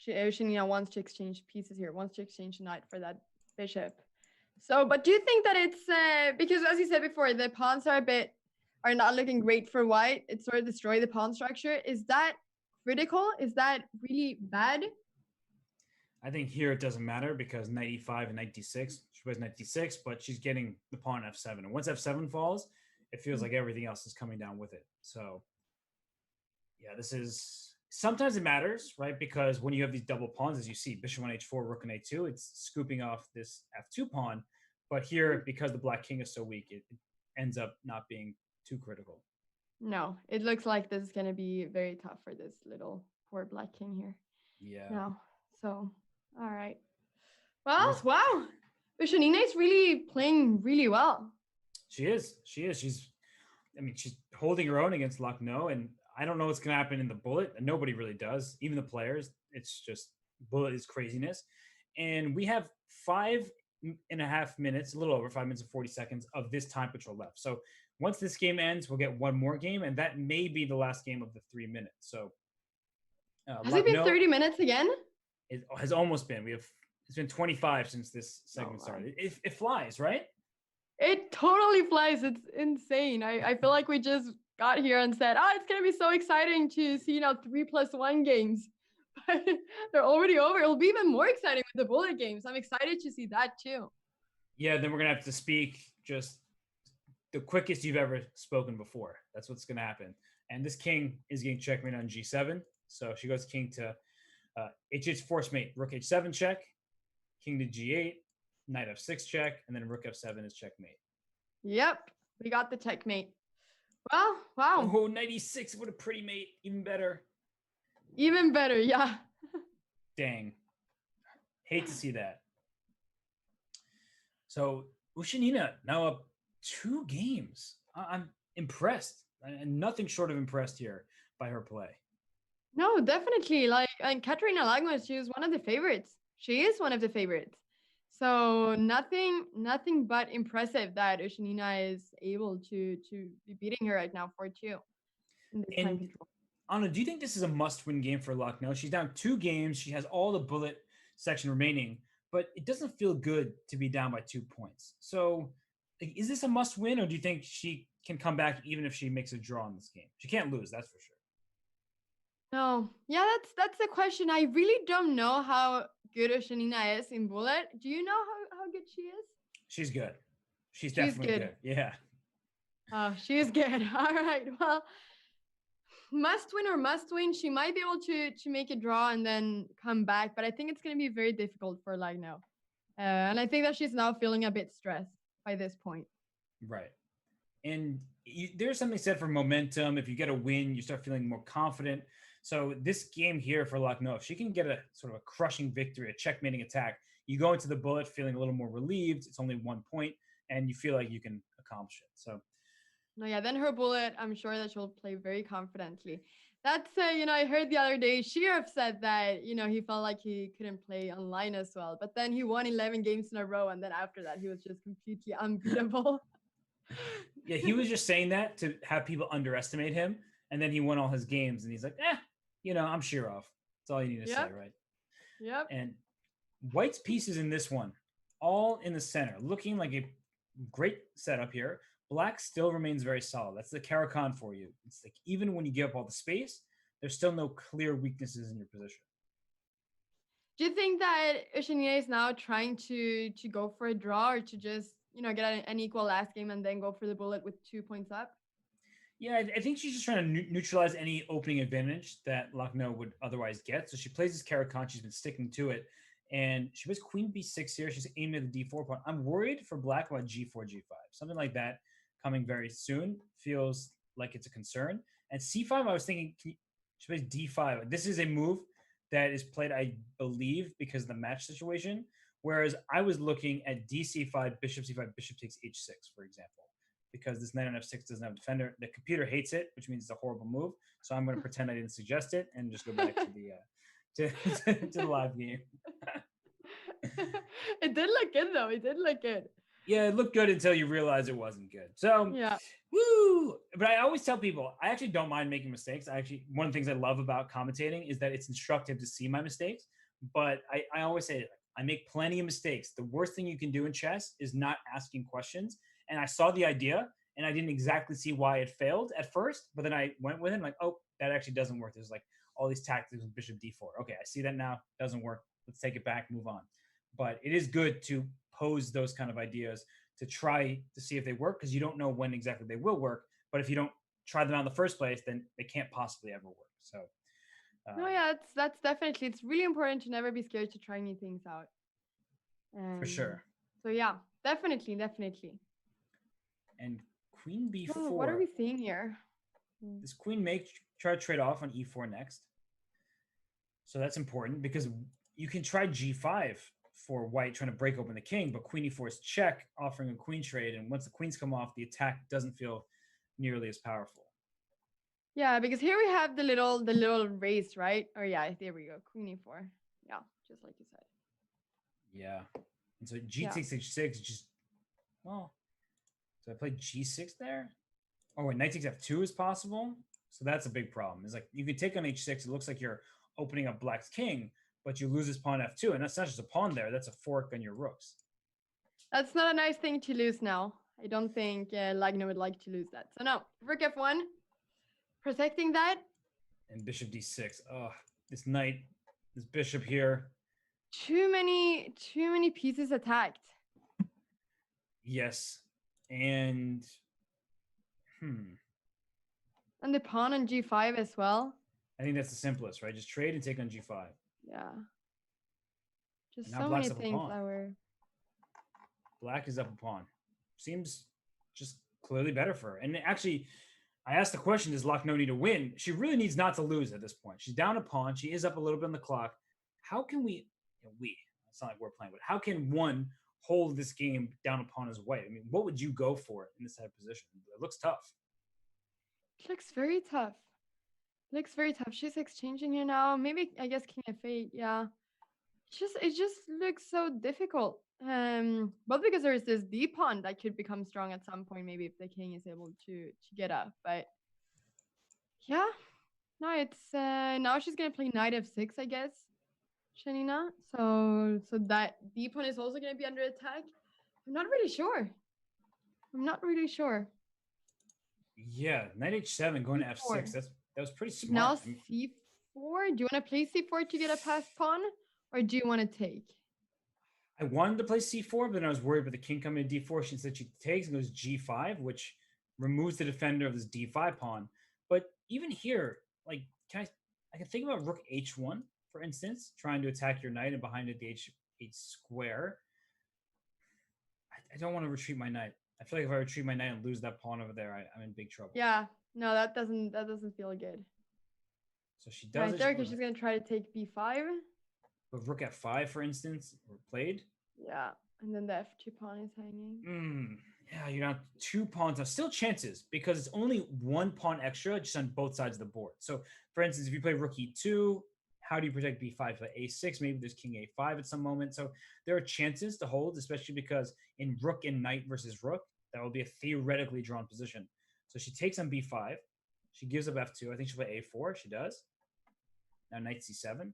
Ushenina wants to exchange pieces here, wants to exchange the knight for that bishop. So, but do you think that it's because, as you said before, the pawns are not looking great for white? It sort of destroyed the pawn structure. Is that critical? Is that really bad? I think here it doesn't matter because knight e5 and knight d6. She plays knight d6, but she's getting the pawn f7. And once f7 falls, it feels like everything else is coming down with it. So, yeah, this is... Sometimes it matters, right? Because when you have these double pawns, as you see, bishop on h4, rook on a2, it's scooping off this f2 pawn. But here, because the black king is so weak, it ends up not being too critical. No, it looks like this is going to be very tough for this little poor black king here. Yeah. No. So, all right. Well, wow. Ushenina is really playing really well. She is. She's holding her own against Lahno, and I don't know what's going to happen in the bullet. And nobody really does, even the players. It's just bullet is craziness. And we have 5.5 minutes, a little over 5 minutes and 40 seconds of this time patrol left. So once this game ends, we'll get one more game, and that may be the last game of the 3 minutes. So has it been 30 minutes again? It has almost been. It's been 25 since this segment started. It flies, right? It totally flies. It's insane. I feel like we just got here and said, "Oh, it's gonna be so exciting to see 3+1 games." But they're already over. It'll be even more exciting with the bullet games. I'm excited to see that too. Yeah, then we're gonna have to speak just the quickest you've ever spoken before. That's what's gonna happen. And this king is getting checkmate on g7. So she goes king to h8 force mate, rook h7 check, king to g8, knight f6 check, and then rook f7 is checkmate. Yep, we got the checkmate. Well, wow. Oh, knight e6, what a pretty mate. Even better. Even better, yeah. Dang. Hate to see that. So Ushenina now up 2 games. I'm impressed, and nothing short of impressed here by her play. No, definitely. And Katerina Lahno, she was one of the favorites. She is one of the favorites. So nothing but impressive that Ushenina is able to be beating her right now 4-2 in this time control. Anna, do you think this is a must-win game for Lahno? She's down 2 games. She has all the bullet section remaining, but it doesn't feel good to be down by 2 points. So, is this a must-win, or do you think she can come back even if she makes a draw in this game? She can't lose, that's for sure. No, yeah, that's the question. I really don't know how good Ushenina is in bullet. Do you know how good she is? She's good. She's definitely good. Yeah. Oh, she's good. All right. Well, must win or must win. She might be able to make a draw and then come back, but I think it's going to be very difficult for Lahno. And I think that she's now feeling a bit stressed by this point. Right. And there's something said for momentum. If you get a win, you start feeling more confident. So this game here for Lahno, if she can get a sort of a crushing victory, a checkmating attack, you go into the bullet feeling a little more relieved. It's only 1 point, and you feel like you can accomplish it. So, no, yeah, then her bullet, I'm sure that she'll play very confidently. That's, I heard the other day, Shirov said that, he felt like he couldn't play online as well. But then he won 11 games in a row. And then after that, he was just completely unbeatable. Yeah, he was just saying that to have people underestimate him. And then he won all his games, and he's like, I'm Shirov. That's all you need to say, right? Yep. And White's pieces in this one, all in the center, looking like a great setup here. Black still remains very solid. That's the Caracan for you. It's like even when you give up all the space, there's still no clear weaknesses in your position. Do you think that Ushenina is now trying to go for a draw, or to just, get an equal last game and then go for the bullet with 2 points up? Yeah, I think she's just trying to neutralize any opening advantage that Lahno would otherwise get. So she plays this Caracan. She's been sticking to it. And she plays queen b6 here. She's aiming at the d4 pawn. I'm worried for black about g4, g5. Something like that coming very soon feels like it's a concern. And c5, I was thinking, she plays d5. This is a move that is played, I believe, because of the match situation. Whereas I was looking at dc5, bishop c5, bishop takes h6, for example. Because this knight on f6 doesn't have a defender. The computer hates it, which means it's a horrible move. So I'm going to pretend I didn't suggest it and just go back to the to the live game. It did look good, though. It did look good. Yeah, it looked good until you realize it wasn't good. So, yeah. Woo! But I always tell people, I actually don't mind making mistakes. One of the things I love about commentating is that it's instructive to see my mistakes. But I always say, I make plenty of mistakes. The worst thing you can do in chess is not asking questions. And I saw the idea, and I didn't exactly see why it failed at first. But then I went with it, and like, oh, that actually doesn't work. There's like all these tactics with bishop d4. Okay, I see that now. Doesn't work. Let's take it back, move on. But it is good to pose those kind of ideas to try to see if they work, because you don't know when exactly they will work. But if you don't try them out in the first place, then they can't possibly ever work. So, no, yeah, that's definitely, it's really important to never be scared to try new things out. For sure. So yeah, definitely. And queen b4. Oh, what are we seeing here? This queen may try to trade off on e4 next. So that's important, because you can try g5 for white trying to break open the king, but queen e4 is check, offering a queen trade. And once the queens come off, the attack doesn't feel nearly as powerful. Yeah, because here we have the little race, right? Or yeah, there we go. Queen e4. Yeah, just like you said. Yeah. And so g takes h6, just, well, so I play g6 there? Oh, wait, knight takes f2 is possible? So that's a big problem. It's like, you can take on h6, it looks like you're opening up black's king, but you lose his pawn f2, and that's not just a pawn there, that's a fork on your rooks. That's not a nice thing to lose now. I don't think Lahno would like to lose that. So no, rook f1. protecting that. And bishop d6. Oh, this knight, this bishop here. Too many pieces attacked. Yes. And And the pawn on g5 as well. I think that's the simplest, right? Just trade and take on g5. Yeah. Just now so black's many up a things pawn. that were. Black is up a pawn. Seems just clearly better for her. And actually, I asked the question, does Lahno need to win? She really needs not to lose at this point. She's down a pawn. She is up a little bit on the clock. How can it's not like we're playing, but how can one hold this game down a pawn as white? I mean, what would you go for in this type of position? It looks tough. It looks very tough. Looks very tough. She's exchanging here now. Maybe, I guess, king f8. Yeah. It just looks so difficult. Both because there's this d pawn that could become strong at some point, maybe if the king is able to get up. But yeah, no, it's now she's gonna play knight f6, I guess, Ushenina. So that d pawn is also gonna be under attack. I'm not really sure. Yeah, knight h7 going to f6. That was pretty smart. Now c4. Do you want to play c4 to get a passed pawn, or do you want to take? I wanted to play c4, but then I was worried about the king coming to d4. She said she takes and goes g5, which removes the defender of this d5 pawn. But even here, like, I can think about rook h1, for instance, trying to attack your knight and behind it the h8 square. I don't want to retreat my knight. I feel like if I retreat my knight and lose that pawn over there, I'm in big trouble. Yeah, no, that doesn't feel good. So she does right there, because she's gonna try to take b5. But rook f5, for instance, were played. Yeah, and then the f2 pawn is hanging. Yeah, you're not 2 pawns. Now, still chances, because it's only 1 pawn extra just on both sides of the board. So, for instance, if you play rook e2, how do you protect b5? So a6, maybe there's king a5 at some moment. So there are chances to hold, especially because in rook and knight versus rook, that will be a theoretically drawn position. So she takes on b5. She gives up f2. I think she'll play a4. She does. Now knight c7. Okay,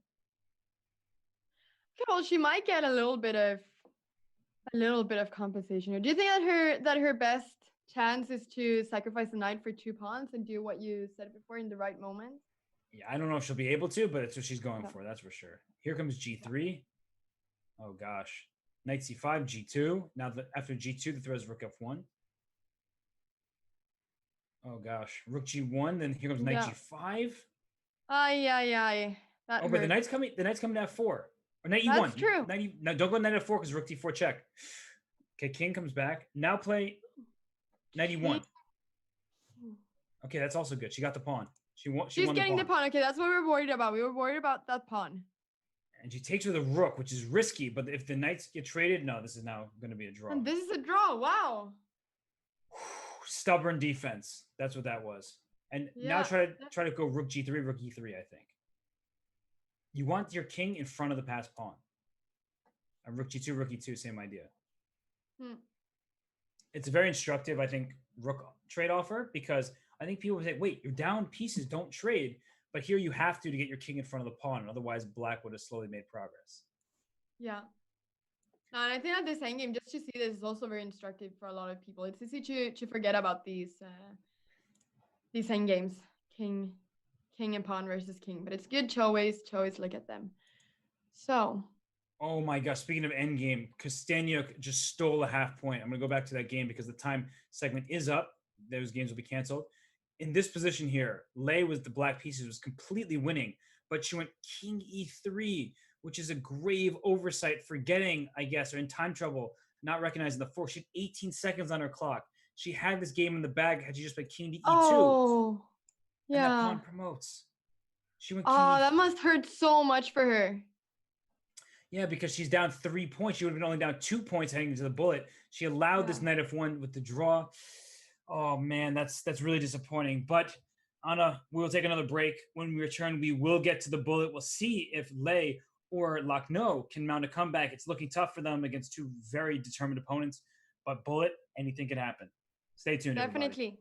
well, she might get a little bit of compensation. Do you think that her best chance is to sacrifice the knight for 2 pawns and do what you said before in the right moment? Yeah, I don't know if she'll be able to, but it's what she's going for. That's for sure. Here comes g3. Oh gosh, knight c5, g2. Now after g2, the throw is rook f1. Oh gosh, rook g1. Then here comes knight g5. Aye. But the knight's coming. The knight's coming to f4 or knight e1. That's true. No, don't go knight f4 because rook d4 check. Okay, king comes back. Now play knight e1. Okay, that's also good. She got the pawn. She's getting the pawn. Okay, that's what we were worried about. We were worried about that pawn. And she takes with a rook, which is risky. But if the knights get traded, no, this is now going to be a draw. And this is a draw. Wow. Stubborn defense. That's what that was. And now try to go rook g3, rook e3, I think. You want your king in front of the passed pawn. And rook g2, rook e2, same idea. It's very instructive, I think, rook trade offer, because I think people would say, wait, you're down pieces, don't trade. But here you have to get your king in front of the pawn, and otherwise black would have slowly made progress. Yeah. No, and I think that this endgame, just to see this, is also very instructive for a lot of people. It's easy to forget about these endgames, king and pawn versus king. But it's good to always look at them. So. Oh my gosh, speaking of endgame, Costenuk just stole a half point. I'm going to go back to that game because the time segment is up. Those games will be canceled. In this position here, Lei was the black pieces, was completely winning, but she went king e3, which is a grave oversight, forgetting, I guess, or in time trouble, not recognizing the fork. She had 18 seconds on her clock. She had this game in the bag had she just played king to e2. Oh, yeah. And that pawn promotes. She went king that must hurt so much for her. Yeah, because she's down 3 points. She would have been only down 2 points heading into the bullet. She allowed this knight f1 with the draw. Oh man, that's really disappointing. But Anna, we'll take another break. When we return, we will get to the bullet. We'll see if Lei or Lahno can mount a comeback. It's looking tough for them against 2 very determined opponents. But bullet, anything can happen. Stay tuned, Definitely. Everybody.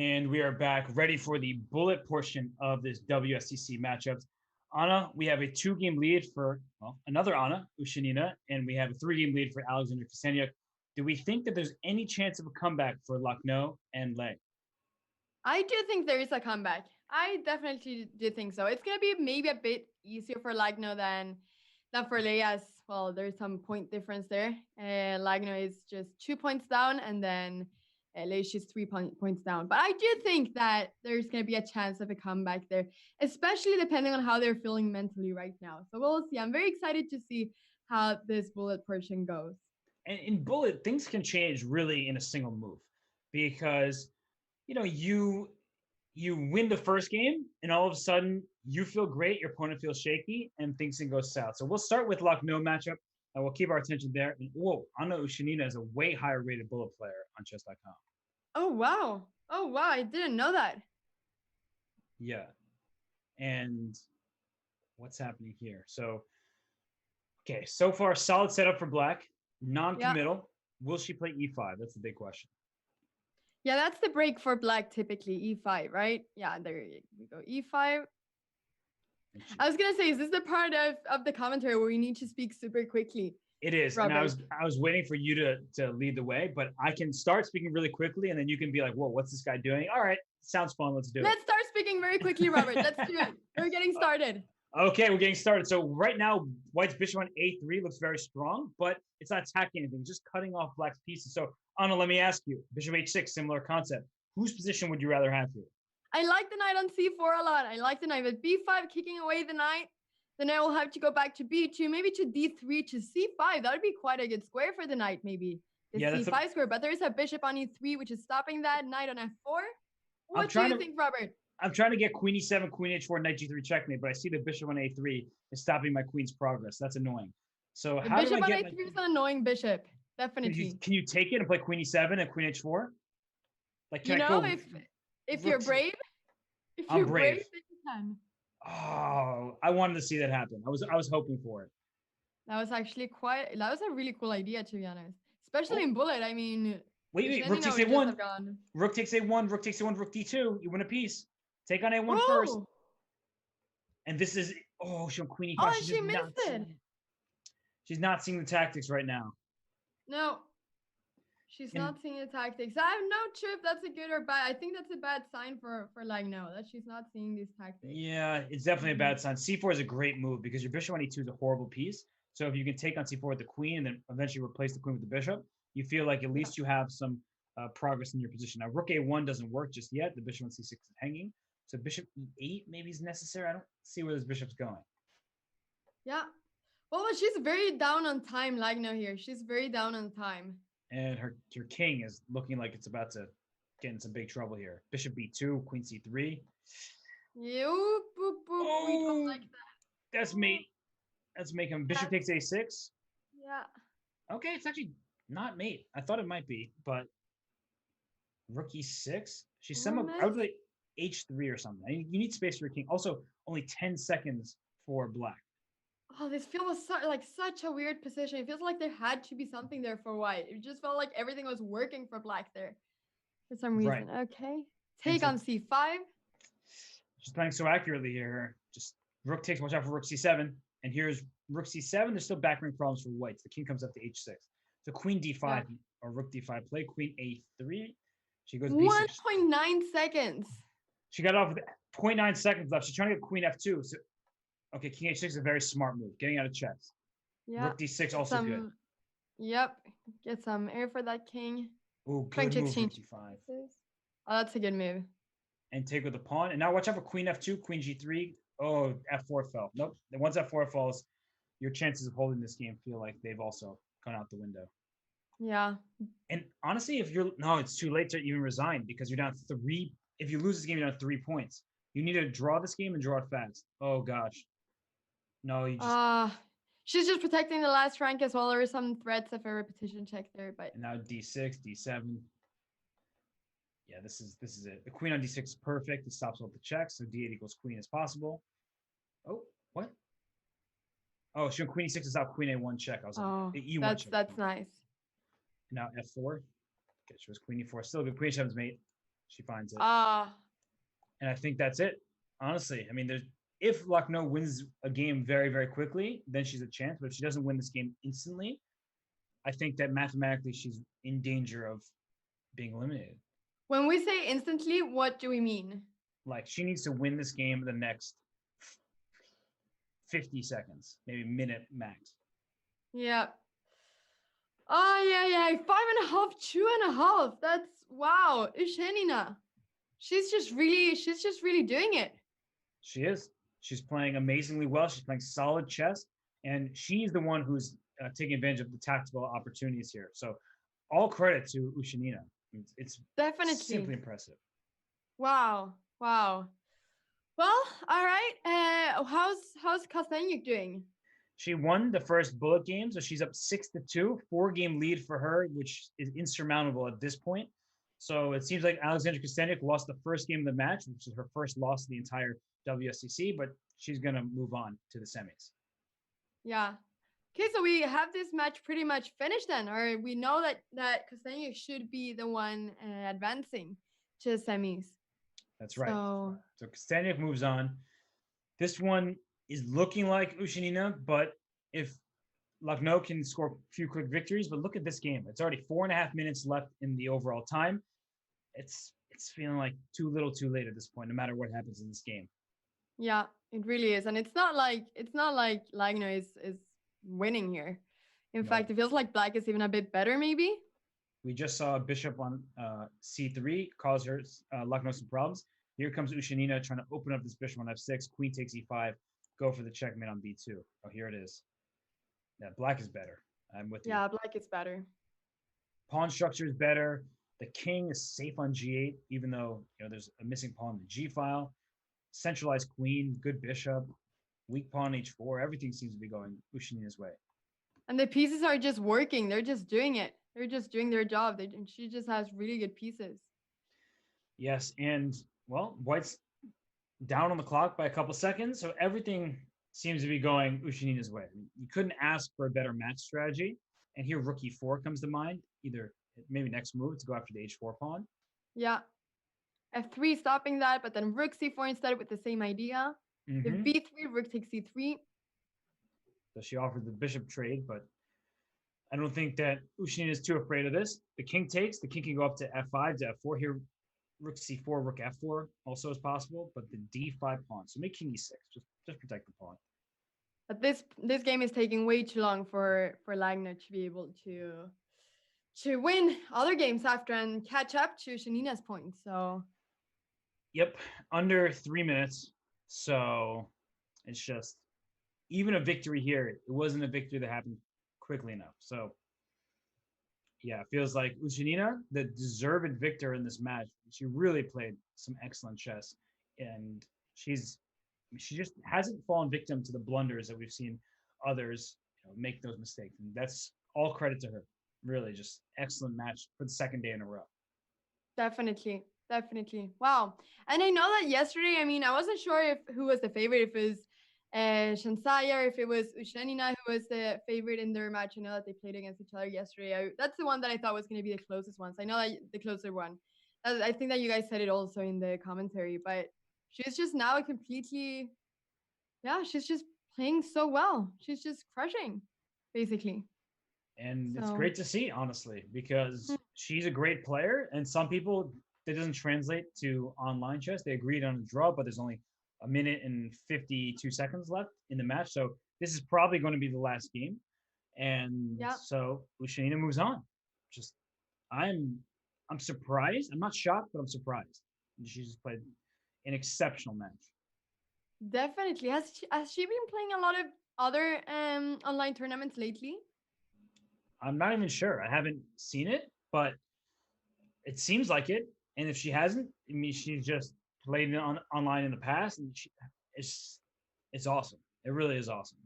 And we are back ready for the bullet portion of this WSTC matchups. Anna, we have a 2-game lead for, well, another Anna, Ushenina, and we have a 3-game lead for Alexander Kostenuk. Do we think that there's any chance of a comeback for Lahno and Lei? I do think there is a comeback. I definitely do think so. It's going to be maybe a bit easier for Lahno than for Lei, as well. There's some point difference there. Lahno is just 2 points down, and then Lei is just 3 points down. But I do think that there's going to be a chance of a comeback there, especially depending on how they're feeling mentally right now. So we'll see. I'm very excited to see how this bullet portion goes. And in bullet, things can change really in a single move because, you win the first game and all of a sudden you feel great, your opponent feels shaky, and things can go south. So we'll start with Lahno matchup and we'll keep our attention there. And whoa, Anna Ushenina is a way higher rated bullet player on chess.com. Oh, wow. Oh, wow. I didn't know that. Yeah. And what's happening here? So, okay, so far, solid setup for Black, non-committal. Yeah. Will she play e5? That's the big question. Yeah, that's the break for Black, typically, e5, right? Yeah, there we go, e5. I was going to say, is this the part of the commentary where we need to speak super quickly? It is, Robert. And I was waiting for you to lead the way, but I can start speaking really quickly, and then you can be like, whoa, what's this guy doing? All right, sounds fun, let's do it. Let's start speaking very quickly, Robert. Let's do it. We're getting started. Okay, we're getting started. So right now, White's bishop on a3 looks very strong, but it's not attacking anything, just cutting off Black's pieces. So Anna, let me ask you, bishop h6, similar concept. Whose position would you rather have here? I like the knight on c4 a lot. I like the knight with b5, kicking away the knight. Then I will have to go back to b2, maybe to d3 to c5. That would be quite a good square for the knight, maybe. The c5 square, but there's a bishop on e3, which is stopping that. Knight on f4. What do you think, Robert? I'm trying to get queen e7, queen h4, knight g3 checkmate, but I see the bishop on a3 is stopping my queen's progress. That's annoying. So the how do I get bishop on a3 is an annoying bishop. Definitely. Can you take it and play queen e7 and queen h4? Like, can I go if you're brave, I'm brave. Then you can. Oh, I wanted to see that happen. I was hoping for it. That was actually that was a really cool idea, to be honest. Especially in bullet. I mean, wait, rook takes a1. Rook takes a1, rook takes a1, rook d2. You win a piece. Take on a1 first. And this is she went queen e5. Oh, she missed it. She's not seeing the tactics right now. No. She's not seeing the tactics. I have no clue if that's a good or bad. I think that's a bad sign for Lahno, that she's not seeing these tactics. Yeah, it's definitely a bad sign. c4 is a great move because your bishop on e2 is a horrible piece. So if you can take on c4 with the queen and then eventually replace the queen with the bishop, you feel like at least you have some progress in your position. Now, rook a1 doesn't work just yet. The bishop on c6 is hanging. So bishop e8 maybe is necessary. I don't see where this bishop's going. Yeah. Well, she's very down on time, Lahno here. She's very down on time. And her king is looking like it's about to get in some big trouble here. Bishop b2, queen c3. You boop, boop. Oh, we don't like that. That's mate. Let's make him. Bishop takes a6. Yeah. Okay, it's actually not mate. I thought it might be, but rook e6. She's somehow. I would like h3 or something. I mean, you need space for your king. Also, only 10 seconds for Black. Oh, this feels like such a weird position. It feels like there had to be something there for White. It just felt like everything was working for Black there for some reason. Right. Okay. Take on c5. She's playing so accurately here. Just rook takes, watch out for rook c7. And here's rook c7. There's still backroom problems for White. The king comes up to h6. So queen d5 or rook d5. Play queen a3. She goes b6. 1.9 seconds. She got off with 0.9 seconds left. She's trying to get queen f2. So okay, king h6 is a very smart move. Getting out of chess. Yeah. Rook d6 also good. Yep. Get some air for that king. Oh, good move, rook d5. Oh, that's a good move. And take with the pawn. And now watch out for queen f2, queen g3. Oh, f4 fell. Nope. Once f4 falls, your chances of holding this game feel like they've also gone out the window. Yeah. And honestly, it's too late to even resign because you're down 3. If you lose this game, you're down 3 points. You need to draw this game and draw it fast. Oh, gosh. No, you just... she's just protecting the last rank as well. There are some threats of a repetition check there, but... And now d6, d7. Yeah, this is it. The queen on d6 is perfect. It stops all the checks, so d8 equals queen is possible. Oh, what? Oh, she went queen e6 is out queen a1 check. I was like, e1 that's nice. And now f4. Okay, she was queen e4. Still good. Queen e7's mate. She finds it. Ah, And I think that's it. Honestly, I mean, if Lahno wins a game very, very quickly, then she's a chance. But if she doesn't win this game instantly, I think that mathematically she's in danger of being eliminated. when we say instantly, what do we mean? Like she needs to win this game in the next 50 seconds, maybe minute max. Yeah. Oh, yeah. 5.5, 2.5. That's wow. Ushenina. She's just really doing it. She is. She's playing amazingly well. She's playing solid chess, and she's the one who's taking advantage of the tactical opportunities here. So, all credit to Ushenina. It's Definitely. simply impressive. Wow. Well, all right. How's Costenuk doing? She won the first bullet game, so she's up 6-2, 4-game lead for her, which is insurmountable at this point. So it seems like Alexandra Kostenuk lost the first game of the match, which is her first loss of the entire WSCC, but she's going to move on to the semis. Yeah. Okay, so we have this match pretty much finished then, or we know that Costenuk should be the one advancing to the semis. That's right. So Kostenuk moves on. This one is looking like Ushenina, but if Lahno can score a few quick victories, but look at this game. It's already 4.5 minutes left in the overall time. It's feeling like too little too late at this point, no matter what happens in this game. Yeah, it really is. And it's not like Lahno is winning here. In fact, it feels like black is even a bit better, maybe. We just saw a bishop on c3 cause her Lahno some problems. Here comes Ushenina trying to open up this bishop on f6. Queen takes e5. Go for the checkmate on b2. Oh, here it is. Yeah, black is better. I'm with you. Yeah, black is better. Pawn structure is better. The king is safe on g8, even though there's a missing pawn in the g file. Centralized queen, good bishop, weak pawn h4. Everything seems to be going Ushenina's way. And the pieces are just working. They're just doing it. They're just doing their job. She just has really good pieces. Yes, and well, white's down on the clock by a couple seconds, so everything seems to be going Ushenina's way. You couldn't ask for a better match strategy. And here rook e4 comes to mind. Either maybe next move to go after the h4 pawn. Yeah. f3 stopping that, but then rook c4 instead with the same idea. The b3, rook takes c3. So she offered the bishop trade, but I don't think that Ushenina is too afraid of this. The king takes. The king can go up to f5 to f4 here. Rook c4, rook f4 also is possible, but the d5 pawn. So make king e6. Just protect the pawn. But this game is taking way too long for Lahno to be able to win other games after and catch up to Ushenina's points. So yep, under 3 minutes. So it's just even a victory here. It wasn't a victory that happened quickly enough. So yeah, it feels like Ushenina, the deserved victor in this match. She really played some excellent chess, and she just hasn't fallen victim to the blunders that we've seen others make those mistakes. And that's all credit to her. Really, just excellent match for the second day in a row. Definitely. Wow. And I know that yesterday, I mean, I wasn't sure who was the favorite, if it was Shansaya, if it was Ushenina who was the favorite in their match. I know that they played against each other yesterday. That's the one that I thought was going to be the closest one. So I know that the closer one. I think that you guys said it also in the commentary, but she's just now completely, she's just playing so well. She's just crushing, basically. And it's great to see, honestly, because she's a great player. And some people, that doesn't translate to online chess. They agreed on a draw, but there's only a minute and 52 seconds left in the match. So this is probably going to be the last game. And so Ushenina moves on. Just, I'm surprised. I'm not shocked, but I'm surprised. She just played an exceptional match. Definitely. Has she been playing a lot of other online tournaments lately? I'm not even sure. I haven't seen it, but it seems like it. And if she hasn't, I mean, she's just played it online in the past, and it's awesome. It really is awesome.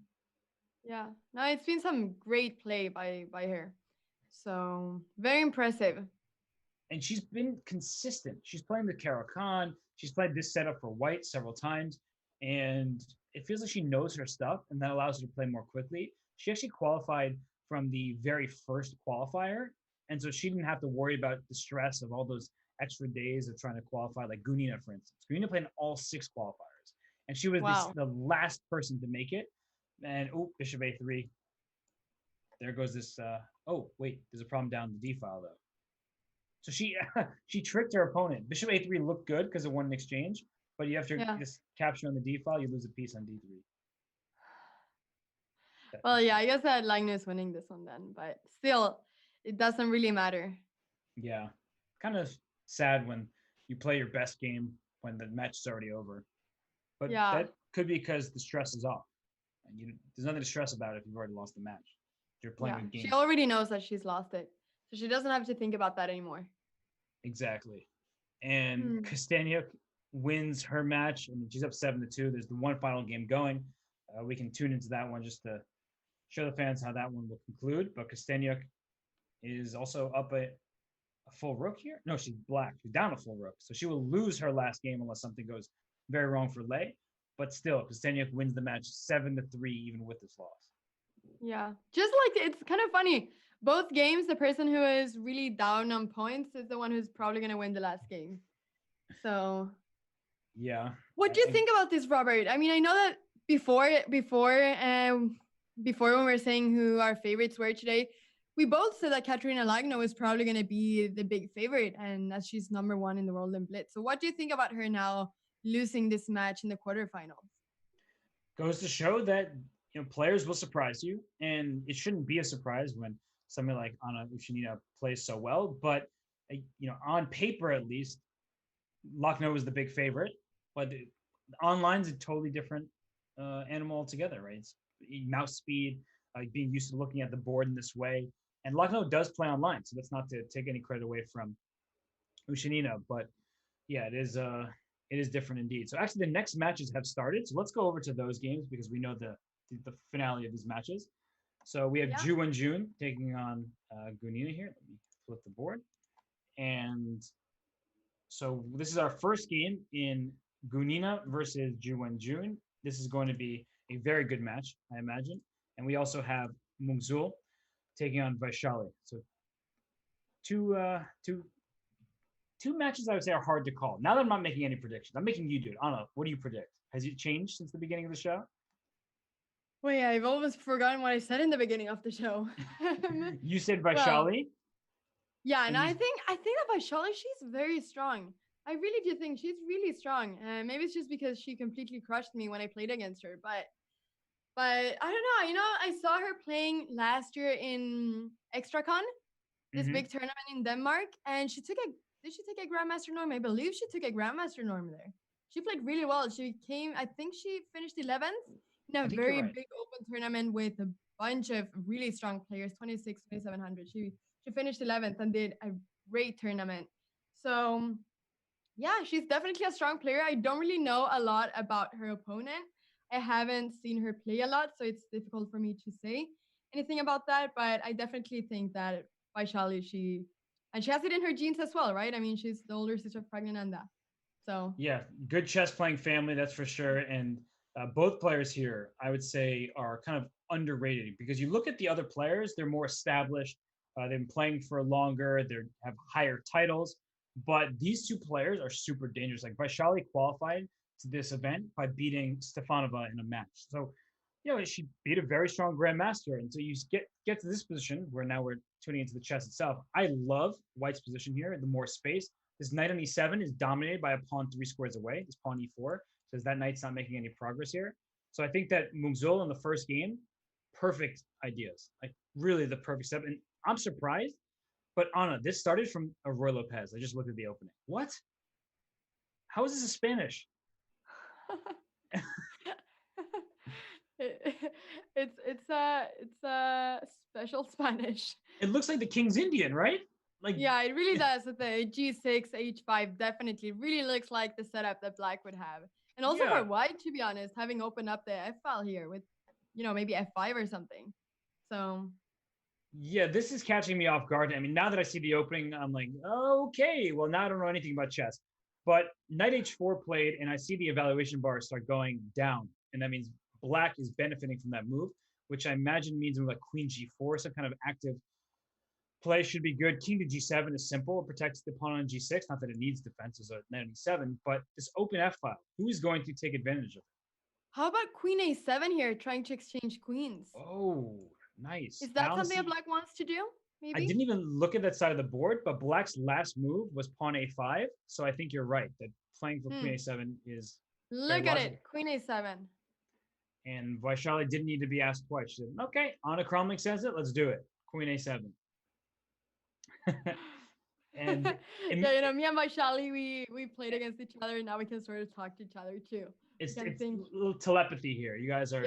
Yeah. No, it's been some great play by her. So very impressive. And she's been consistent. She's playing the Caro-Kann. She's played this setup for white several times, and it feels like she knows her stuff, and that allows her to play more quickly. She actually qualified from the very first qualifier, and so she didn't have to worry about the stress of all those extra days of trying to qualify. Like Gunina, for instance. Gunina played in all 6 qualifiers, and she was Wow. the last person to make it. And bishop a3. There goes this. Oh wait, there's a problem down the d file though. So she she tricked her opponent. Bishop a3 looked good because it won an exchange, but you have to just capture on the d file, you lose a piece on d3. Well, yeah, I guess that Lahno is winning this one then, but still, it doesn't really matter. Yeah, kind of sad when you play your best game when the match is already over. But that could be because the stress is off. And there's nothing to stress about if you've already lost the match. You're playing a game. She already knows that she's lost it, so she doesn't have to think about that anymore. Exactly. And Costenuk wins her match. I mean, she's up 7-2. There's the one final game going. We can tune into that one just to show the fans how that one will conclude. But Costenuk is also up a full rook here. No, she's black. She's down a full rook. So she will lose her last game unless something goes very wrong for Lei. But still, Costenuk wins the match 7-3 even with this loss. Yeah. Just like, it's kind of funny. Both games, the person who is really down on points is the one who's probably going to win the last game. So. Yeah. What do you think about this, Robert? I mean, I know that before when we were saying who our favorites were today, we both said that Katerina Lahno is probably going to be the big favorite, and as she's #1 in the world in blitz. So what do you think about her now losing this match in the quarterfinals? Goes to show that players will surprise you, and it shouldn't be a surprise when somebody like Anna Ushenina plays so well. But on paper at least, Lahno is the big favorite, but online's a totally different animal altogether, right? It's mouse speed, being used to looking at the board in this way. And Lahno does play online, so that's not to take any credit away from Ushenina, but yeah, it is different indeed. So actually, the next matches have started. So let's go over to those games because we know the finale of these matches. So we have Ju and June taking on Gunina here. Let me flip the board. And so this is our first game in Gunina versus Ju and June. This is going to be a very good match, I imagine. And we also have Mungzul taking on Vaishali. So two matches I would say are hard to call. Now that I'm not making any predictions, I'm making you do it. Anna, what do you predict? Has it changed since the beginning of the show? Wait, I've almost forgotten what I said in the beginning of the show. You said Vaishali? Yeah, and I think that Vaishali, she's very strong. I really do think she's really strong. Maybe it's just because she completely crushed me when I played against her, but I don't know. I saw her playing last year in Extracon, this big tournament in Denmark, and did she take a Grandmaster Norm? I believe she took a Grandmaster Norm there. She played really well. I think she finished 11th in a very big open tournament with a bunch of really strong players, 26, 2700. She finished 11th and did a great tournament. So yeah, she's definitely a strong player. I don't really know a lot about her opponent. I haven't seen her play a lot, so it's difficult for me to say anything about that. But I definitely think that Vaishali, she has it in her genes as well, right? I mean, she's the older sister of Pragnananda. So yeah, good chess playing family, that's for sure. And both players here, I would say, are kind of underrated because you look at the other players, they're more established. They've been playing for longer. They have higher titles. But these two players are super dangerous. Like Vaishali qualified to this event by beating Stefanova in a match. So, she beat a very strong grandmaster. And so you get to this position where now we're tuning into the chess itself. I love White's position here, the more space. This knight on e7 is dominated by a pawn 3 squares away. This pawn e4 says that knight's not making any progress here. So I think that Mungzul in the first game, perfect ideas. Like really the perfect step. And I'm surprised, but Anna, this started from a Roy Lopez. I just looked at the opening. What? How is this a Spanish? It's a special Spanish. It looks like the King's Indian, right? Like yeah, it really does. With the G6, H5, definitely really looks like the setup that Black would have. And also for White, to be honest, having opened up the F file here with, maybe F5 or something. So yeah, this is catching me off guard. I mean, now that I see the opening, I'm like, okay, well, now I don't know anything about chess. But knight h4 played, and I see the evaluation bar start going down. And that means Black is benefiting from that move, which I imagine means like queen g4, some kind of active play should be good. King to g7 is simple. It protects the pawn on g6. Not that it needs defense as a knight on e7, but this open f file, who is going to take advantage of it? How about queen a7 here, trying to exchange queens? Oh, nice. Is that something a black wants to do? I Maybe? didn't even look at that side of the board, but black's last move was pawn a5. So I think you're right that playing for queen a7 is very Look at logical. it. Queen a7. And Vaishali didn't need to be asked twice. She said, okay, Anna Cramling says it. Let's do it. Queen a7. And yeah, you know, me and Vaishali, we played against each other, and now we can sort of talk to each other too. it's a little telepathy here. You guys are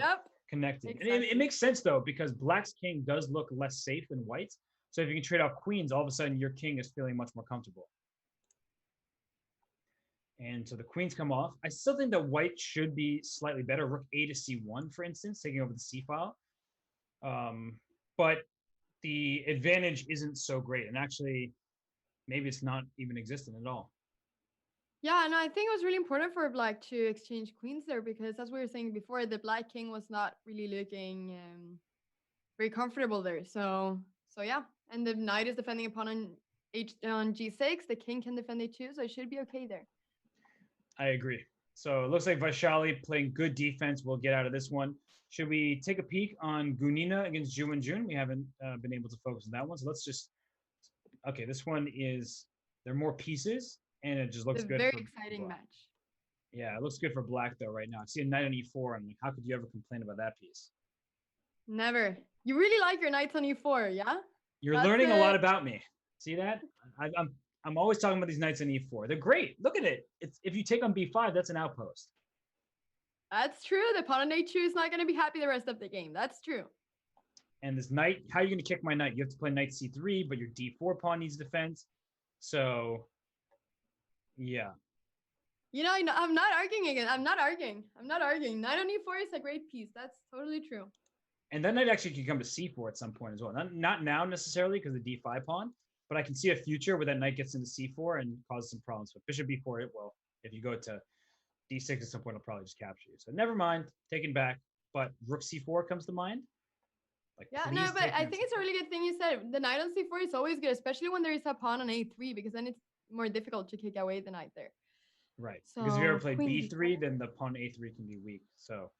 connected. Exactly. And it makes sense, though, because black's king does look less safe than white's. So if you can trade off queens, all of a sudden your king is feeling much more comfortable. And so the queens come off. I still think that white should be slightly better. Rook a to c1, for instance, taking over the c file. But the advantage isn't so great. And actually, maybe it's not even existent at all. Yeah, and I think it was really important for black to exchange queens there, because as we were saying before, the black king was not really looking very comfortable there. So yeah, and the knight is defending upon on g6. The king can defend a2, so it should be okay there. I agree. So it looks like Vaishali playing good defense will get out of this one. Should we take a peek on Gunina against Ju and Jun? We haven't been able to focus on that one. So let's just, okay, this one is, there are more pieces, and it just looks good. Very exciting match. Yeah, it looks good for black, though, right now. I see a knight on e4, and like, how could you ever complain about that piece? Never. You really like your knights on e4, yeah? You're learning a lot about me. See that? I'm always talking about these knights on e4. They're great. Look at it. It's, if you take on b5, that's an outpost. That's true. The pawn on a2 is not going to be happy the rest of the game. That's true. And this knight, how are you going to kick my knight? You have to play knight c3, but your d4 pawn needs defense. So, yeah. You know, I'm not arguing again. I'm not arguing. Knight on e4 is a great piece. That's totally true. And that knight actually can come to c4 at some point as well. Not now necessarily because of the d5 pawn, but I can see a future where that knight gets into c4 and causes some problems. But bishop b4, it will. If you go to d6 at some point, it'll probably just capture you. So never mind, taken back. But rook c4 comes to mind. Like, yeah, no, but I think it's a really good thing you said. The knight on c4 is always good, especially when there is a pawn on a3, because then it's more difficult to kick away the knight there. Right. So, because if you ever play b3, then the pawn a3 can be weak. So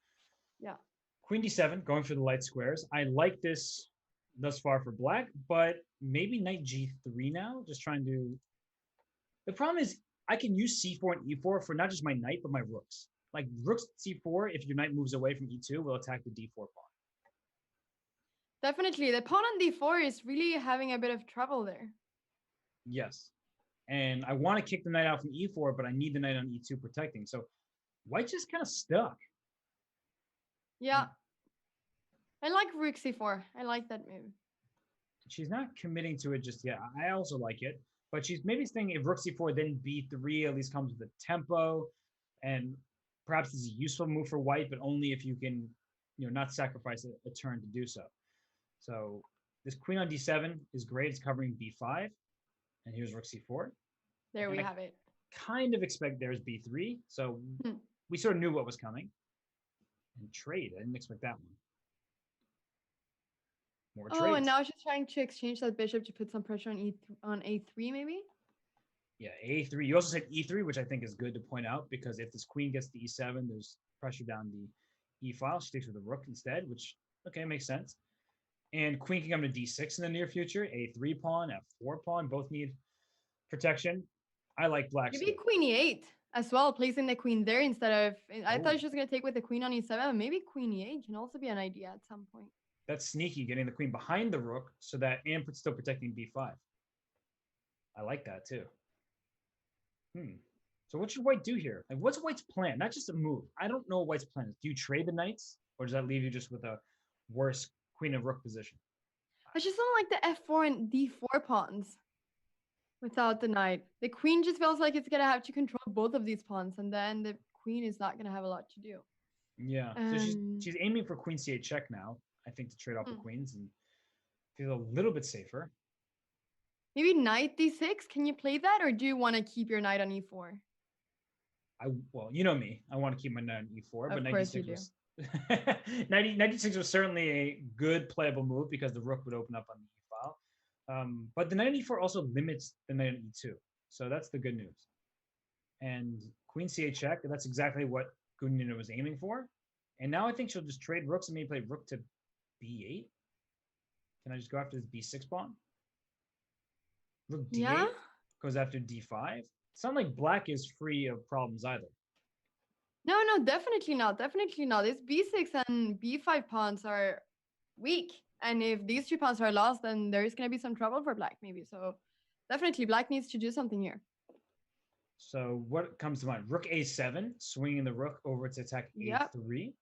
yeah. Queen d7, going for the light squares. I like this thus far for black, but maybe knight g3 now. Just trying to. The problem is I can use c4 and e4 for not just my knight, but my rooks. Like rooks c4, if your knight moves away from e2, will attack the d4 pawn. Definitely. The pawn on d4 is really having a bit of trouble there. Yes. And I want to kick the knight out from e4, but I need the knight on e2 protecting. So white's just kind of stuck. Yeah. I like rook c4. I like that move. She's not committing to it just yet. I also like it. But she's maybe thinking if rook c4, then b3 at least comes with a tempo. And perhaps it's a useful move for white, but only if you can, not sacrifice a turn to do so. So this queen on d7 is great. It's covering b5. And here's rook c4. There we have it. Kind of expect there's b3. So we sort of knew what was coming. And trade. I didn't expect that one. More trades. Oh, and now she's trying to exchange that bishop to put some pressure on a3, maybe? Yeah, a3. You also said e3, which I think is good to point out, because if this queen gets to e7, there's pressure down the e file. She takes with the rook instead, which, okay, makes sense. And queen can come to d6 in the near future. a3 pawn, f4 pawn, both need protection. I like black. Maybe queen e8 as well, placing the queen there instead of. I thought she was going to take with the queen on e7. Maybe queen e8 can also be an idea at some point. That's sneaky, getting the queen behind the rook so that and still protecting b5. I like that too. So what should white do here? Like, what's white's plan? Not just a move. I don't know what white's plan is. Do you trade the knights, or does that leave you just with a worse queen and rook position? I just don't like the f4 and d4 pawns without the knight. The queen just feels like it's going to have to control both of these pawns, and then the queen is not going to have a lot to do. Yeah, so she's aiming for queen c8 check now, I think, to trade off the queens and feel a little bit safer. Maybe knight d6. Can you play that, or do you want to keep your knight on e4? Well, you know me. I want to keep my knight on e4, but knight d6 was knight d6 was certainly a good playable move because the rook would open up on the e file. But the knight on e4 also limits the knight on e2. So that's the good news. And queen c8 check, that's exactly what Ushenina was aiming for. And now I think she'll just trade rooks and maybe play rook to b8. Can I just go after this b6 pawn? Rook d8 Yeah. goes after d5. It's not like black is free of problems either. No, no, definitely not. Definitely not. This b6 and b5 pawns are weak. And if these 2 pawns are lost, then there is going to be some trouble for black, maybe. So definitely, black needs to do something here. So what comes to mind? Rook a7, swinging the rook over to attack a3.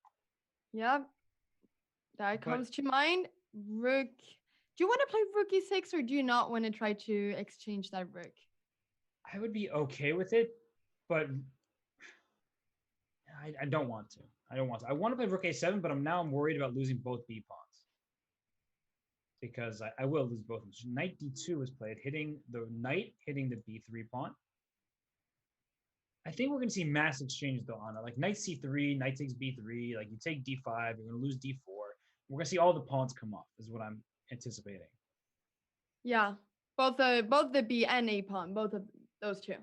Yep. That comes to mind. Rook. Do you want to play rook e6 or do you not want to try to exchange that rook? I would be okay with it, but I don't want to. I want to play rook a7, but I'm worried about losing both b pawns. Because I will lose both. Knight d2 was played, hitting the knight, hitting the b3 pawn. I think we're going to see mass exchanges though, Anna. Like knight c3, knight takes b3, like you take d5, you're going to lose d4. We're going to see all the pawns come off, is what I'm anticipating. Yeah, both the b and a pawn, both of those two.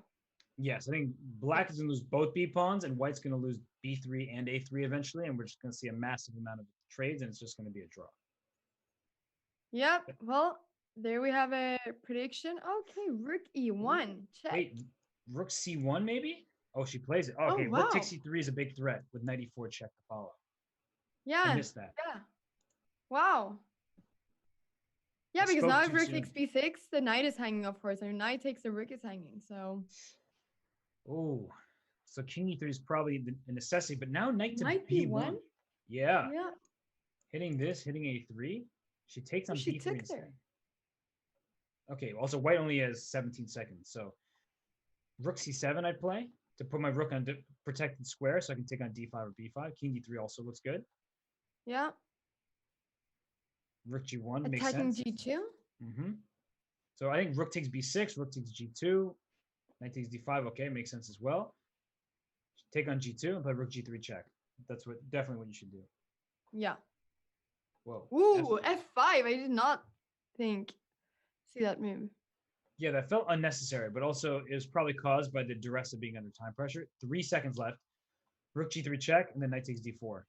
Yes, I think black is going to lose both b pawns, and white's going to lose b3 and a3 eventually, and we're just going to see a massive amount of trades, and it's just going to be a draw. Yep. Well, there we have a prediction. Okay, rook e1. Check. Wait, rook c1 maybe? Oh, she plays it. Okay, wow. rook takes c3 is a big threat with knight e4 check to follow. Yeah. I missed that. Yeah. Wow. Yeah, because now if rook takes b6, the knight is hanging, of course, and knight takes the rook is hanging. So. Oh, so king e3 is probably the necessity, but now knight to b1. Yeah. Yeah. Hitting this, hitting a3. She takes on b3 took instead. there. Okay, also white only has 17 seconds, so rook c7 I play to put my rook on protected square so I can take on d5 or b5. King d3 also looks good. Yeah. Rook g1 makes sense. Attacking g2. Mm-hmm. So I think rook takes b6, rook takes g2, knight takes d5. Okay, makes sense as well. Take on g2 and play rook g3 check. That's definitely what you should do. Yeah. Whoa. Ooh, f5. I did not see that move. Yeah, that felt unnecessary, but also it was probably caused by the duress of being under time pressure. 3 seconds left. Rook g3 check, and then knight takes d4.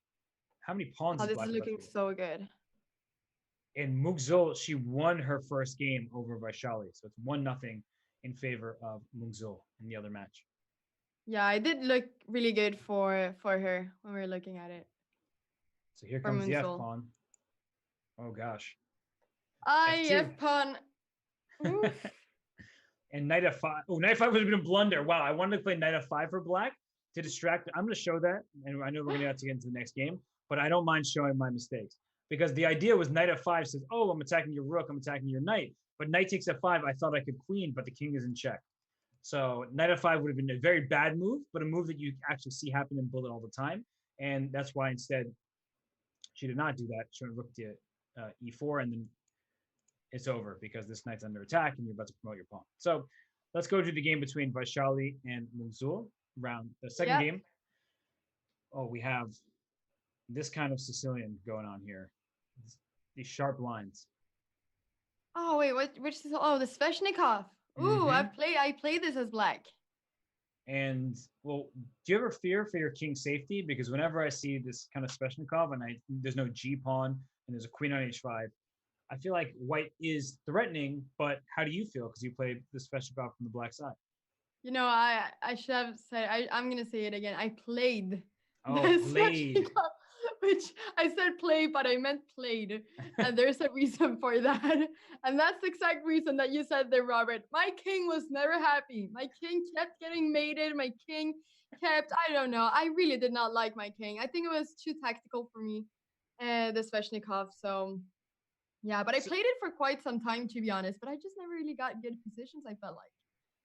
How many pawns is this black is looking so good. And Mugzul, she won her first game over Vaishali. So it's 1-0 in favor of Mugzul in the other match. Yeah, it did look really good for her when we were looking at it. So here comes the F pawn. Oh gosh. F pawn. And knight f5. Oh, knight f5 would have been a blunder. Wow, I wanted to play knight f5 for black to distract. I'm going to show that, and I know we're going to have to get into the next game, but I don't mind showing my mistakes. Because the idea was knight f5 says, oh, I'm attacking your rook, I'm attacking your knight. But knight takes f5, I thought I could queen, but the king is in check. So knight f5 would have been a very bad move, but a move that you actually see happen in bullet all the time. And that's why instead she did not do that. She went rook to e4, and then it's over because this knight's under attack and you're about to promote your pawn. So let's go to the game between Vaishali and Mugzul. Round the second game. Oh, we have this kind of Sicilian going on here. These sharp lines. Oh wait, which is the Sveshnikov. Ooh, I play this as black. And well, do you ever fear for your king's safety? Because whenever I see this kind of Sveshnikov and there's no G pawn and there's a queen on h5, I feel like white is threatening. But how do you feel? Because you played the Sveshnikov from the black side. You know, I should have said I'm gonna say it again. I played. Played. Which I said play, but I meant played. And there's a reason for that. And that's the exact reason that you said there, Robert. My king was never happy. My king kept getting mated. My king kept, I don't know. I really did not like my king. I think it was too tactical for me, the Sveshnikov. So, yeah, but I played it for quite some time, to be honest. But I just never really got good positions, I felt like.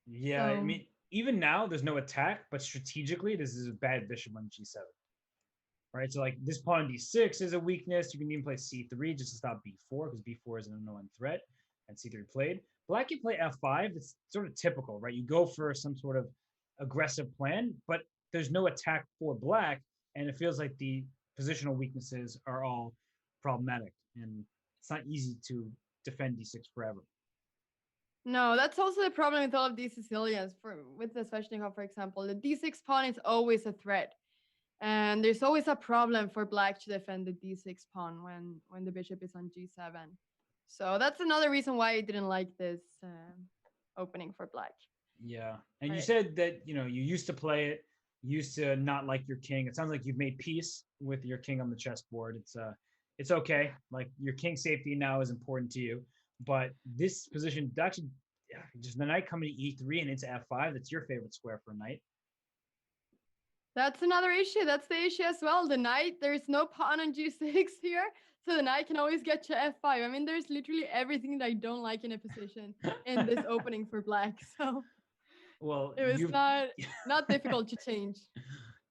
Yeah, I mean, even now, there's no attack. But strategically, this is a bad bishop on g7. Right, so like this pawn d6 is a weakness. You can even play c3 just to stop b4 because b4 is an unknown threat, and c3 played. Black can play f5. It's sort of typical, right? You go for some sort of aggressive plan, but there's no attack for black, and it feels like the positional weaknesses are all problematic, and it's not easy to defend d6 forever. No, that's also the problem with all of these Sicilians. With the Sveshnikov, for example, the d6 pawn is always a threat, and there's always a problem for Black to defend the d6 pawn when the bishop is on g7. So that's another reason why I didn't like this opening for Black. Yeah. And you Right. said that, you used to play it, used to not like your king. It sounds like you've made peace with your king on the chessboard. It's okay. Like your king safety now is important to you. But this position actually, yeah, just the knight coming to e3 and into f5, that's your favorite square for a knight. That's another issue. That's the issue as well. The knight, there's no pawn on g6 here, so the knight can always get to f5. I mean, there's literally everything that I don't like in a position in this opening for Black. So Well, it was not difficult to change.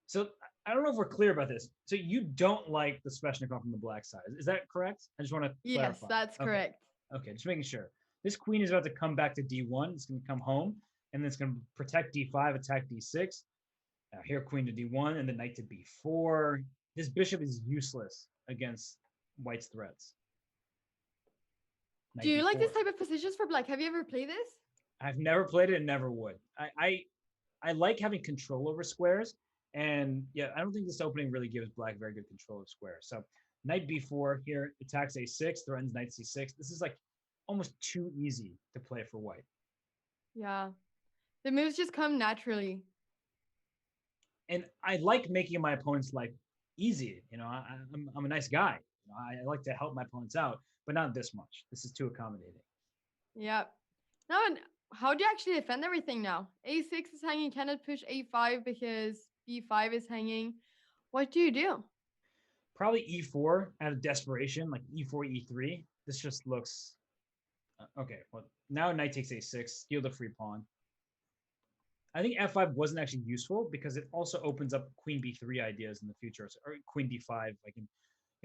So I don't know if we're clear about this. So you don't like the Sveshnikov on the Black side. Is that correct? I just want to clarify. Yes, that's correct. Okay, just making sure. This queen is about to come back to d1. It's going to come home, and then it's going to protect d5, attack d6. Now here, queen to d1, and the knight to b4. This bishop is useless against White's threats. Do you like this type of positions for Black? Have you ever played this? I've never played it and never would. I like having control over squares, and yeah, I don't think this opening really gives Black very good control of squares. So knight b4 here, attacks a6, threatens knight c6. This is like almost too easy to play for White. Yeah, the moves just come naturally. And I like making my opponent's life easy. I'm a nice guy. I like to help my opponents out, but not this much. This is too accommodating. Yeah. Now, how do you actually defend everything now? a6 is hanging, cannot push a5 because b5 is hanging. What do you do? Probably e4 out of desperation, like e4, e3. This just looks okay. Well, now knight takes a6, steal the free pawn. I think f5 wasn't actually useful because it also opens up queen b3 ideas in the future, or queen d5. I can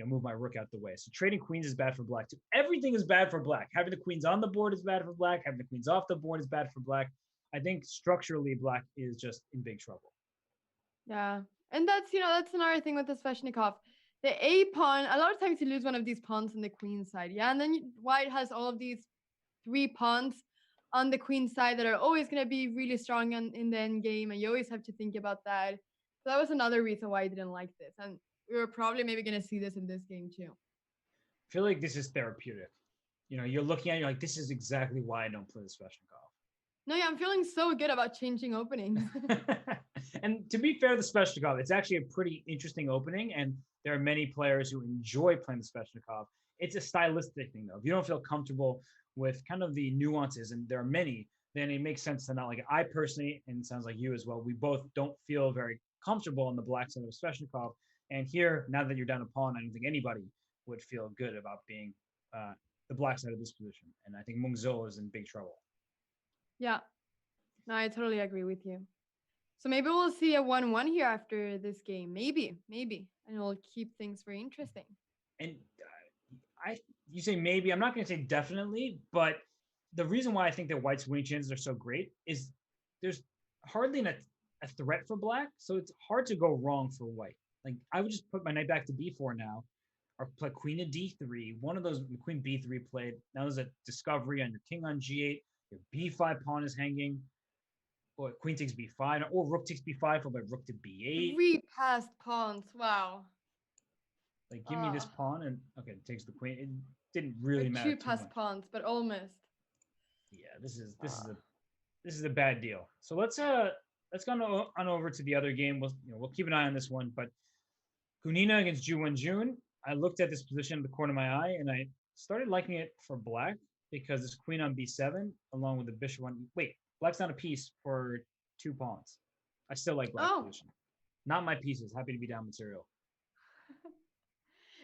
move my rook out the way. So trading queens is bad for Black too. Everything is bad for Black. Having the queens on the board is bad for Black. Having the queens off the board is bad for Black. I think structurally Black is just in big trouble. Yeah. And that's another thing with the Sveshnikov. The a pawn, a lot of times you lose one of these pawns on the queen side. Yeah. And then White has all of these 3 pawns on the queen side that are always going to be really strong in the end game. And you always have to think about that. So that was another reason why I didn't like this. And we were probably maybe going to see this in this game too. I feel like this is therapeutic. You're looking at it, you're like, this is exactly why I don't play the Sveshnikov. No, yeah, I'm feeling so good about changing openings. And to be fair, the Sveshnikov, it's actually a pretty interesting opening, and there are many players who enjoy playing the Sveshnikov. It's a stylistic thing, though. If you don't feel comfortable with kind of the nuances, and there are many, then it makes sense to not like it. I personally, and it sounds like you as well, we both don't feel very comfortable on the Black side of Sveshnikov. And here, now that you're down a pawn, I don't think anybody would feel good about being the Black side of this position. And I think Mungzo is in big trouble. Yeah, no, I totally agree with you. So maybe we'll see a 1-1 here after this game. Maybe. And it'll keep things very interesting. And you say maybe. I'm not going to say definitely, but the reason why I think that White's winning chances are so great is there's hardly a threat for Black, so it's hard to go wrong for White. Like, I would just put my knight back to b4 now, or play queen to d3. One of those, queen b3 played. Now there's a discovery on your king on g8. Your b5 pawn is hanging. Or queen takes b5, or rook takes b5, followed by rook to b8. 3 passed pawns. Wow. Like, give me this pawn, and okay, it takes the queen. It didn't really matter. 2 passed pawns, but almost. Yeah, this is a bad deal. So let's go on over to the other game. We'll keep an eye on this one. But Ushenina against Jun. I looked at this position in the corner of my eye, and I started liking it for Black because this queen on b7, along with the bishop on. Wait, Black's not a piece for 2 pawns. I still like Black's position. Not my pieces. Happy to be down material.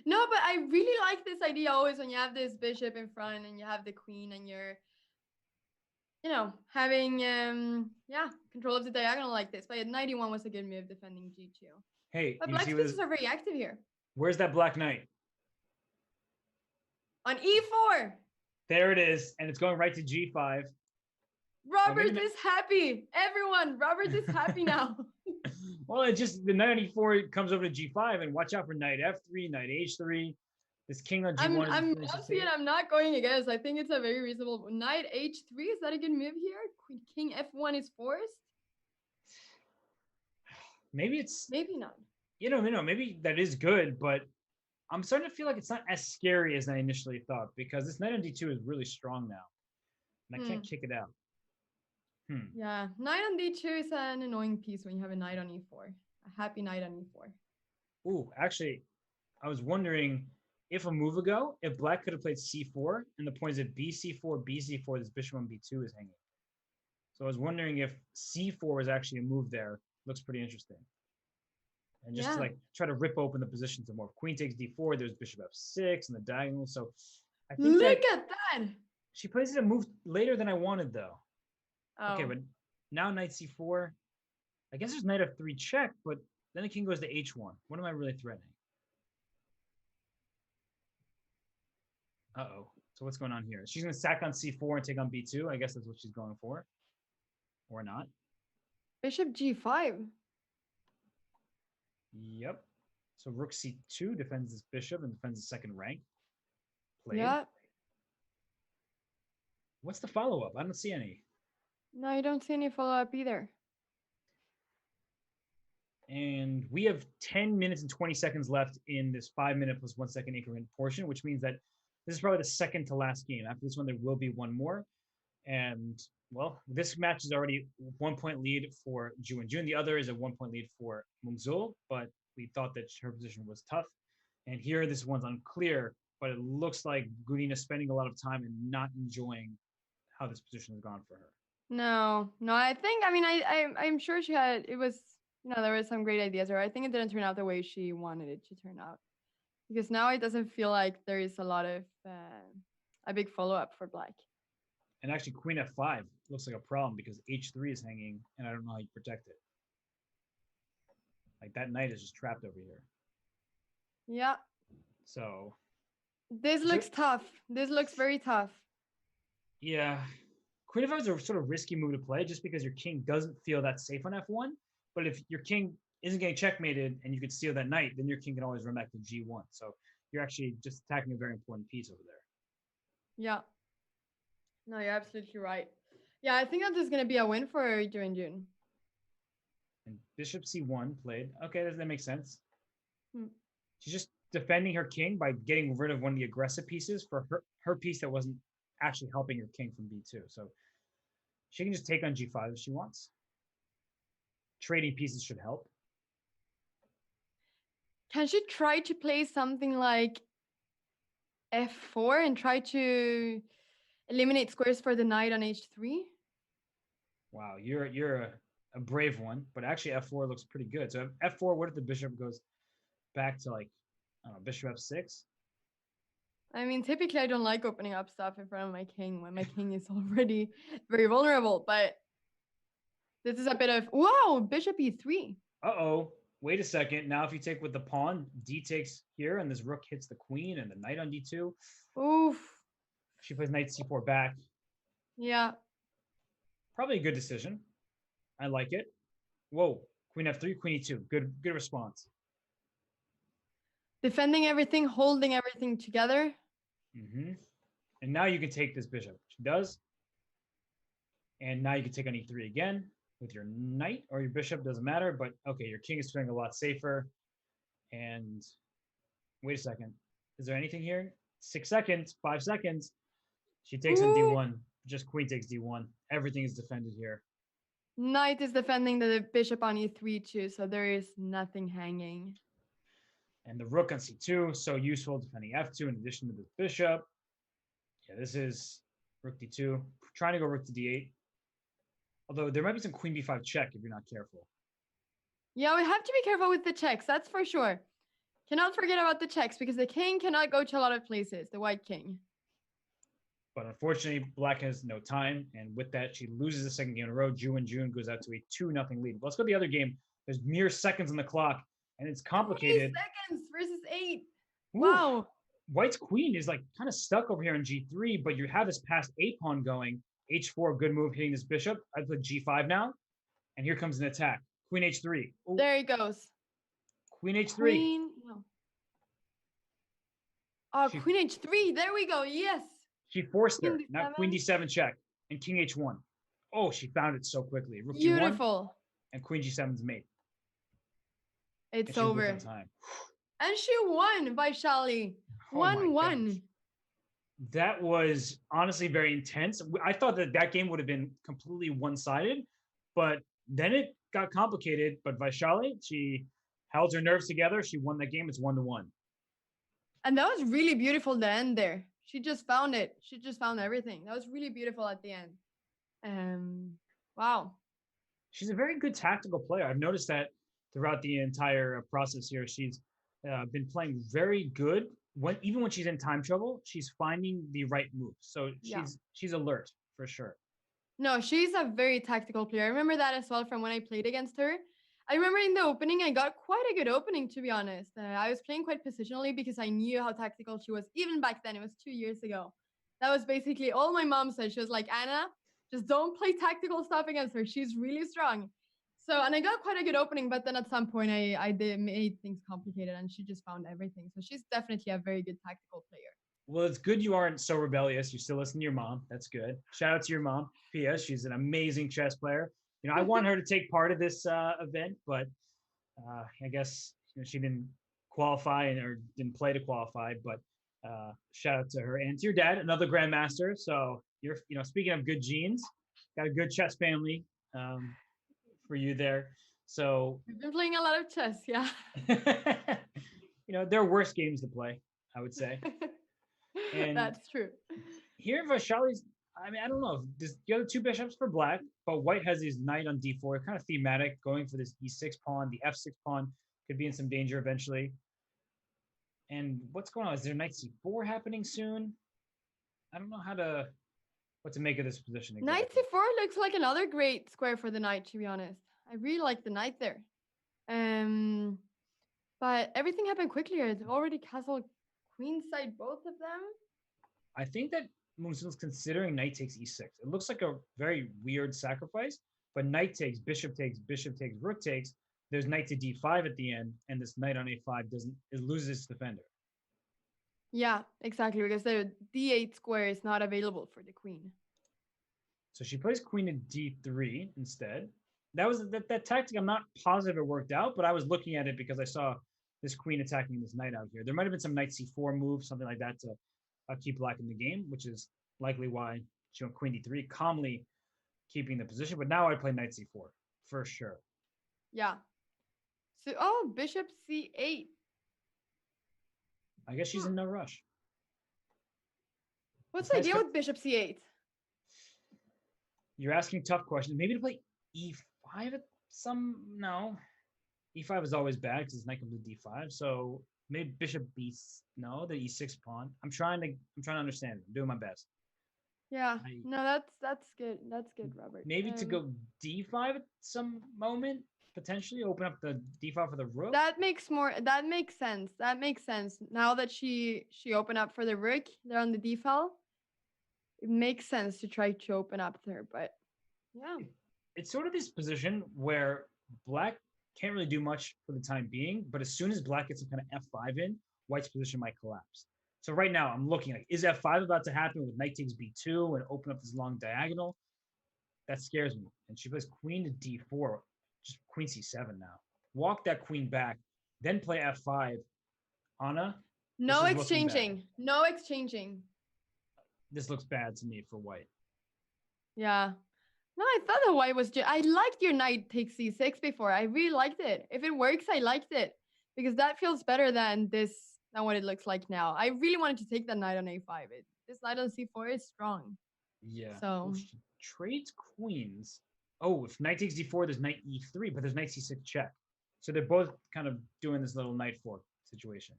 No, but I really like this idea always when you have this bishop in front and you have the queen and you're, having control of the diagonal like this. But 91 was a good move defending g2. Hey, but Black's pieces are very active here. Where's that Black knight? On e4. There it is, and it's going right to g5. Robert is happy. Everyone, Robert is happy now. Well, it just the knight on e4 comes over to g5, and watch out for knight f3, knight h3. This king on I'm g1 is I'm pretty honestly, and I'm not going against. I think it's a very reasonable knight h3. Is that a good move here? King f1 is forced. Maybe it's Maybe not. maybe that is good, but I'm starting to feel like it's not as scary as I initially thought because this knight on d2 is really strong now, and I can't kick it out. Yeah, knight on d2 is an annoying piece when you have a knight on e4. A happy knight on e4. Ooh, actually, I was wondering if a move ago, if black could have played c4, and the point is that bc4, bc4, this bishop on b2 is hanging. So I was wondering if c4 was actually a move there. Looks pretty interesting. And just to like try to rip open the position some more. If queen takes d4, there's bishop f6 and the diagonal. So I think Look at that. She plays it a move later than I wanted, though. Oh. Okay, but now knight c4. I guess there's knight f3 check, but then the king goes to h1. What am I really threatening? Uh-oh. So what's going on here? She's going to sack on c4 and take on b2. I guess that's what she's going for. Or not. Bishop g5. Yep. So rook c2 defends this bishop and defends the second rank. Played. Yeah. What's the follow-up? I don't see any. No, I don't see any follow-up either. And we have 10 minutes and 20 seconds left in this 5-minute plus 1 second increment portion, which means that this is probably the second to last game. After this one, there will be one more. And, well, this match is already 1 point lead for Ju and Jun. The other is a 1 point lead for Mungzul, but we thought that her position was tough. And here, this one's unclear, but it looks like Gunina's spending a lot of time and not enjoying how this position has gone for her. No, I think, I mean, I'm sure she had, it was, there were some great ideas, or I think it didn't turn out the way she wanted it to turn out. Because now it doesn't feel like there is a lot of, a big follow-up for black. And actually, queen f5 looks like a problem because h3 is hanging, and I don't know how you protect it. Like, that knight is just trapped over here. Yeah. So. This looks tough. This looks very tough. Yeah. Queen f5 is a sort of risky move to play just because your king doesn't feel that safe on f1. But if your king isn't getting checkmated and you could steal that knight, then your king can always run back to g1. So you're actually just attacking a very important piece over there. Yeah. No, you're absolutely right. Yeah, I think that this is going to be a win for Ju and Jun. And bishop c1 played. Okay, that makes sense. She's just defending her king by getting rid of one of the aggressive pieces for her piece that wasn't actually helping her king from b2. So she can just take on g5 if she wants. Trading pieces should help. Can she try to play something like f4 and try to eliminate squares for the knight on h3? Wow, you're a brave one, but actually f4 looks pretty good. So f4, what if the bishop goes back to like, I don't know, bishop f6? I mean, typically I don't like opening up stuff in front of my king when my king is already very vulnerable, but this is a bit of, wow, bishop e3. Uh-oh, wait a second. Now if you take with the pawn, d takes here, and this rook hits the queen and the knight on d2. Oof. She plays knight c4 back. Yeah. Probably a good decision. I like it. Whoa, queen f3, queen e2. Good response. Defending everything, holding everything together. And now you can take this bishop. She does. And now you can take on e3 again with your knight or your bishop, doesn't matter. But okay, your king is feeling a lot safer. And wait a second. Is there anything here? 6 seconds, 5 seconds. She takes on d1. Just queen takes d1. Everything is defended here. Knight is defending the bishop on e3 too, so there is nothing hanging. And the rook on c2, so useful defending f2 in addition to the bishop. Yeah, this is rook d2. Trying to go rook to d8. Although there might be some queen b5 check if you're not careful. Yeah, we have to be careful with the checks, that's for sure. Cannot forget about the checks because the king cannot go to a lot of places, the white king. But unfortunately, black has no time. And with that, she loses the second game in a row. Ju and Jun goes out to a 2-0 lead. Let's go to the other game. There's mere seconds on the clock, and it's complicated. 3 seconds versus 8. Ooh. Wow. White's queen is like kind of stuck over here in g3, but you have this passed a pawn going. h4, good move hitting this bishop. I put g5 now, and here comes an attack. Queen h3. Ooh. There he goes. Queen h3. Queen, no. Oh, She queen h3. There we go. Yes. she forced Queen her. Now queen d7. d7 check and king h1. Oh, she found it so quickly. Rook g1 Beautiful. and queen g7's mate. And It's she was within over. time. And she won, Vaishali. Oh my 1-1. gosh. That was honestly very intense. I thought that that game would have been completely one-sided, but then it got complicated. But Vaishali, she held her nerves together. She won that game. It's 1-1. And that was really beautiful, the end there. She just found it. She just found everything. That was really beautiful at the end. Wow. She's a very good tactical player. I've noticed that throughout the entire process here. She's been playing very good. Even when she's in time trouble, she's finding the right moves. So Yeah. she's alert for sure. No, she's a very tactical player. I remember that as well from when I played against her. I remember in the opening, I got quite a good opening, to be honest. I was playing quite positionally because I knew how tactical she was. Even back then, it was 2 years ago. That was basically all my mom said. She was like, Anna, just don't play tactical stuff against her. She's really strong. So, and I got quite a good opening, but then at some point I did made things complicated and she just found everything. So she's definitely a very good tactical player. Well, it's good you aren't so rebellious. You still listen to your mom. That's good. Shout out to your mom, Pia. She's an amazing chess player. I want her to take part of this event, but I guess she didn't qualify or didn't play to qualify. But shout out to her and to your dad, another grandmaster. So you're, speaking of good genes, got a good chess family for you there. So We've been playing a lot of chess, yeah. there are worse games to play, I would say. And that's true. Here, Vaishali's, I don't know. There's the other two bishops for black, but white has his knight on d4, kind of thematic, going for this e6 pawn. The f6 pawn could be in some danger eventually. And what's going on? Is there knight c4 happening soon? I don't know what to make of this position exactly. Knight c4 looks like another great square for the knight, to be honest. I really like the knight there. But everything happened quickly. It's already castle queenside, both of them. I think that Moonsil's considering knight takes e6. It looks like a very weird sacrifice, but knight takes, bishop takes, rook takes. There's knight to d5 at the end, and this knight on a5 it loses its defender. Yeah, exactly, because the d8 square is not available for the queen. So she plays queen to d3 instead. That was that tactic. I'm not positive it worked out, but I was looking at it because I saw this queen attacking this knight out here. There might have been some knight c4 move, something like that, to keep black in the game, which is likely why she went queen d3, calmly keeping the position. But now I play knight c4 for sure. Yeah. So, bishop c8. I guess she's in no rush. What's the idea with bishop c8? You're asking tough questions. Maybe to play e5 at no. e5 is always bad because knight comes to d5. So maybe bishop b, no, the e6 pawn. I'm trying to understand it. I'm doing my best. Yeah, no, that's good. That's good, Robert. Maybe to go d5 at some moment, potentially open up the d5 for the rook. That makes sense. That makes sense. Now that she opened up for the rook, they're on the d file. It makes sense to try to open up there, but yeah. It's sort of this position where black can't really do much for the time being, but as soon as black gets some kind of f5 in, white's position might collapse. So right now I'm looking like, is f5 about to happen with knight takes b2 and open up this long diagonal? That scares me. And she plays queen to d4, just queen c7 now. Walk that queen back, then play f5. Anna? No exchanging. No exchanging. This looks bad to me for white. Yeah. No, I thought the white was I liked your knight takes c6 before. I really liked it. If it works, I liked it. Because that feels better than what it looks like now. I really wanted to take that knight on a5. This knight on c4 is strong. Yeah. So she trades queens. Oh, if knight takes d4, there's knight e3, but there's knight c6 check. So they're both kind of doing this little knight fork situation.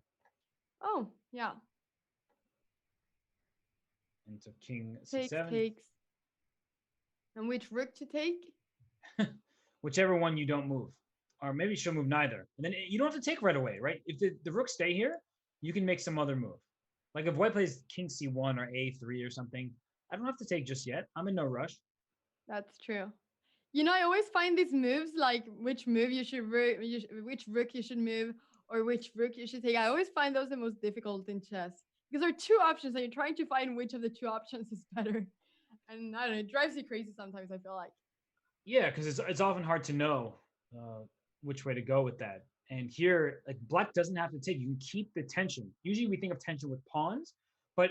Oh, yeah. And so king c7. Takes. And which rook to take? Whichever one you don't move. Or maybe she'll move neither. And then you don't have to take right away, right? If the rooks stay here, you can make some other move. Like if white plays king c1 or a3 or something, I don't have to take just yet. I'm in no rush. That's true. I always find these moves, like which move which rook you should move or which rook you should take. I always find those the most difficult in chess Because there are two options and you're trying to find which of the two options is better. And I don't know, it drives you crazy sometimes, I feel like. Yeah, because it's often hard to know which way to go with that. And here, like black doesn't have to take. You can keep the tension. Usually, we think of tension with pawns, but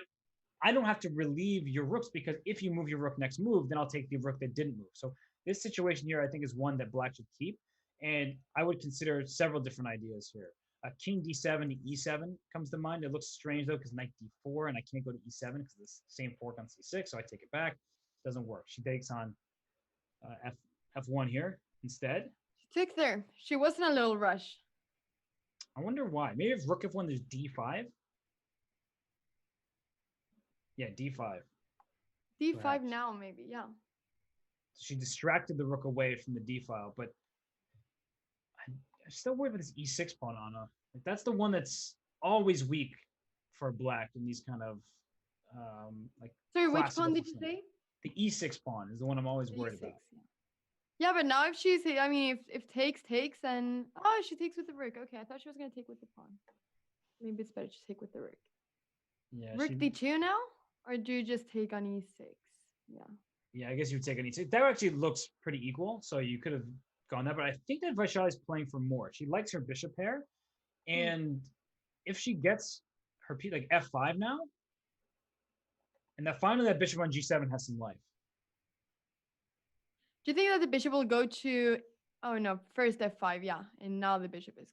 I don't have to relieve your rooks because if you move your rook next move, then I'll take the rook that didn't move. So this situation here, I think, is one that black should keep. And I would consider several different ideas here. King d7 to e7 comes to mind. It looks strange though because knight d4 and I can't go to e7 because the same fork on c6, so I take it back. Doesn't work. She takes on f1 here instead. She took there. She was in a little rush. I wonder why. Maybe if rook f1, there's d5. Yeah, d5. D5 perhaps. now, maybe, yeah. So she distracted the rook away from the d file, but I'm still worried about this e6 pawn, Anna. Like, that's the one that's always weak for black in these kind of like. Sorry, which pawn did you say? The e6 pawn is the one I'm always worried about. Yeah, but now if she's, I mean, if takes, and oh, she takes with the rook. Okay, I thought she was gonna take with the pawn. Maybe it's better to take with the rook. Yeah. Rook d2 now, or do you just take on e6? Yeah. Yeah, I guess you would take on e6. That actually looks pretty equal, so you could have gone that. But I think that Vaishali's playing for more. She likes her bishop pair, and if she gets her like f5 now, and that finally that bishop on g7 has some life. Do you think that the bishop will go to? Oh no, first f5, yeah, and now the bishop is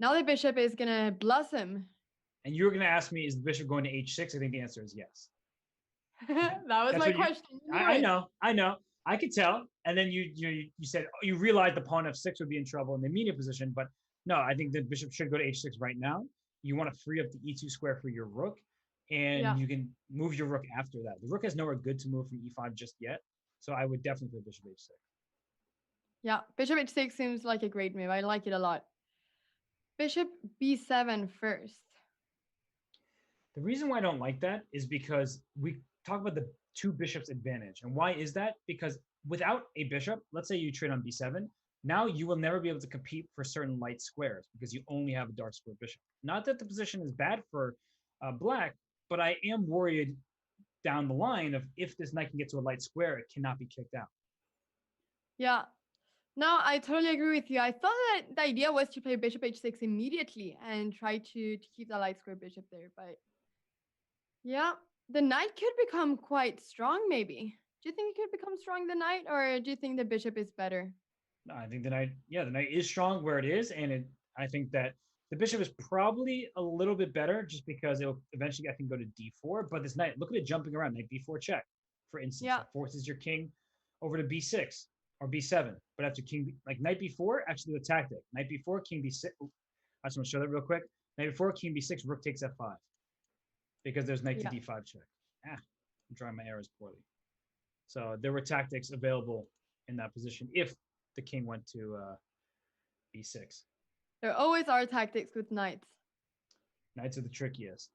now the bishop is gonna blossom. And you were gonna ask me, is the bishop going to h6? I think the answer is yes. That was my question. I know. I could tell. And then you said you realized the pawn f6 would be in trouble in the immediate position, but no, I think the bishop should go to h6 right now. You want to free up the e2 square for your rook, and you can move your rook after that. The rook has nowhere good to move from e5 just yet, so I would definitely play bishop h6. Yeah, bishop h6 seems like a great move. I like it a lot. Bishop b7 first. The reason why I don't like that is because we talk about the two bishops advantage. And why is that? Because without a bishop, let's say you trade on b7, now you will never be able to compete for certain light squares because you only have a dark square bishop. Not that the position is bad for black, but I am worried down the line of if this knight can get to a light square, it cannot be kicked out. Yeah. No, I totally agree with you. I thought that the idea was to play bishop h6 immediately and try to keep the light square bishop there. But yeah, the knight could become quite strong, maybe. Do you think it could become strong, the knight, or do you think the bishop is better? No, I think the knight is strong where it is, and I think that the bishop is probably a little bit better just because it'll eventually, I think, go to d4. But this knight, look at it jumping around, knight b4 check, for instance. That forces your king over to b6 or b7. But after king, like knight b4, actually the tactic. Knight b4, king b6. I just want to show that real quick. Knight b4, king b6, rook takes f5. Because there's knight to d5 check. I'm drawing my arrows poorly. So there were tactics available in that position if the king went to b6. There always are tactics with knights. Knights are the trickiest.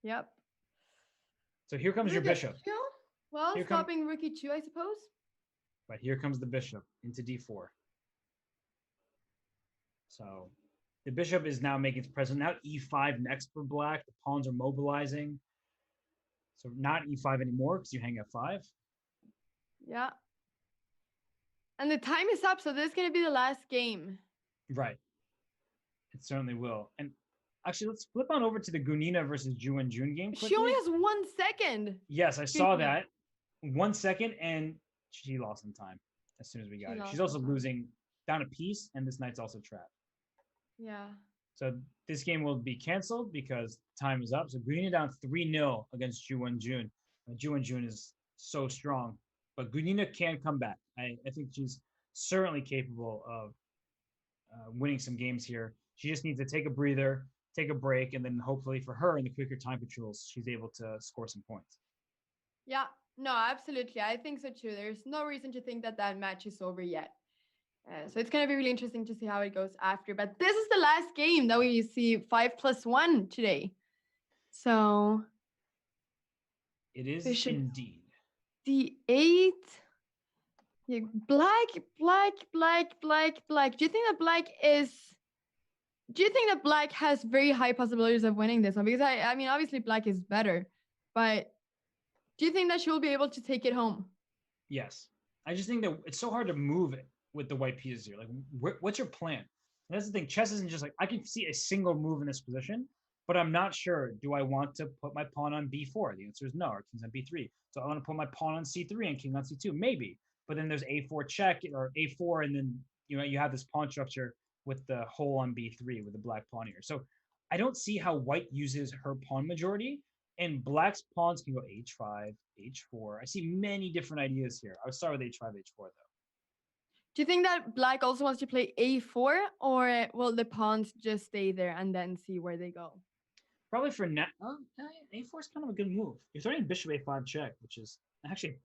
Yep. So here comes your bishop. Well, stopping rook e2, I suppose. But here comes the bishop into d4. So the bishop is now making its presence. Now e5 next for black. The pawns are mobilizing. So not e5 anymore because you hang f5. Yeah. And the time is up, so this is going to be the last game. Right. It certainly will. And actually, let's flip on over to the Gunina versus Ju and Jun game quickly. She only has 1 second. Yes, I saw that. 1 second, and she lost in time as soon as we got it. She's also losing down a piece, and this knight's also trapped. Yeah. So this game will be canceled because time is up. So Gunina down 3-0 against Ju and Jun. Ju and Jun is so strong, but Gunina can come back. I think she's certainly capable of winning some games here. She just needs to take a breather, take a break, and then hopefully for her in the quicker time patrols, she's able to score some points. Yeah, no, absolutely. I think so too. There's no reason to think that that match is over yet. So it's going to be really interesting to see how it goes after. But this is the last game that we see 5+1 today. So it is indeed. D8. Yeah, black. Do you think that black is Do you think that black has very high possibilities of winning this one? Because I mean, obviously black is better, but do you think that she'll be able to take it home? Yes. I just think that it's so hard to move it with the white pieces here. Like, what's your plan? And that's the thing. Chess isn't just like, I can see a single move in this position, but I'm not sure. Do I want to put my pawn on b4? The answer is no, or king's on b3. So I want to put my pawn on c3 and king on c2. Maybe. But then there's a4 check or a4, and then you have this pawn structure with the hole on b3 with the black pawn here. So I don't see how white uses her pawn majority, and black's pawns can go h5, h4. I see many different ideas here. I would start with h5, h4 though. Do you think that black also wants to play a4, or will the pawns just stay there and then see where they go? Probably for now. A4 is kind of a good move. You're starting bishop a5 check, which is actually.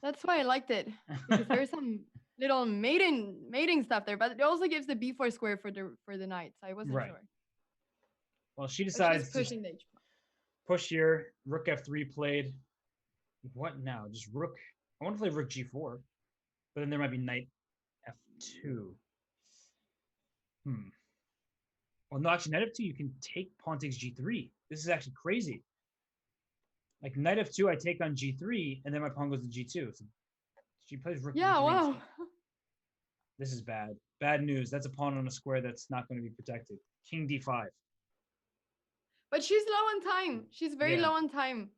That's why I liked it, because there's some little mating stuff there, but it also gives the b4 square for the knight. So I wasn't sure. Well, she decides to pushing the h pawn. Push here. Rook f3 played. What now? Just rook. I want to play rook g4, but then there might be knight f2. Well, no, actually, knight f2, you can take pawn takes g3. This is actually crazy. Like knight f2, I take on g3, and then my pawn goes to g2. So she plays rook. Yeah, g3. wow. This is bad. Bad news. That's a pawn on a square that's not going to be protected. King d5. But she's low on time. She's very low on time.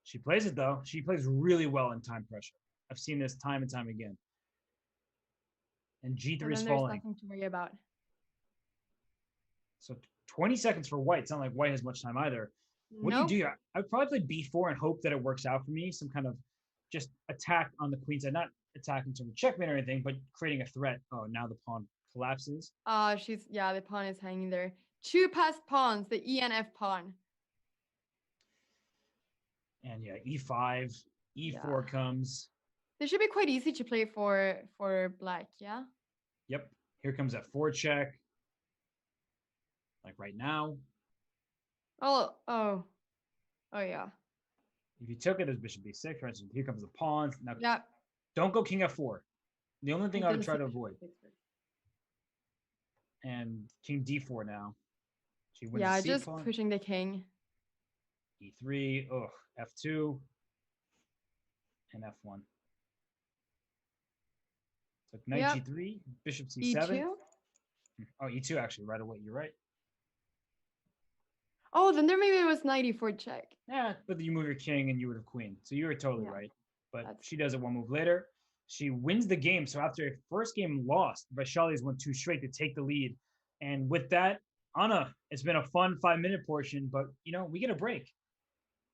She plays it, though. She plays really well in time pressure. I've seen this time and time again. And g3 is falling. There's nothing to worry about. So 20 seconds for white. It's not like white has much time either. What do you do here? I would probably play b4 and hope that it works out for me. Some kind of just attack on the queen side. Not attack in terms of checkmate or anything, but creating a threat. Oh, now the pawn collapses. The pawn is hanging there. Two passed pawns, the E and F pawn. And e5, e4 comes. This should be quite easy to play for black, yeah? Yep. Here comes that f4 check. Like right now. Oh, yeah. If you took it as bishop b6, for instance, here comes the pawns. Now, don't go king f4. The only thing I would try to avoid. And king d4 now. She wins just pushing the king. e3, f2, and f1. So knight g3, bishop c7. E2? Oh, e2 actually, right away. You're right. Oh, then there maybe it was knight e4 check. Yeah, but you move your king and you would have queen. So you were totally right. But she does it one move later. She wins the game. So after a first game lost, Vaishali's went 2 straight to take the lead. And with that, Anna, it's been a fun 5-minute portion, but we get a break.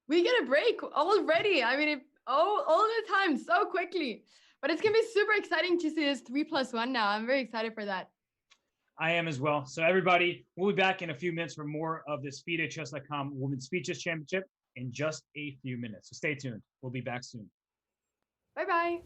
We get a break already. I mean, all the time, so quickly. But it's going to be super exciting to see this 3+1 now. I'm very excited for that. I am as well. So everybody, we'll be back in a few minutes for more of this FIDE Women's Speeches Championship in just a few minutes. So stay tuned. We'll be back soon. Bye-bye.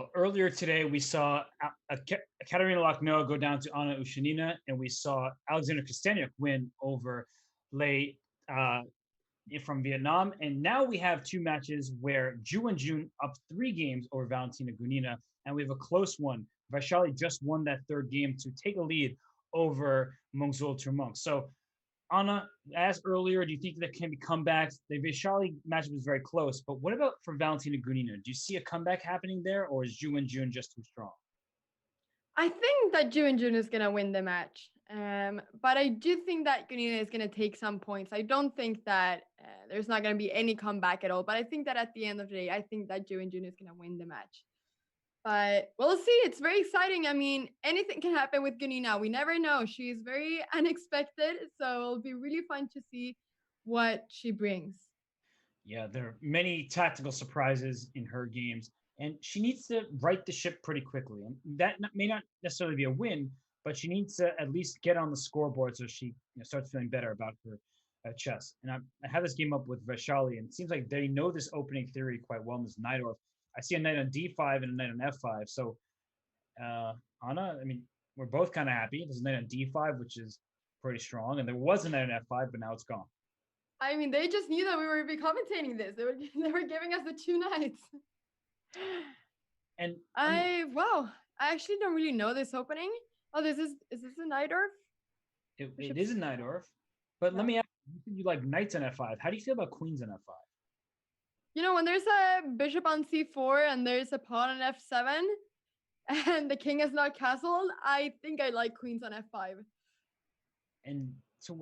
Well, earlier today we saw Katerina Lahno go down to Anna Ushenina, and we saw Alexander Kostenuk win over Lei uh, from Vietnam. And now we have two matches where Ju and Jun up 3 games over Valentina Gunina, and we have a close one. Vaishali just won that third game to take a lead over Mongzul Turmong. So Anna, asked earlier, do you think there can be comebacks? The Vaishali matchup is very close, but what about for Valentina Gunina? Do you see a comeback happening there, or is Ju and Jun just too strong? I think that Ju and Jun is gonna win the match. But I do think that Gunina is gonna take some points. I don't think that there's not gonna be any comeback at all. But I think that at the end of the day, I think that Ju and Jun is gonna win the match. But we'll see. It's very exciting. I mean, anything can happen with Gunina. We never know. She's very unexpected, so it'll be really fun to see what she brings. Yeah, there are many tactical surprises in her games, and she needs to right the ship pretty quickly. And that may not necessarily be a win, but she needs to at least get on the scoreboard so she starts feeling better about her chess. And I have this game up with Vaishali, and it seems like they know this opening theory quite well in this Najdorf. I see a knight on d5 and a knight on f5. So, Anna, I mean, we're both kind of happy. There's a knight on d5, which is pretty strong, and there was a knight on f5, but now it's gone. I mean, they just knew that we were be commentating this. They were giving us the 2 nights. And wow, I actually don't really know this opening. Oh, is this a Najdorf? It is a Najdorf, but let me ask you like knights on f5. How do you feel about queens on f5? You know, when there's a bishop on c4 and there's a pawn on f7 and the king is not castled, I think I like queens on f5. And so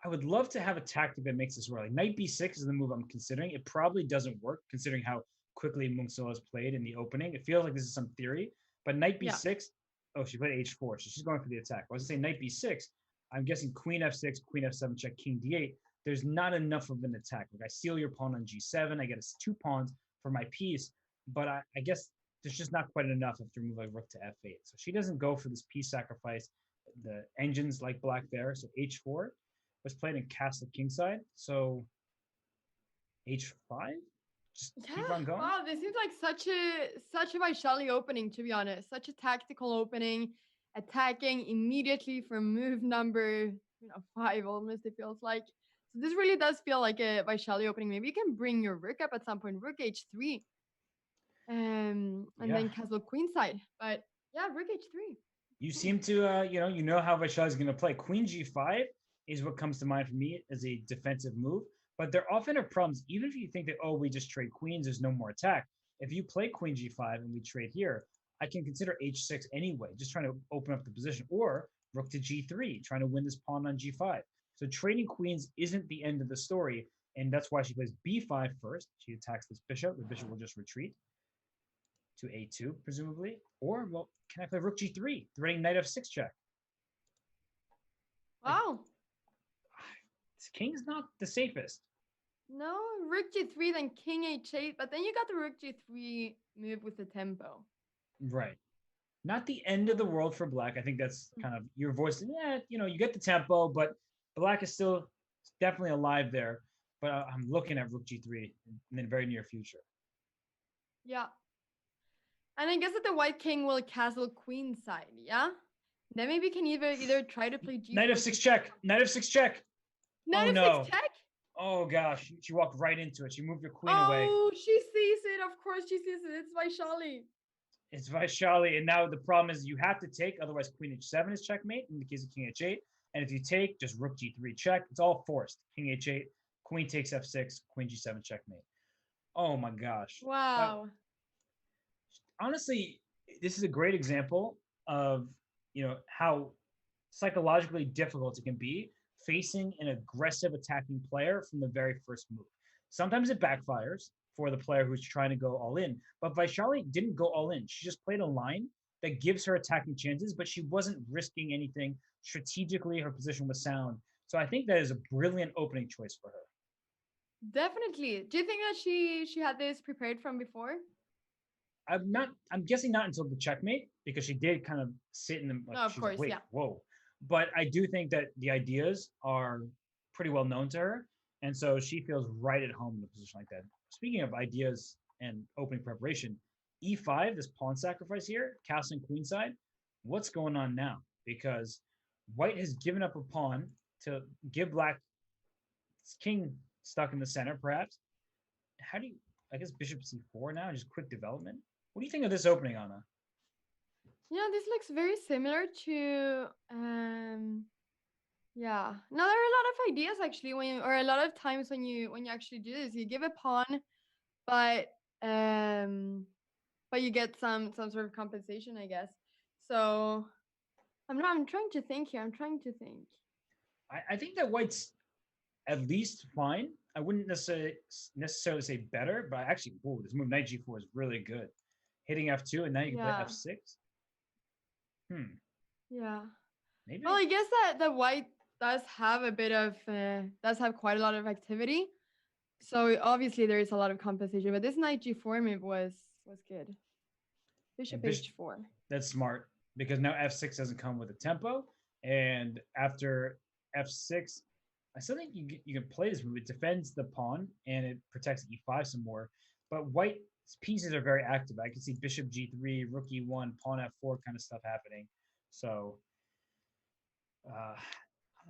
I would love to have a tactic that makes this work. Like knight b6 is the move I'm considering. It probably doesn't work considering how quickly Mungsil has played in the opening. It feels like this is some theory, but knight b6, oh, she played h4, so she's going for the attack. I was going to say knight b6, I'm guessing queen f6, queen f7 check, king d8. There's not enough of an attack. Like I steal your pawn on g7, I get 2 pawns for my piece, but I guess there's just not quite enough after move like rook to f8. So she doesn't go for this piece sacrifice. The engines like black there, so h4 was played in castle kingside. So h5, just keep on going. Wow, this seems like such a Vaishali opening, to be honest. Such a tactical opening, attacking immediately from move number 5 almost, it feels like. So this really does feel like a Vaishali opening. Maybe you can bring your rook up at some point, rook h3. And then castle queenside. But yeah, rook h3. You seem to you know how Vaishali is going to play. Queen g5 is what comes to mind for me as a defensive move. But there often are problems, even if you think that, oh, we just trade queens, there's no more attack. If you play queen g5 and we trade here, I can consider h6 anyway, just trying to open up the position. Or rook to g3, trying to win this pawn on g5. So trading queens isn't the end of the story. And that's why she plays b5 first. She attacks this bishop. The bishop will just retreat to a2, presumably. Or, well, can I play rook g3, threatening knight f6 check? Wow. This king's not the safest. No, rook g3, then king h8, but then you got the rook g3 move with the tempo. Right. Not the end of the world for black. I think that's kind of your voice. Yeah, you get the tempo, but black is still definitely alive there. But I'm looking at rook g3 in the very near future. Yeah. And I guess that the white king will castle queen side, yeah? Then maybe you can either try to play g4. Knight f6 check. Knight f6 check. Knight f6 check? Oh gosh, she walked right into it. She moved your queen away. Oh, she sees it. Of course she sees it. It's Vaishali. It's Vaishali, and now the problem is you have to take, otherwise queen h7 is checkmate in the case of king h8. And if you take, just rook g3 check. It's all forced. King h8, queen takes f6, queen g7 checkmate. Oh my gosh. Wow. Honestly, this is a great example of how psychologically difficult it can be facing an aggressive attacking player from the very first move. Sometimes it backfires for the player who's trying to go all in, but Vaishali didn't go all in. She just played a line that gives her attacking chances, but she wasn't risking anything. Strategically, her position was sound. So I think that is a brilliant opening choice for her. Definitely. Do you think that she had this prepared from before? I'm guessing not until the checkmate, because she did kind of sit in the of course, wait, yeah. Whoa. But I do think that the ideas are pretty well known to her. And so she feels right at home in a position like that. Speaking of ideas and opening preparation, e5, this pawn sacrifice here, castle and queen side. What's going on now? Because white has given up a pawn to give black king stuck in the center, perhaps. How do you, I guess bishop c4 now, just quick development. What do you think of this opening, Anna? Yeah, this looks very similar to yeah. Now there are a lot of ideas actually when you, or a lot of times when you actually do this, you give a pawn, but um you get some sort of compensation, I guess. So I'm trying to think here. I'm trying to think. I think that white's at least fine. I wouldn't necessarily say better, but actually, whoa, this move knight g4 is really good. Hitting f2, and now you can play Yeah. f6. Yeah. Maybe. Well, I guess that the white does have a bit of does have quite a lot of activity. So obviously there is a lot of compensation, but this knight g4 move was good. Bishop h4. That's smart because now f6 doesn't come with a tempo, and after f6, I still think you can play this move. It defends the pawn and it protects e5 some more. But white's pieces are very active. I can see bishop g3, rook e1, pawn f4 kind of stuff happening. So,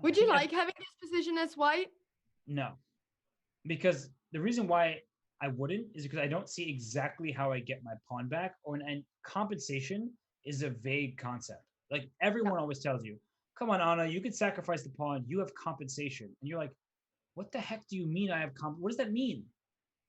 would you like having this position as white? No, because the reason why I wouldn't is because I don't see exactly how I get my pawn back, and compensation is a vague concept. Like everyone always tells you, "Come on, Anna, you could sacrifice the pawn. You have compensation," and you're like, "What the heck do you mean I have comp? What does that mean?"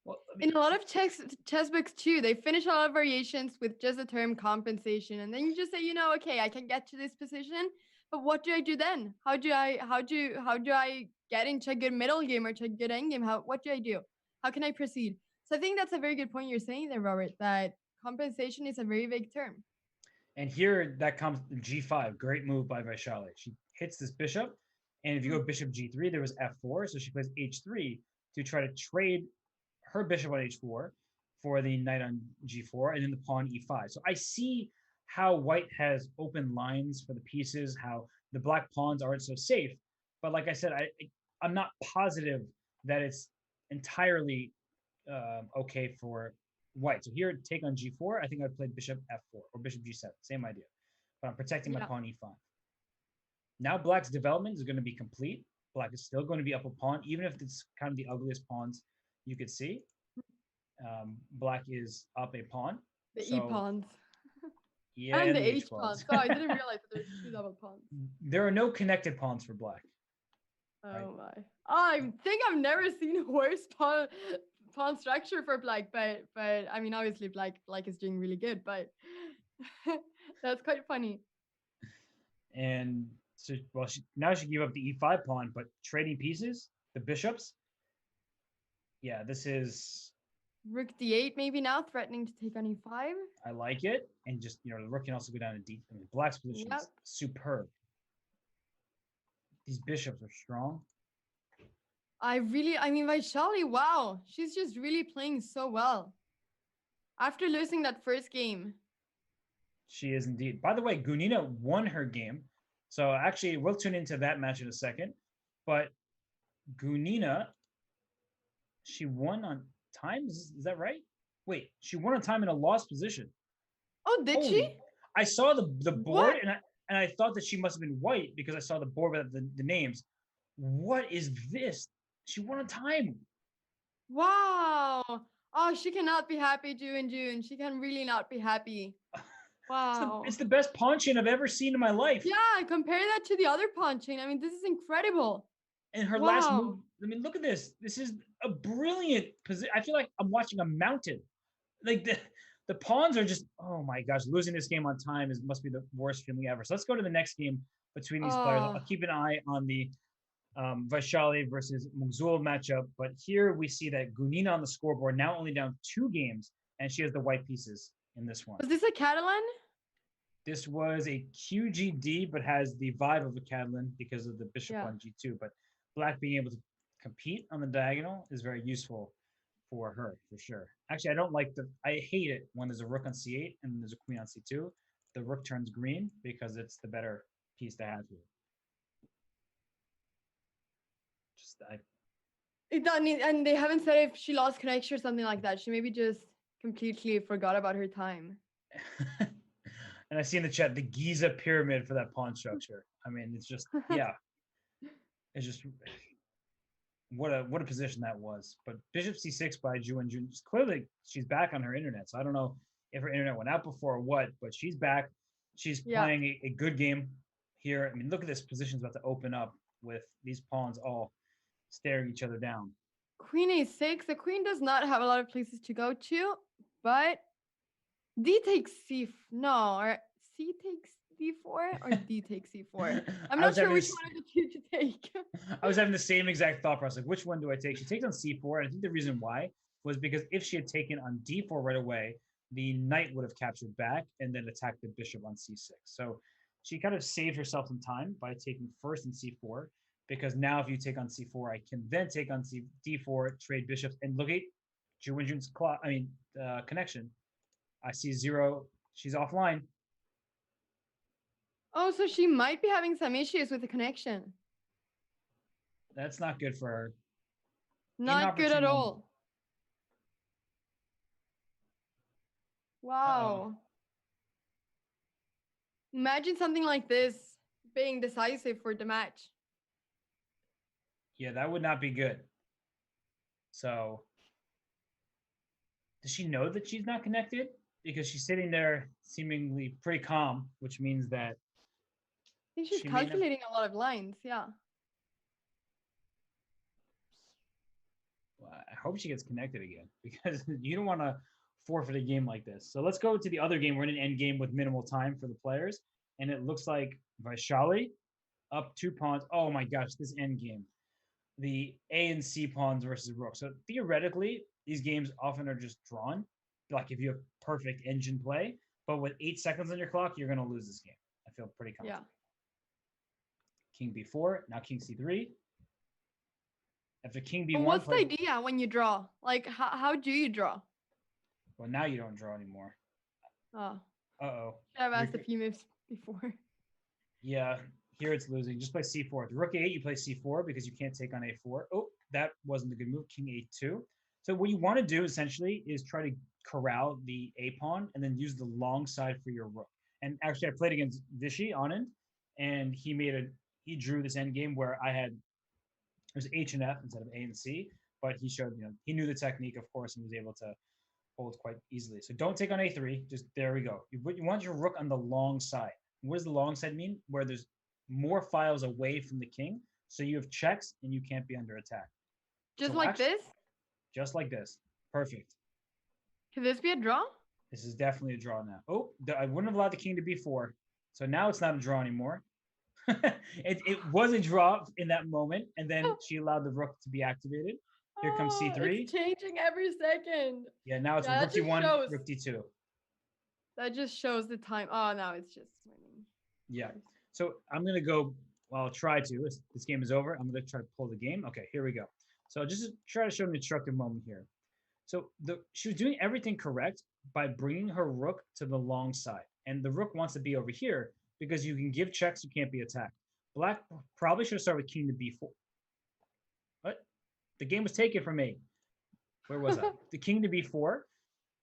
Well, I mean, in a lot of chess books too, they finish a lot of variations with just the term compensation, and then you just say, okay, I can get to this position, but what do I do then? How do I get into a good middle game or to a good end game? What do I do? How can I proceed? So I think that's a very good point you're saying there, Robert, that compensation is a very vague term. And here that comes g5. Great move by Vaishali. She hits this bishop, and if you go bishop g3, there was f4, so she plays h3 to try to trade her bishop on h4 for the knight on g4, and then the pawn e5. So I see how white has open lines for the pieces, how the black pawns aren't so safe. But like I said, I'm not positive that it's entirely okay for white. So here, take on g4, I think I'd play bishop f4 or bishop g7. Same idea. But I'm protecting my pawn e5. Now black's development is going to be complete. Black is still going to be up a pawn, even if it's kind of the ugliest pawns you could see. Black is up a pawn. The e pawns. Yeah, and the h pawns. So I didn't realize that there's two double pawns. There are no connected pawns for black. Oh my! I think I've never seen a worse pawn structure for black, but I mean, obviously black is doing really good, but that's quite funny. And so, well, now she gave up the e5 pawn, but trading pieces, the bishops. Yeah, this is rook d8 maybe now, threatening to take on e5. I like it, and just the rook can also go down to d. I mean, black's position is superb. These bishops are strong. I mean, Vaishali, wow, she's just really playing so well. After losing that first game. She is indeed. By the way, Gunina won her game. So actually, we'll tune into that match in a second. But Gunina, she won on time? Is that right? Wait, she won on time in a lost position. Oh, did she? I saw the board and I thought that she must have been white because I saw the board with the names. What is this? She won on time. Wow. Oh, she cannot be happy, June. She can really not be happy. Wow. It's the best pawn chain I've ever seen in my life. Yeah, compare that to the other pawn chain. I mean, this is incredible. And her last move, I mean, look at this. This is a brilliant position. I feel like I'm watching a mountain. Like the pawns are just, oh my gosh, losing this game on time must be the worst feeling ever. So let's go to the next game between these players. I'll keep an eye on the Vaishali versus Mungzul matchup. But here we see that Gunina on the scoreboard now only down 2 games, and she has the white pieces in this one. Was this a Catalan? This was a QGD, but has the vibe of a Catalan because of the bishop on G2. But black being able to compete on the diagonal is very useful for her, for sure. Actually, I hate it when there's a rook on C8 and there's a queen on C2. The rook turns green because it's the better piece to have here. It doesn't, and they haven't said if she lost connection or something like that. She maybe just completely forgot about her time. And I see in the chat the Giza pyramid for that pawn structure. I mean, it's just it's just what a position that was. But Bishop C6 by Ju and Jun. Clearly, she's back on her internet. So I don't know if her internet went out before or what, but she's back. She's Yeah. playing a good game here. I mean, look at this position's about to open up with these pawns all staring each other down. Queen A6. The queen does not have a lot of places to go to, but D takes no, or C takes D4 or D takes C4. I'm not sure which one of the two to take. I was having the same exact thought process. Like, which one do I take? She takes on C4, and I think the reason why was because if she had taken on D4 right away, the knight would have captured back and then attacked the bishop on C6. So she kind of saved herself some time by taking first in C4, because now if you take on C4, I can then take on D4, trade bishops, and look at Ju and Jun's connection. I see 0. She's offline. Oh, so she might be having some issues with the connection. That's not good for her. Not good at all. Wow. Imagine something like this being decisive for the match. Yeah, that would not be good. So, does she know that she's not connected? Because she's sitting there seemingly pretty calm, which means that I think she's calculating a lot of lines, yeah. Well, I hope she gets connected again, because you don't want to forfeit a game like this. So let's go to the other game. We're in an end game with minimal time for the players, and it looks like Vaishali up 2 pawns. Oh my gosh, this end game. The A and C pawns versus rook. So theoretically, these games often are just drawn. Like if you have perfect engine play, but with 8 seconds on your clock, you're going to lose this game. I feel pretty confident. Yeah. King B4, now King C3. After King B1. What's the idea when you draw? Like, how do you draw? Well, now you don't draw anymore. Oh. Uh-oh. Should have asked a few moves before. Yeah, here it's losing. Just play C4. If rook A8, you play C4 because you can't take on A4. Oh, that wasn't a good move. King A2. So what you want to do essentially is try to corral the A pawn and then use the long side for your rook. And actually, I played against Vishy on it, and he drew this end game where I had it was H and F instead of A and C, but he showed he knew the technique, of course, and was able to hold quite easily. So don't take on A3. Just there we go. You want your rook on the long side. What does the long side mean? Where there's more files away from the king, so you have checks and you can't be under attack. Just like this? Just like this. Perfect. Could this be a draw? This is definitely a draw now. Oh, I wouldn't have allowed the king to B4. So now it's not a draw anymore. it was a draw in that moment, and then she allowed the rook to be activated. Here comes C3. It's changing every second. Yeah, now it's rook D1, rook D2. That just shows the time. Oh, now it's just winning. Yeah. So I'm going to go, well, I'll try to. This game is over. I'm going to try to pull the game. Okay, here we go. So I'll just try to show an instructive moment here. So she was doing everything correct by bringing her rook to the long side. And the rook wants to be over here because you can give checks, you can't be attacked. Black probably should have started with king to B4. What? The game was taken from me. Where was I? The king to B4.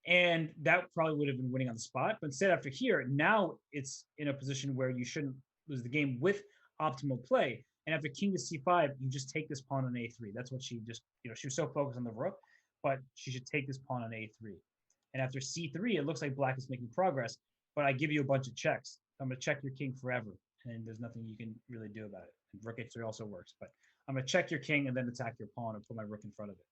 And that probably would have been winning on the spot. But instead, after here, now it's in a position where you shouldn't lose the game with optimal play. And after king to C5, you just take this pawn on A3. That's what she just, she was so focused on the rook, but she should take this pawn on A3. And after C3, it looks like black is making progress, but I give you a bunch of checks. I'm going to check your king forever, and there's nothing you can really do about it. And rook H3 also works, but I'm going to check your king and then attack your pawn and put my rook in front of it.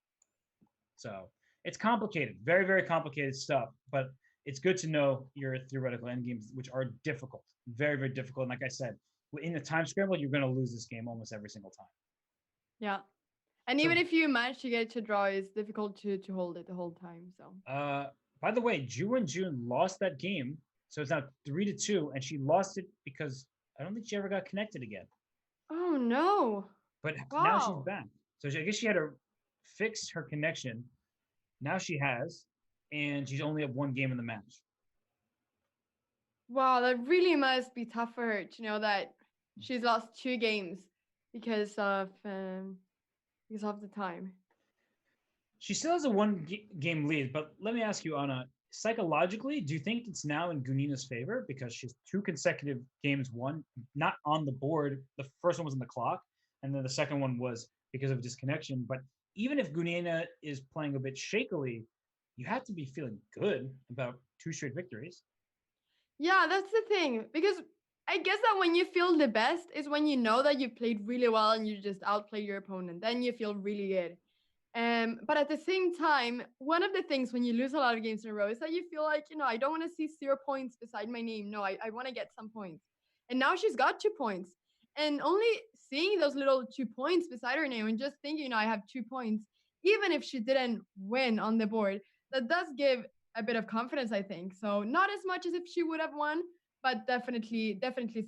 So it's complicated, very, very complicated stuff, but it's good to know your theoretical endgames, which are difficult, very, very difficult. And like I said, in the time scramble, you're going to lose this game almost every single time. Yeah. And even if you manage to get it to draw, it's difficult to hold it the whole time. So by the way, Ju and June lost that game. So it's now 3-2, and she lost it because I don't think she ever got connected again. Oh no. But now she's back. So I guess she had to fix her connection. Now she has, and she's only at one game in the match. Wow, that really must be tough for her to know that she's lost 2 games because of the time. She still has a game lead, but let me ask you, Anna, psychologically, do you think it's now in Gunina's favor because she's two consecutive games won, not on the board? The first one was on the clock, and then the second one was because of disconnection. But even if Gunina is playing a bit shakily, you have to be feeling good about two straight victories. Yeah, that's the thing. Because I guess that when you feel the best is when you know that you played really well and you just outplay your opponent. Then you feel really good. But at the same time, one of the things when you lose a lot of games in a row is that you feel like, I don't want to see 0 points beside my name. No, I want to get some points. And now she's got 2 points. And only seeing those little 2 points beside her name and just thinking, I have 2 points, even if she didn't win on the board, that does give a bit of confidence, I think. So not as much as if she would have won, but definitely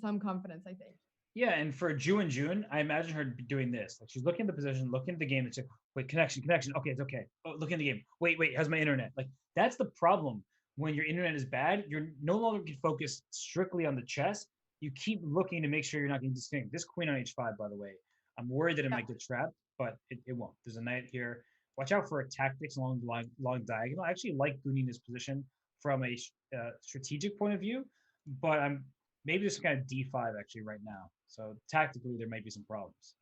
some confidence, I think. Yeah, and for June, I imagine her doing this. Like she's looking at the position, looking at the game. It's like, wait, connection. Okay, it's okay. Oh, look in the game. Wait, how's my internet? Like that's the problem when your internet is bad. You're no longer can focus strictly on the chess. You keep looking to make sure you're not getting disconnected. This queen on h5, by the way, I'm worried that it might get trapped, but it won't. There's a knight here. Watch out for tactics along the long diagonal. I actually like Gunina's position from a strategic point of view, but I'm maybe just kind of d5 actually right now. So tactically, there might be some problems.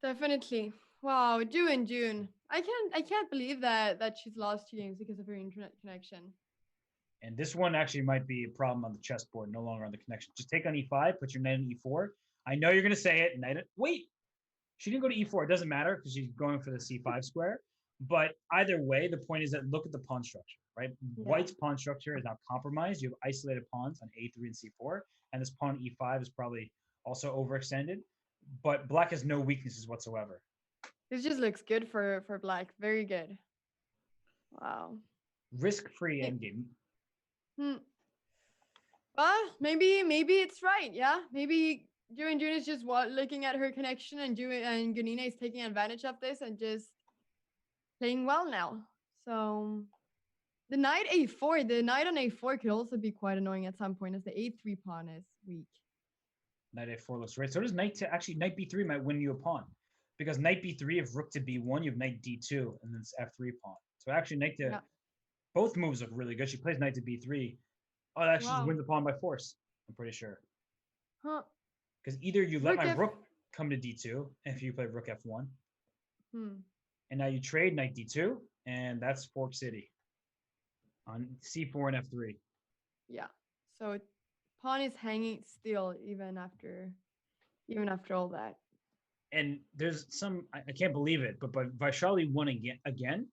Definitely. Wow, June. I can't believe that she's lost 2 games because of her internet connection. And this one actually might be a problem on the chessboard, no longer on the connection. Just take on e5, put your knight on e4. I know you're going to say it. Wait, she didn't go to e4. It doesn't matter because she's going for the c5 square. But either way, the point is that look at the pawn structure, right? Yeah. White's pawn structure is now compromised. You have isolated pawns on a3 and c4, and this pawn e5 is probably also overextended. But black has no weaknesses whatsoever. This just looks good for black. Very good. Wow. Risk-free endgame. Well, maybe it's right. Yeah, maybe June is just looking at her connection, and Gunina is taking advantage of this and just playing well now. So the knight a4, the knight on a4 could also be quite annoying at some point as the a3 pawn is weak. Knight a4 looks right. So does knight b3 might win you a pawn. Because knight b3, if rook to b1, you have knight d2, and then it's f3 pawn. So actually knight to both moves look really good. She plays knight to b3. Oh, that actually wins the pawn by force, I'm pretty sure. Huh. Because either you let my rook come to d2, and if you play rook f1. And now you trade knight d2, and that's Fork City on c4 and f3. Yeah. So pawn is hanging still even after all that. And there's some, I can't believe it, but Vaishali won again.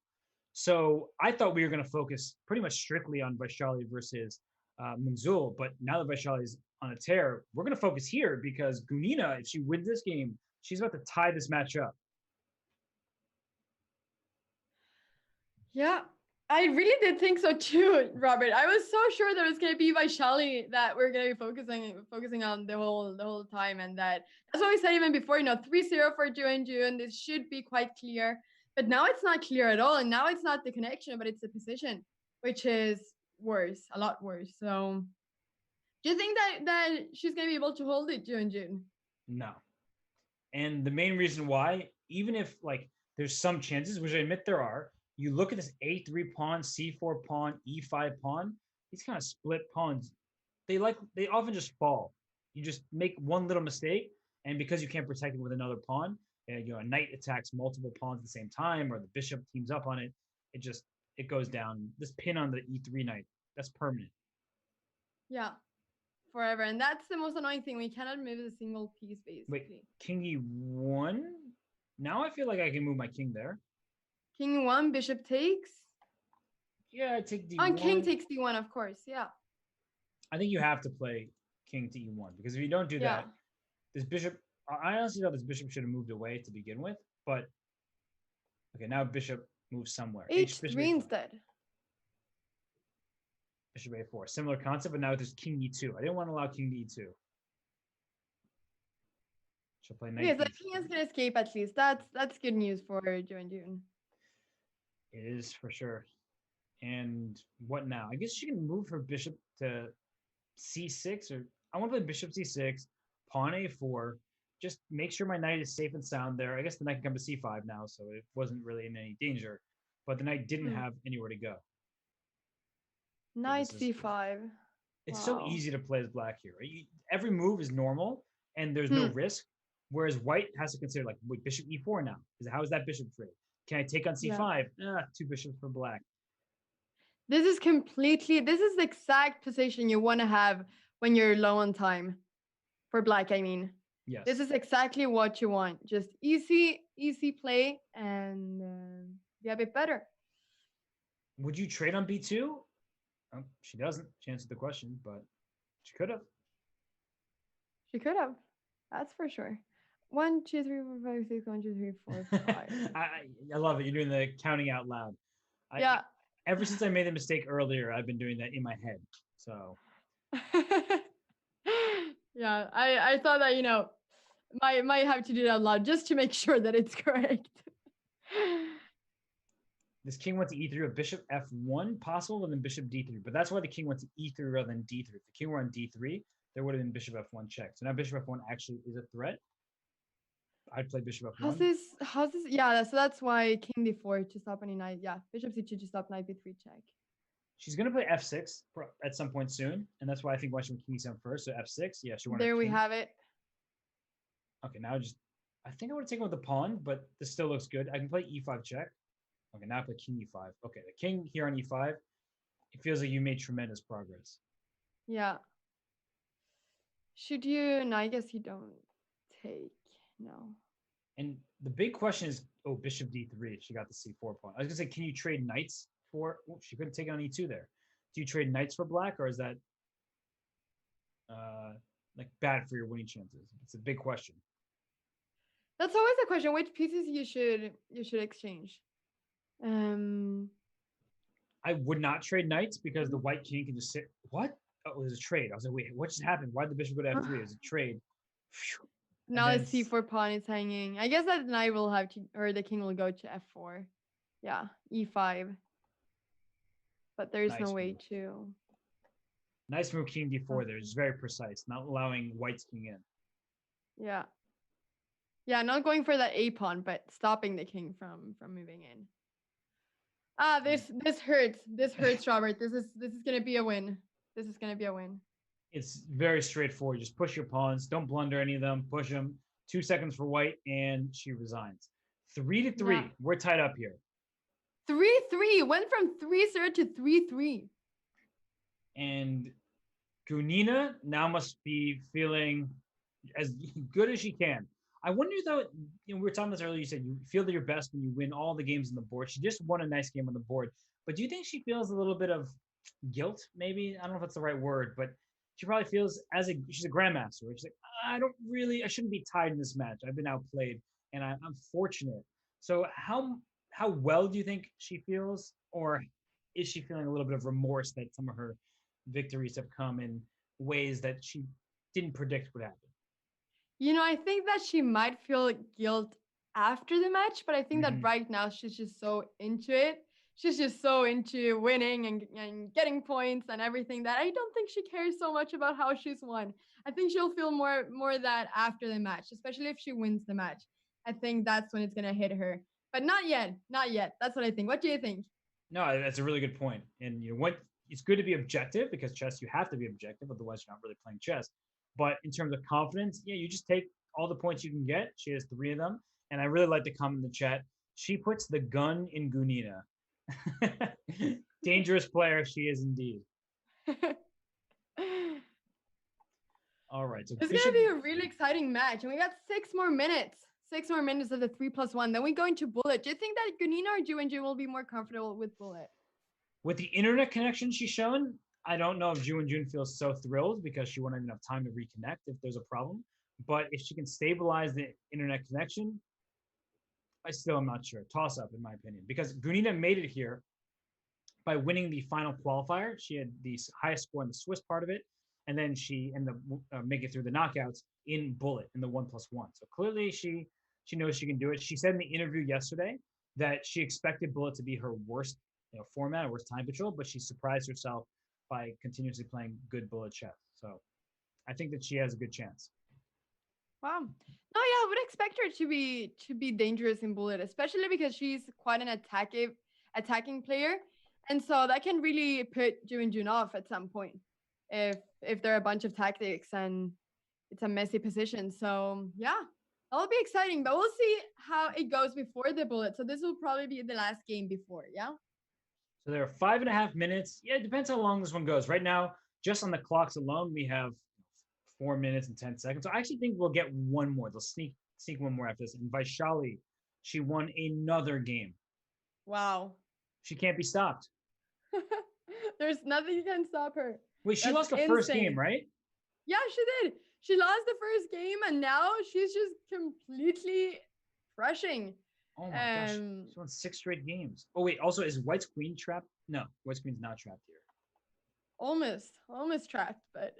So I thought we were going to focus pretty much strictly on Vaishali versus Munzul, but now that Vaishali is on a tear, we're going to focus here because Gunina, if she wins this game, she's about to tie this match up. Yeah, I really did think so too, Robert. I was so sure that it was going to be Vaishali that we're going to be focusing on the whole time, and that's what we said even before. 3-0 for June. This should be quite clear, but now it's not clear at all, and now it's not the connection, but it's the position, which is worse, a lot worse. So, do you think that she's going to be able to hold it, June? No, and the main reason why, even if like there's some chances, which I admit there are. You look at this a3 pawn, c4 pawn, e5 pawn. These kind of split pawns, they often just fall. You just make one little mistake, and because you can't protect it with another pawn, a knight attacks multiple pawns at the same time, or the bishop teams up on it. It goes down. This pin on the e3 knight, that's permanent. Yeah, forever, and that's the most annoying thing. We cannot move a single piece, basically. Wait, king e1. Now I feel like I can move my king there. King e1, bishop takes. Yeah, take d1. On king takes d1, of course. Yeah. I think you have to play king to e1 because if you don't do that, this bishop. I honestly thought this bishop should have moved away to begin with, but okay, now bishop moves somewhere. h3 instead. Bishop a4, similar concept, but now there's king e2. I didn't want to allow king to e2. She'll play knight. Yeah, the king is gonna escape at least. That's good news for June. It is for sure. And what now? I guess she can move her bishop to c6, or I want to play bishop c6, pawn a4, just make sure my knight is safe and sound there. I guess the knight can come to c5 now, so it wasn't really in any danger. But the knight didn't Hmm. have anywhere to go. So Knight c5. it's so Wow. easy to play as black here. Right? Every move is normal, and there's no Hmm. risk. Whereas white has to consider, like, wait, bishop e4 now. How is that bishop trade? Can I take on Yeah. c5? Two bishops for black. This is the exact position you want to have when you're low on time. For black, I mean. This Yes. is exactly what you want. Just easy play and be a bit better. Would you trade on b2? She doesn't. She answered the question, but she could have. She could have. That's for sure. 1, 2, 3, 4, 5, 6, 1, 2, 3, 4, 5. I love it. You're doing the counting out loud. Yeah. Ever since I made the mistake earlier, I've been doing that in my head. So Yeah, I thought that, might have to do that loud just to make sure that it's correct. this king went to e3 with bishop f1 possible, and then bishop d3. But that's why the king went to e3 rather than d3. If the king were on d3, there would have been bishop f1 check. So now bishop f1 actually is a threat. I'd play bishop f1. How's this? Yeah, so that's why king d4 to stop any knight. Yeah, bishop c2 to stop knight b3 check. She's going to play f6 at some point soon. And that's why I think why she went king e7 first. So f6. Yeah, she wanted There we have it. Okay, now I think I would have taken with the pawn, but this still looks good. I can play e5 check. Okay, now I play king e5. Okay, the king here on e5. It feels like you made tremendous progress. Yeah. Should you? No, I guess you don't take. No. And the big question is, bishop d3. She got the c4 pawn. I was gonna say, can you trade knights for? Oh, she couldn't take it on e2 there. Do you trade knights for black, or is that like bad for your winning chances? It's a big question. That's always the question. Which pieces you should exchange? I would not trade knights because the white king can just sit. What? Oh, it was a trade. I was like, wait, what just happened? Why did the bishop go to f3? It was a trade. Now the c4 pawn is hanging. I guess that knight will have to, or the king will go to f4. Yeah, e5. But there's nice no way move. to. Nice move, king d4 there. It's very precise, not allowing white's king in. Yeah. Yeah, not going for that a pawn, but stopping the king from moving in. This hurts. This hurts, Robert. This is gonna be a win. This is gonna be a win. It's very straightforward. Just push your pawns. Don't blunder any of them. Push them. 2 seconds for white, and she resigns. 3-3. Yeah. We're tied up here. 3-3. Went from 3-0 to 3-3. And Gunina now must be feeling as good as she can. I wonder though, we were talking about this earlier. You said you feel that you're best when you win all the games on the board. She just won a nice game on the board. But do you think she feels a little bit of guilt? Maybe, I don't know if that's the right word, but she probably feels she's a grandmaster. She's like, I shouldn't be tied in this match. I've been outplayed, and I'm fortunate. So how well do you think she feels, or is she feeling a little bit of remorse that some of her victories have come in ways that she didn't predict would happen? I think that she might feel guilt after the match, but I think that right now she's just so into it. She's just so into winning and getting points and everything that I don't think she cares so much about how she's won. I think she'll feel more that after the match, especially if she wins the match. I think that's when it's gonna hit her. But not yet. Not yet. That's what I think. What do you think? No, that's a really good point. And it's good to be objective, because chess, you have to be objective, otherwise you're not really playing chess. But in terms of confidence, yeah, you just take all the points you can get. She has 3 of them. And I really like the comment in the chat. She puts the gun in Gunina. Dangerous player she is indeed. All right. So it's going to be a really exciting match. And we got 6 more minutes. 6 more minutes of the 3+1. Then we go into bullet. Do you think that Gunina or Ju will be more comfortable with bullet? With the internet connection she's shown, I don't know if Ju feels so thrilled, because she won't even have time to reconnect if there's a problem. But if she can stabilize the internet connection, I still am not sure. Toss up, in my opinion, because Gunina made it here by winning the final qualifier. She had the highest score in the Swiss part of it, and then she ended up making it through the knockouts in bullet in the 1+1. So clearly she knows she can do it. She said in the interview yesterday that she expected bullet to be her worst format, or worst time control, but she surprised herself by continuously playing good bullet chess. So I think that she has a good chance. Wow. No, yeah, I would expect her to be dangerous in bullet, especially because she's quite an attacking player, and so that can really put Jun off at some point if there are a bunch of tactics and it's a messy position. So yeah, that'll be exciting, but we'll see how it goes before the bullet. So this will probably be the last game before, yeah. So there are 5.5 minutes. Yeah, it depends how long this one goes. Right now, just on the clocks alone, we have 4 minutes and 10 seconds. So I actually think we'll get one more. They'll sneak one more after this. And Vaishali, she won another game. Wow. She can't be stopped. There's nothing can stop her. Wait, she That's lost the first game, insane. right? Yeah, she did. She lost the first game and now she's just completely crushing. Oh my gosh, she won 6 straight games. Oh wait, also is White's Queen trapped? No, White's Queen's not trapped here. Almost trapped, but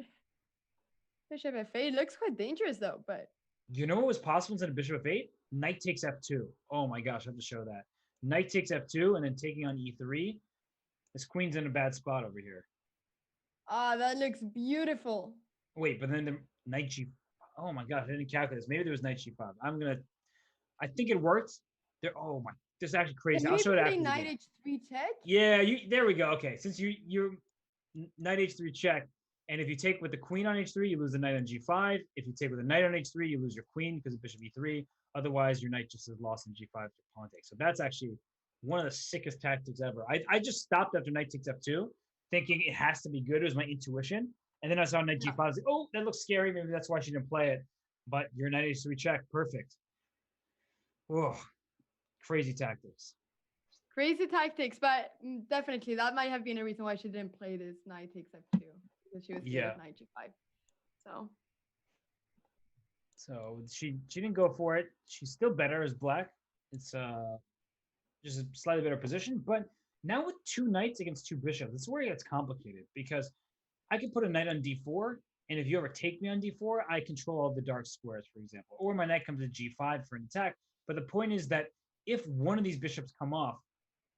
Bishop F8 looks quite dangerous though, but You know what was possible instead of Bishop F8? Knight takes F2. Oh my gosh, I have to show that. Knight takes F2 and then taking on E3. This queen's in a bad spot over here. that looks beautiful. Wait, but then the Knight G. Oh my gosh, I didn't calculate this. Maybe there was Knight G5. I think it worked. There. Oh my, this is actually crazy. Can I'll we show it after play the Knight game. H3 check? Yeah, there we go. Okay, since you're Knight H3 check, and if you take with the Queen on H3, you lose the Knight on G5. If you take with the Knight on H3, you lose your Queen because of Bishop E3. Otherwise, your Knight just is lost in G5 to pawn take. So that's actually one of the sickest tactics ever. I just stopped after Knight takes F2, thinking it has to be good. It was my intuition. And then I saw Knight G5. I was like, oh, that looks scary. Maybe that's why she didn't play it. But your Knight H3 check, perfect. Oh, crazy tactics. Crazy tactics, but definitely that might have been a reason why she didn't play this Knight takes F2 because she was scared of Knight G5. So she didn't go for it. She's still better as black. It's just a slightly better position. But now with 2 knights against 2 bishops, this is where it gets complicated because I can put a knight on d4, and if you ever take me on d4, I control all the dark squares, for example. Or my knight comes to g5 for an attack. But the point is that if one of these bishops come off,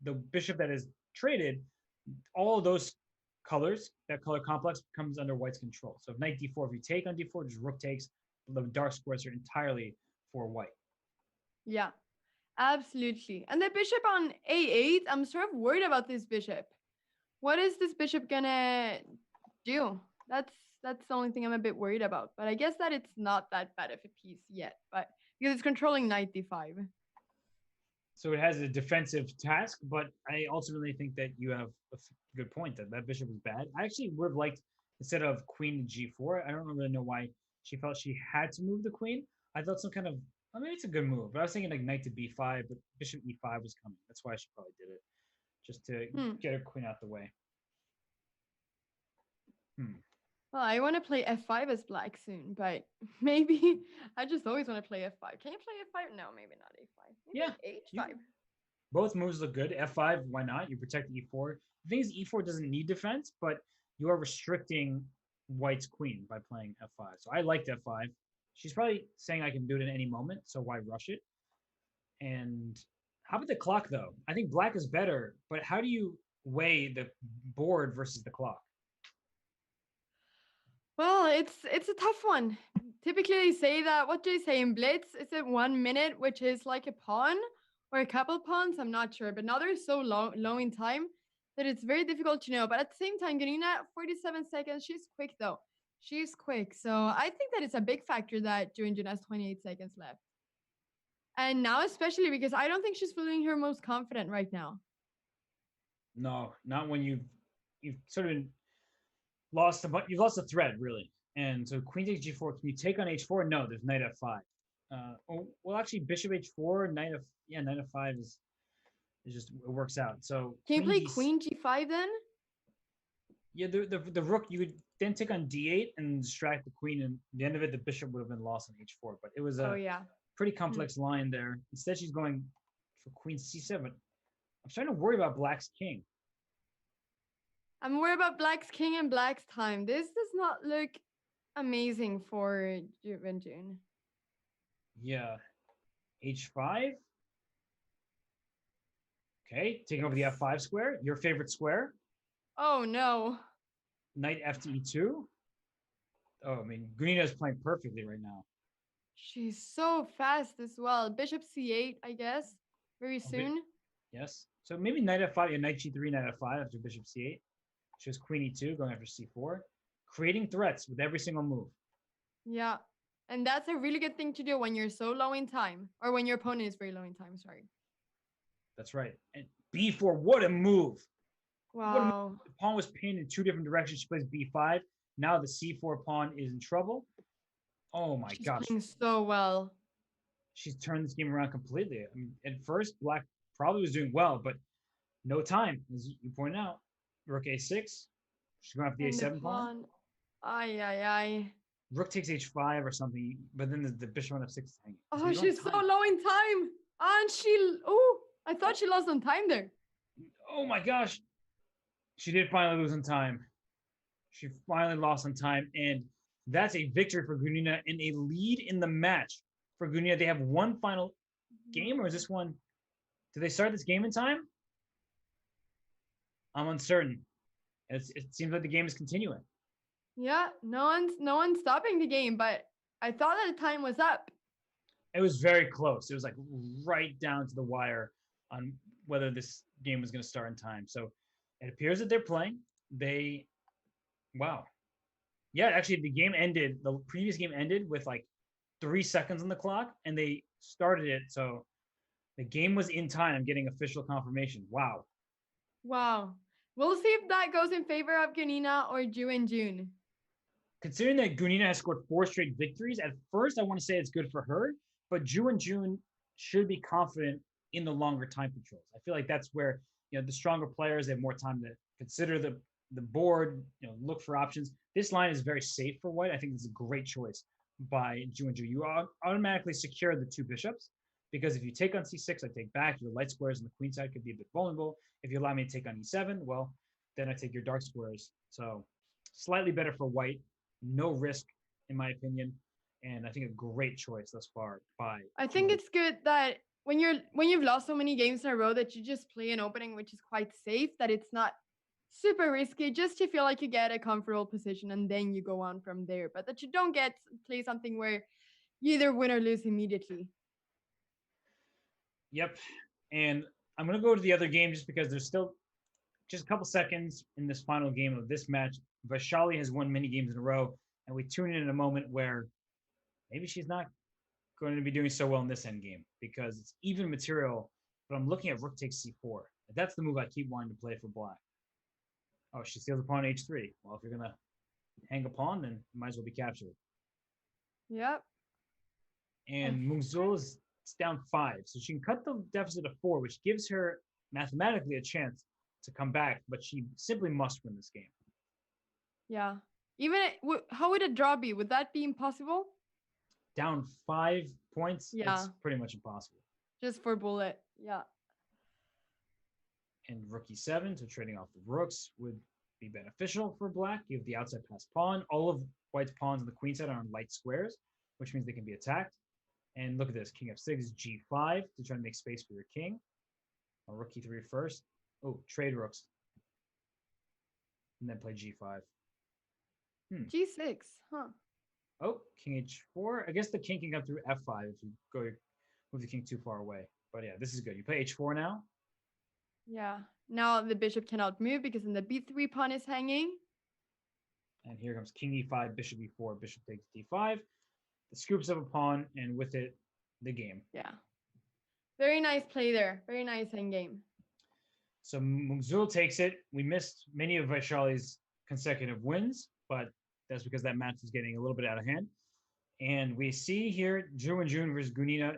the bishop that is traded, all of those colors, that color complex comes under white's control. So if knight d4, if you take on d4, just rook takes, the dark squares are entirely for white. Yeah, absolutely. And the bishop on a8, I'm sort of worried about this bishop. What is this bishop gonna do? That's the only thing I'm a bit worried about. But I guess that it's not that bad of a piece yet, but because it's controlling knight d5. So it has a defensive task, but I ultimately think that you have a good point that bishop was bad. I actually would have liked, instead of queen to g4, I don't really know why she felt she had to move the queen. I thought some kind of, well, maybe it's a good move, but I was thinking like knight to b5, but bishop e5 was coming. That's why she probably did it, just to get her queen out the way. Well, I want to play f5 as black soon, but maybe I just always want to play f5. Can you play f5? No, maybe not a5. Maybe yeah, h5. Both moves look good. f5, why not? You protect e4. The thing is, e4 doesn't need defense, but you are restricting white's queen by playing f5. So I liked f5. She's probably saying I can do it at any moment, so why rush it? And how about the clock, though? I think black is better, but how do you weigh the board versus the clock? Well, it's a tough one. Typically, they say that, what do you say in blitz? Is it 1 minute, which is like a pawn or a couple pawns? I'm not sure, but now they're so low in time that it's very difficult to know. But at the same time, Ganina, 47 seconds. She's quick though. She's quick, so I think that it's a big factor that Jun has 28 seconds left. And now, especially because I don't think she's feeling her most confident right now. No, not when you've sort of lost you've lost the thread, really. And so queen takes g4. Can you take on h4? No, there's knight f5. Well, actually, bishop h4, knight f5 is just, it works out. So can you play queen g5 then? Yeah, the rook, you would then take on d8 and distract the queen, and at the end of it, the bishop would have been lost on h4. But it was a pretty complex line there. Instead, she's going for queen c7. I'm starting to worry about black's king. I'm worried about black's king and black's time. This does not look amazing for Jun. Yeah. h5. Okay, taking over the f5 square. Your favorite square. Oh, no. Knight f to e2. Oh, I mean, Green is playing perfectly right now. She's so fast as well. Bishop c8, I guess, very A bit, soon. yes. So maybe knight f5, yeah, knight g3, knight f5 after bishop c8. She has queen e2 going after c4, creating threats with every single move. Yeah. And that's a really good thing to do when you're so low in time, or when your opponent is very low in time, sorry. That's right. And b4, what a move. What a move. Wow. The pawn was pinned in two different directions. She plays b5. Now the c4 pawn is in trouble. Oh my She's gosh. playing so well. She's turned this game around completely. I mean, at first, Black probably was doing well, but no time, as you pointed out. Rook a6. She's going after the And the a7 pawn. pawn. Ay, ay, ay. Rook takes h5 or something, but then the bishop on f6 is hanging. Oh, she's so low in time. And I thought she lost on time there. Oh my gosh. She did finally lose on time. She finally lost on time, and that's a victory for Gunina and a lead in the match for Gunina. They have one final game, or is this one? Do they start this game in time? I'm uncertain. It seems like the game is continuing. Yeah, no one's stopping the game, but I thought that the time was up. It was very close. It was like right down to the wire on whether this game was going to start in time. So it appears that they're playing. Wow. Yeah, actually, the game ended. The previous game ended with like 3 seconds on the clock, and they started it. So the game was in time. I'm getting official confirmation. Wow. Wow. We'll see if that goes in favor of Gunina or Ju and June. Considering that Gunina has scored 4 straight victories, at first I want to say it's good for her, but Ju and June should be confident in the longer time controls. I feel like that's where the stronger players, they have more time to consider the board, look for options. This line is very safe for White. I think it's a great choice by Ju and Ju. You automatically secure the 2 bishops, because if you take on c6, I take back. Your light squares on the queen side could be a bit vulnerable. If you allow me to take on e7, well, then I take your dark squares. So slightly better for White. No risk, in my opinion, and I think a great choice thus far by. I think it's good that when you've lost so many games in a row that you just play an opening which is quite safe, that it's not super risky, just to feel like you get a comfortable position and then you go on from there, but that you don't play something where you either win or lose immediately. Yep, and I'm gonna go to the other game just because there's still just a couple seconds in this final game of this match. Vaishali has won many games in a row, and we tune in a moment where maybe she's not going to be doing so well in this end game because it's even material. But I'm looking at rook takes c4. That's the move I keep wanting to play for Black. Oh, she steals the pawn h3. Well, if you're gonna hang a pawn, then you might as well be captured. Yep. And Mungzul is down 5, so she can cut the deficit to 4, which gives her mathematically a chance to come back, but she simply must win this game. Yeah. Even how would a draw be? Would that be impossible? Down 5 points, yeah, it's pretty much impossible. Just for bullet, yeah. And rook e7, so trading off the rooks would be beneficial for Black. You have the outside pass pawn. All of White's pawns on the queen side are on light squares, which means they can be attacked. And look at this, king f6, g5 to try to make space for your king. Rook e3 first. Oh, trade rooks. And then play g5. G6, huh? Oh, king h4. I guess the king can come through f5 if you move the king too far away. But yeah, this is good. You play h4 now. Yeah. Now the bishop cannot move because then the b3 pawn is hanging. And here comes king e5, bishop e4, bishop takes d5. The scoops of a pawn, and with it, the game. Yeah. Very nice play there. Very nice endgame. So Mungzul takes it. We missed many of Vaishali's consecutive wins, but that's because that match was getting a little bit out of hand. And we see here Ju and June versus Gunina.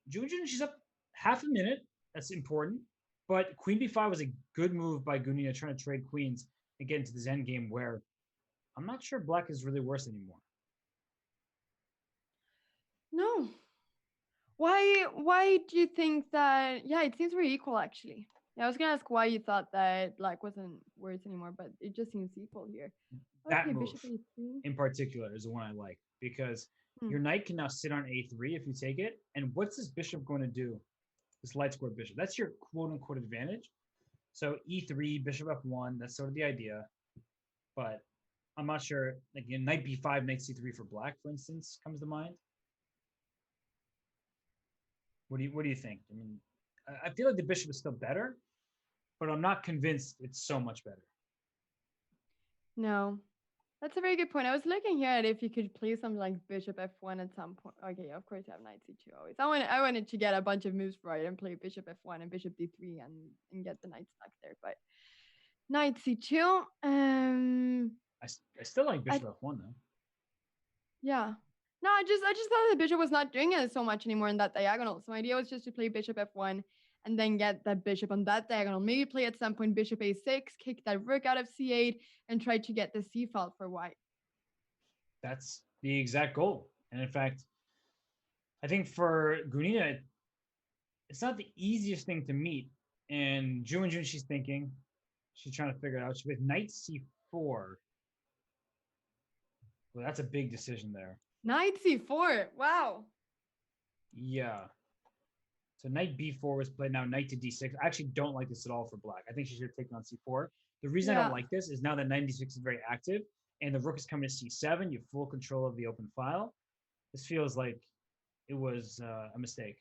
Ju and June, she's up half a minute. That's important. But queen b5 was a good move by Gunina, trying to trade queens and get into this endgame where I'm not sure Black is really worse anymore. No. Why do you think that? Yeah, it seems very equal actually. Yeah, I was gonna ask why you thought that Black wasn't worse anymore, but it just seems equal here. That move in particular is the one I like because your knight can now sit on a3 if you take it. And what's this bishop going to do? This light square bishop. That's your quote unquote advantage. So e3, bishop f1, that's sort of the idea. But I'm not sure. Like knight b5, knight c3 for Black, for instance, comes to mind. What do you think? I mean, I feel like the bishop is still better, but I'm not convinced it's so much better. No, that's a very good point. I was looking here at if you could play something like bishop f1 at some point. Okay, of course you have knight c2 always. I wanted to get a bunch of moves right and play bishop f1 and bishop d3 and get the knight stuck there, but knight c2. I still like bishop f1 though. Yeah. No, I just thought the bishop was not doing it so much anymore in that diagonal. So my idea was just to play bishop f1 and then get that bishop on that diagonal. Maybe play at some point bishop a6, kick that rook out of c8, and try to get the c file for white. That's the exact goal. And in fact, I think for Gunina, it's not the easiest thing to meet. And June, she's thinking, she's trying to figure it out. She plays knight c4. Well, that's a big decision there. Knight c4. Wow. Yeah. So knight b4 was played. Now knight to d6. I actually don't like this at all for black. I think she should have taken on c4. The reason I don't like this is now that knight d6 is very active and the rook is coming to c7, you have full control of the open file. This feels like it was a mistake.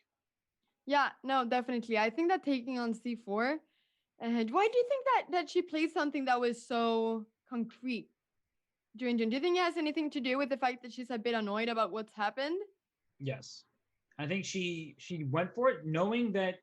Yeah, no, definitely. I think that taking on c4. And why do you think that she played something that was so concrete? Do you think it has anything to do with the fact that she's a bit annoyed about what's happened? Yes. I think she went for it knowing that,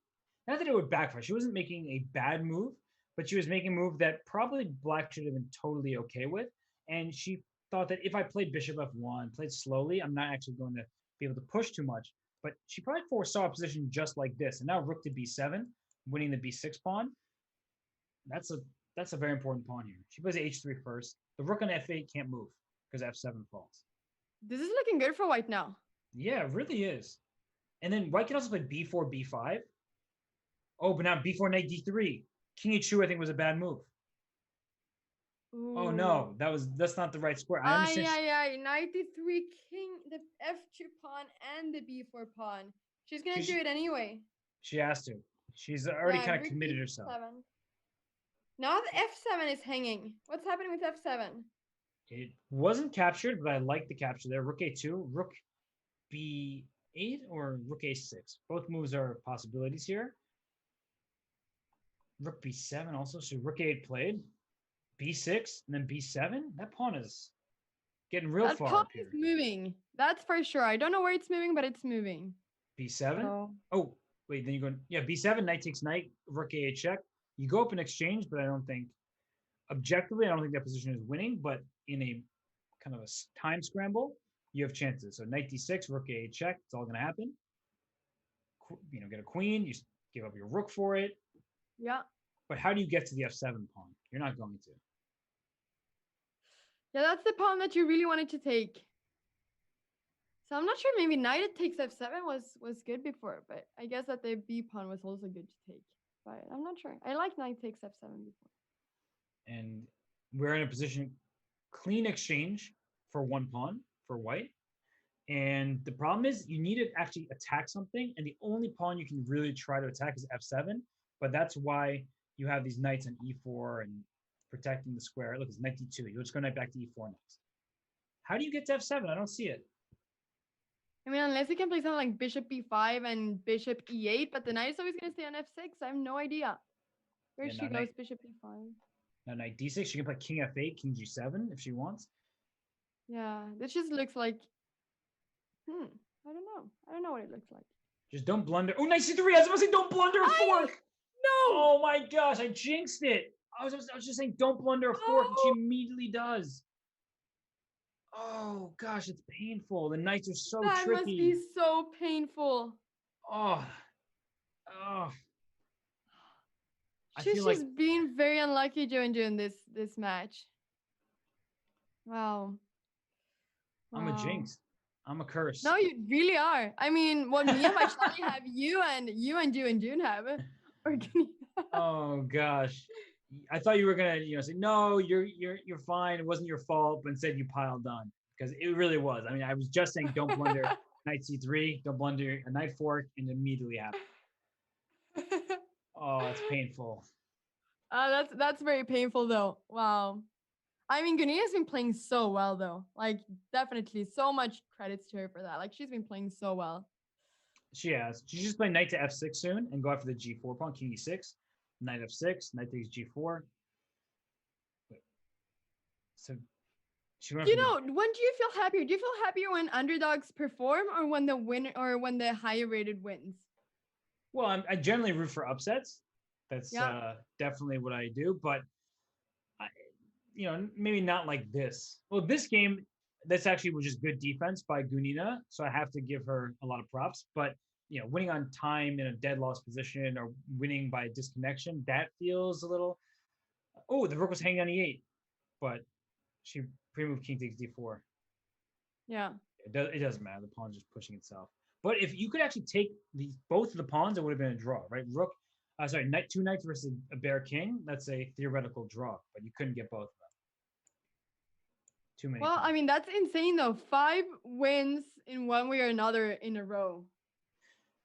not that it would backfire. She wasn't making a bad move, but she was making a move that probably black should have been totally okay with. And she thought that if I played bishop f1, played slowly, I'm not actually going to be able to push too much. But she probably foresaw a position just like this. And now rook to b7, winning the b6 pawn. That's a very important pawn here. She plays h3 first. The rook on f8 can't move because f7 falls. This is looking good for white now. Yeah, it really is. And then white can also play b4, b5. Oh, but now b4, knight d3. King h2, I think, was a bad move. Ooh. Oh no, that's not the right square. I understand. Yeah. Knight d3, king, the f2 pawn, and the b4 pawn. She's gonna do it anyway. She has to. She's already kind of committed herself. Now the f7 is hanging. What's happening with f7? It wasn't captured, but I like the capture there. Rook a2, rook b8, or rook a6. Both moves are possibilities here. Rook b7 also. So rook a8 played. b6 and then b7. That pawn is getting real far. That pawn is moving. That's for sure. I don't know where it's moving, but it's moving. b7. Oh wait, then you go. Yeah, b7. Knight takes knight. Rook a8 check. You go up in exchange, but I don't think objectively, I don't think that position is winning. But in a kind of a time scramble, you have chances. So knight d6, rook a8 check. It's all going to happen. Get a queen. You give up your rook for it. Yeah. But how do you get to the f7 pawn? You're not going to. Yeah, that's the pawn that you really wanted to take. So I'm not sure. Maybe knight takes f7 was good before, but I guess that the b pawn was also good to take. But I'm not sure. I like knight takes f7 before. And we're in a position, clean exchange for one pawn for white. And the problem is you need to actually attack something. And the only pawn you can really try to attack is f7. But that's why you have these knights on e4 and protecting the square. Look, it's knight d2. You'll just go knight back to e4 next. How do you get to f7? I don't see it. I mean, unless you can play something like bishop b5 and bishop e8, but the knight is always going to stay on f6. I have no idea. Where she goes, bishop b5. Now knight d6. She can play king f8, king g7 if she wants. Yeah, this just looks like... I don't know. I don't know what it looks like. Just don't blunder. Oh, knight c3. I was going to say don't blunder a fork. No. Oh my gosh, I jinxed it. I was just saying don't blunder a fork, and she immediately does. Oh gosh, it's painful. The knights are so tricky. That must be so painful. Oh. She's just being very unlucky doing this match. Wow. I'm a jinx. I'm a curse. No, you really are. I mean, what me and my Shani have, you and June have. Oh gosh. I thought you were gonna, say no, you're fine. It wasn't your fault, but instead you piled on because it really was. I mean, I was just saying don't blunder knight c3, don't blunder a knight fork, and immediately happened. Oh, it's painful. That's very painful though. Wow. I mean, Gunina's been playing so well though. Like definitely so much credits to her for that. Like she's been playing so well. She has. She just play knight to f6 soon and go after the g4 pawn, king e6, knight f6, knight takes g4. So she went Do for you know, when do you feel happier? Do you feel happier when underdogs perform or when the winner or when the higher rated wins? Well, I generally root for upsets. That's Yeah. definitely what I do. But I, maybe not like this. Well, this game, that's actually was just good defense by Gunina, so I have to give her a lot of props. But winning on time in a dead loss position or winning by disconnection, that feels a little. Oh, the rook was hanging on e8, but she pre-moved king takes d4. Yeah. It doesn't matter. The pawn's just pushing itself. But if you could actually take both of the pawns, it would have been a draw, right? Rook, knight, two knights versus a bear king. That's a theoretical draw, but you couldn't get both of them. Too many. Well, pawns. I mean, that's insane though. 5 wins in one way or another in a row.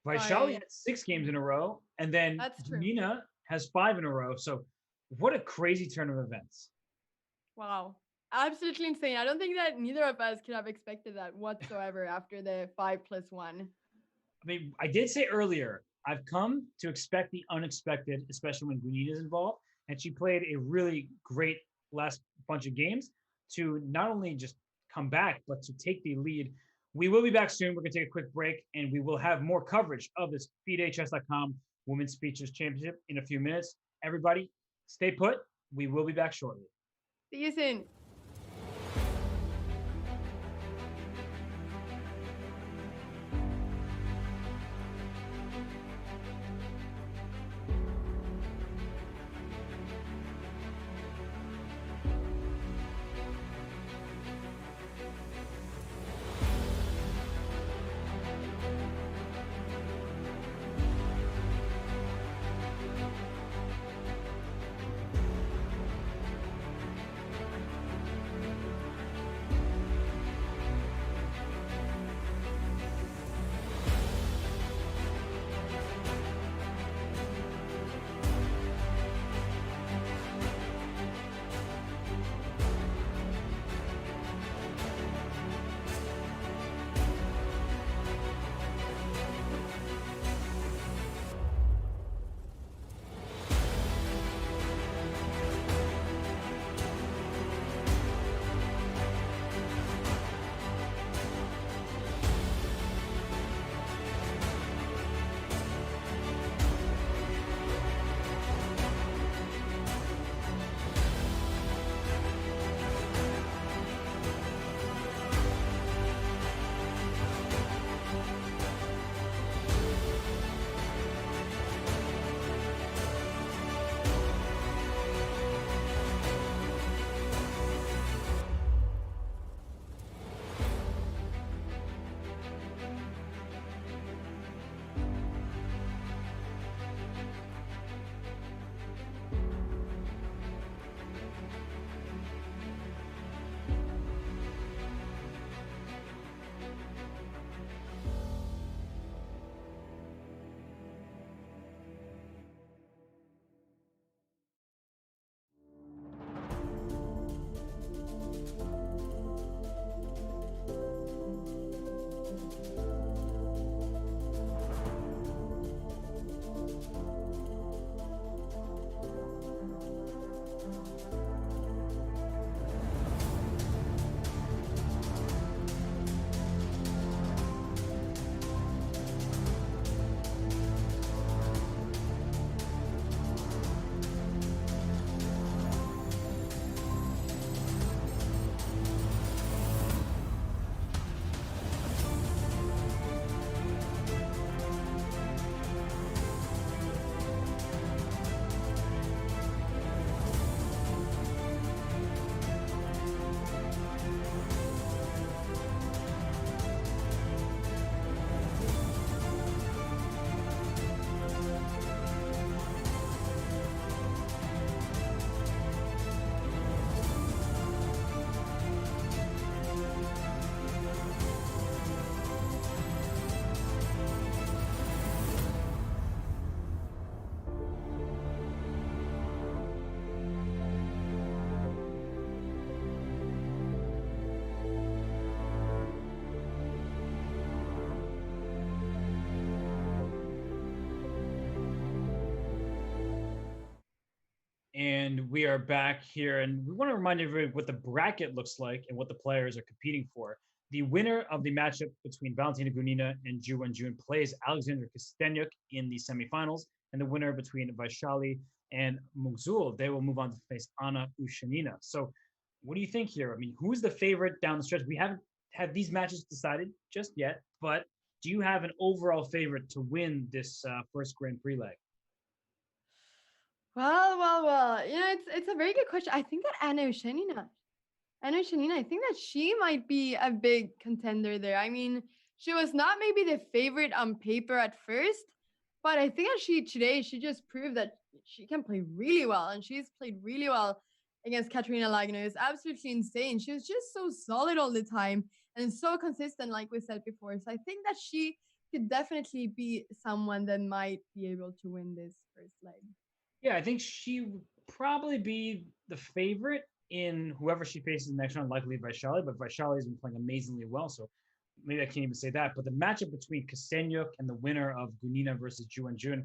Vaishali had 6 games in a row, and then Janina has 5 in a row. So what a crazy turn of events. Wow. Absolutely insane. I don't think that neither of us could have expected that whatsoever after the 5+1. I mean, I did say earlier, I've come to expect the unexpected, especially when Gunina is involved. And she played a really great last bunch of games to not only just come back, but to take the lead. We will be back soon. We're going to take a quick break, and we will have more coverage of this FIDE Women's Features Championship in a few minutes. Everybody, stay put. We will be back shortly. See you soon. And we are back here, and we want to remind everybody what the bracket looks like and what the players are competing for. The winner of the matchup between Valentina Gunina and Ju Jun plays Alexander Kostenuk in the semifinals, and the winner between Vaishali and Mugzul, they will move on to face Anna Ushenina. So, what do you think here? I mean, who's the favorite down the stretch? We haven't had these matches decided just yet, but do you have an overall favorite to win this first Grand Prix leg? Well. It's a very good question. I think that Anna Ushenina, I think that she might be a big contender there. I mean, she was not maybe the favorite on paper at first, but I think that she just proved that she can play really well, and she's played really well against Katerina Lahno. It's absolutely insane. She was just so solid all the time and so consistent, like we said before. So I think that she could definitely be someone that might be able to win this first leg. Yeah, I think she would probably be the favorite in whoever she faces next round, likely Vaishali, but Vaishali has been playing amazingly well, so maybe I can't even say that. But the matchup between Kostenuk and the winner of Gunina versus Ju Jun,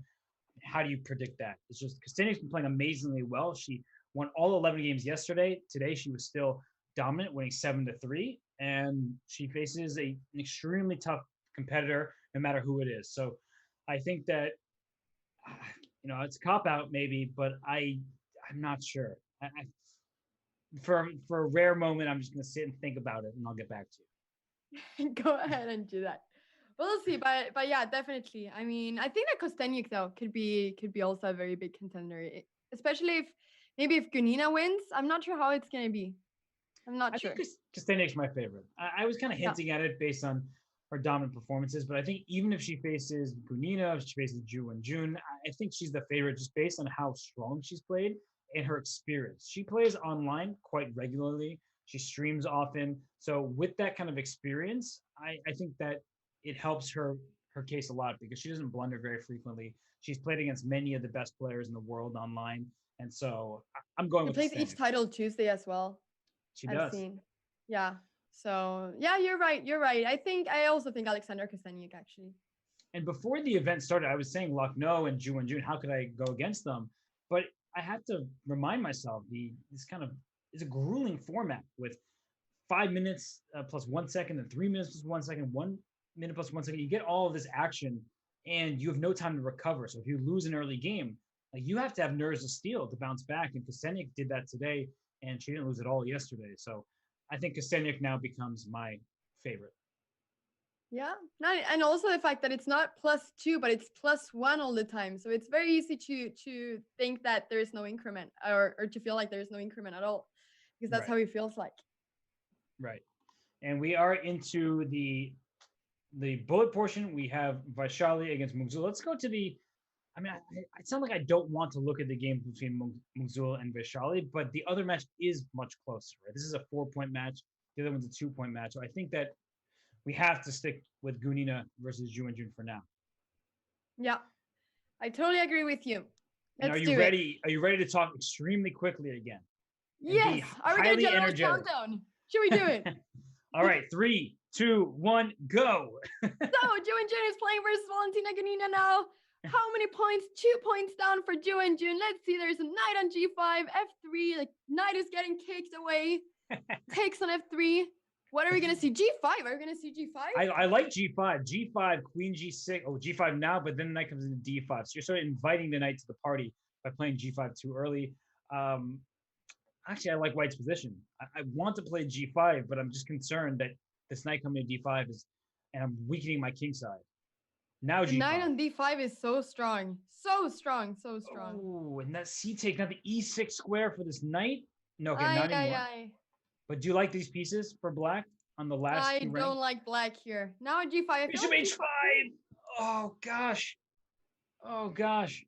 how do you predict that? It's just Kostenuk's been playing amazingly well. She won all 11 games yesterday. Today she was still dominant, winning 7-3, and she faces an extremely tough competitor, no matter who it is. So I think that it's a cop out maybe, but I'm not sure. For a rare moment, I'm just gonna sit and think about it, and I'll get back to you. Go ahead and do that. We'll see, but yeah, definitely. I mean, I think that Kostenuk though could be also a very big contender, especially if maybe if Gunina wins. I'm not sure how it's gonna be. I'm not I think sure. Kostenyk's my favorite. I was kind of Yeah, hinting at it based on her dominant performances, but I think even if she faces Gunina, if she faces Ju Jun, I think she's the favorite just based on how strong she's played and her experience. She plays online quite regularly. She streams often. So with that kind of experience, I think that it helps her case a lot because she doesn't blunder very frequently. She's played against many of the best players in the world online. And so I'm going she with plays each Kostenyak. title Tuesday as well. She I've does. seen. Yeah. So yeah, you're right. You're right. I also think Alexander Kostenuk actually. And before the event started, I was saying Lahno and Ju Jun, how could I go against them? But I had to remind myself this kind of is a grueling format with 5 minutes plus 1 second, and 3 minutes plus 1 second, 1 minute plus 1 second. You get all of this action, and you have no time to recover. So if you lose an early game, like you have to have nerves of steel to bounce back. And Kostenyak did that today, and she didn't lose at all yesterday. So I think Kostenyak now becomes my favorite. Yeah. Not, and also the fact that it's not +2, but it's +1 all the time. So it's very easy to think that there is no increment or to feel like there is no increment at all. Because that's Right, how it feels like. right. And we are into the bullet portion. We have Vaishali against Mugzul. Let's go to the. I mean, I sound like I don't want to look at the game between Mugzul and Vaishali, but the other match is much closer. Right? This is a 4 point match. The other one's a 2 point match. So I think that we have to stick with Gunina versus Ju Jun for now. Yeah. I totally agree with you. And are Let's you do it. ready? Are you ready to talk extremely quickly again and Yes. be Are we gonna highly general energetic? countdown? Should we do it? All right, 3, 2, 1, go. So Jun is playing versus Valentina Ganina now. How many points? 2 points down for Jun. Let's see. There's a knight on G5, F3. Like knight is getting kicked away. Takes on F3. What are we gonna see? G5. Are we gonna see G5? I like G5. G5, Queen G6. Oh, G5 now, but then the knight comes into D5. So you're sort of inviting the knight to the party by playing G5 too early. Um, Actually, I like White's position. I want to play G5, but I'm just concerned that this knight coming to D5 is, and I'm weakening my king side. Now The G5. knight on D5 is so strong. So strong. So strong. Oh, and that C take, not the E6 square for this knight. No, okay, Ay, not ay, anymore. ay. But do you like these pieces for black on the last I two don't ranks? like black here. Now G5. I feel Bishop like H5. Oh gosh. Oh gosh.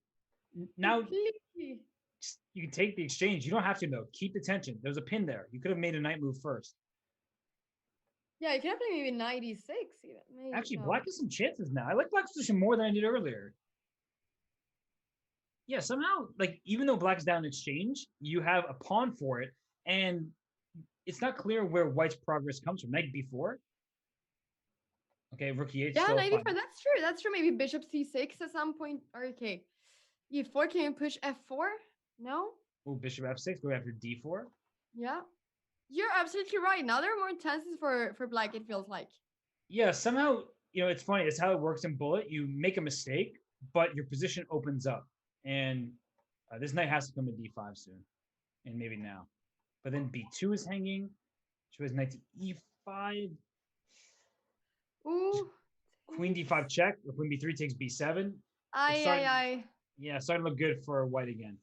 Now completely. you can take the exchange. You don't have to though. Keep the tension. There's a pin there. You could have made a knight move first. Yeah, you can play maybe 96 even. Maybe Actually, no. black has some chances now. I like black's position more than I did earlier. Yeah, somehow, like even though black's down in exchange, you have a pawn for it, and it's not clear where white's progress comes from. Knight b4. Okay, rook e8 Yeah, still 94. fine. That's true. That's true. Maybe bishop c6 at some point. Or okay. E4, can you push f4? No? Oh, bishop f6, go after d4. Yeah. You're absolutely right. Now there are more chances for black, it feels like. Yeah, somehow, it's funny. It's how it works in Bullet. You make a mistake, but your position opens up. And this knight has to come to d5 soon. And maybe now. But then b2 is hanging. She has knight to e5. Ooh. Queen d5 check. Or queen b3 takes b7. It's Aye, starting, aye, aye. yeah, starting to look good for white again.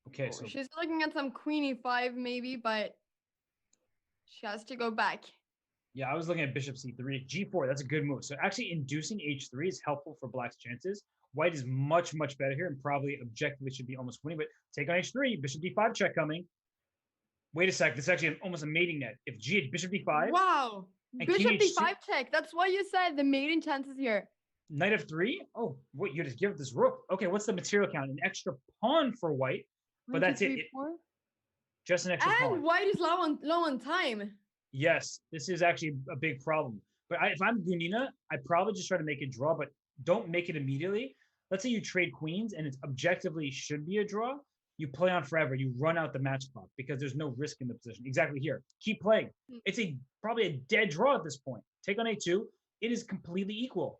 Okay, so she's looking at some queen e5 maybe, but she has to go back. yeah, I was looking at bishop c3, g4. That's a good move. So actually inducing h3 is helpful for black's chances. White is much, much better here and probably objectively should be almost winning, but take on h3, bishop d5 check coming. Wait a sec, this is actually almost a mating net. If bishop d5. Wow. Bishop d5 check. That's why you said the mating chances here. Knight f3? Oh, what, you just give this rook. Okay, what's the material count? An extra pawn for white, but that's it. Just an extra pawn. And white is low on time. Yes, this is actually a big problem. But if I'm Gunina, I probably just try to make a draw, but don't make it immediately. Let's say you trade queens and it objectively should be a draw. You play on forever. You run out the match clock because there's no risk in the position. Exactly here. Keep playing. It's probably a dead draw at this point. Take on a2. It is completely equal.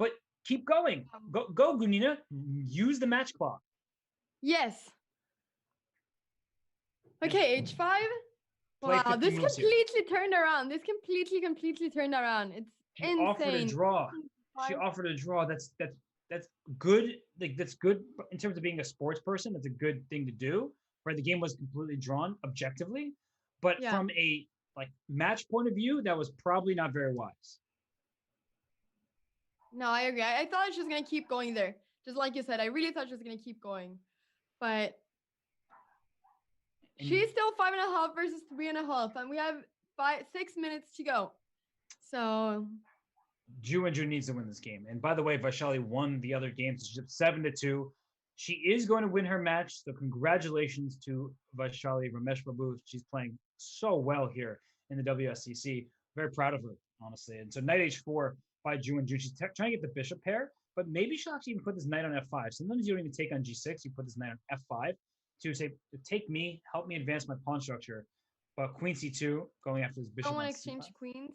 But keep going. Go, Gunina. Use the match clock. Yes. Okay, h5. Wow, this completely turned around. This completely turned around. It's insane. Offered a draw. She offered a draw. That's good. Like that's good in terms of being a sports person. That's a good thing to do. Right, the game was completely drawn objectively, but from a match point of view, that was probably not very wise. No, I agree. I thought she was gonna keep going there, just like you said. I really thought she was gonna keep going, but she's still 5.5 versus 3.5, and we have 6 minutes to go. So Ju needs to win this game. And by the way, Vaishali won the other games. She's up 7-2. She is going to win her match. So congratulations to Vaishali Ramesh Babu. She's playing so well here in the WSCC. Very proud of her, honestly. And so knight h4 by Ju. She's trying to get the bishop pair, but maybe she'll actually even put this knight on f5. Sometimes you don't even take on g6. You put this knight on f5 to say, take me, help me advance my pawn structure. But queen c2, going after this bishop. I want to exchange queens.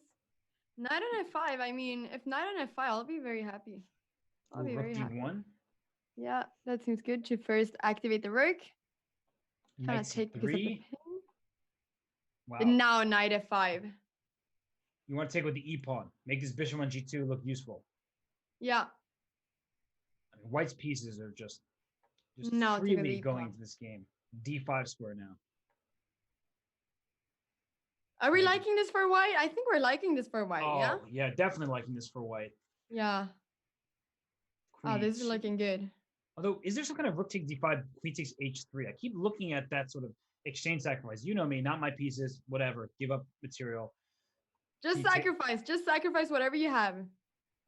Knight on f5. I mean, if knight on f5, I'll be very happy. I'll be very happy. d1. Yeah, that seems good. To first activate the rook. Knight c3. Wow. And now knight f5. You want to take with the e pawn. Make this bishop on g2 look useful. Yeah. I mean, white's pieces are just freely going into this game. d5 square now. Are we liking this for white? I think we're liking this for white, yeah? Yeah, definitely liking this for white. Yeah. Queen this is looking good. Although, is there some kind of rook takes d5, queen takes h3? I keep looking at that sort of exchange sacrifice. You know me, not my pieces, whatever. Give up material. Just sacrifice. Just sacrifice whatever you have.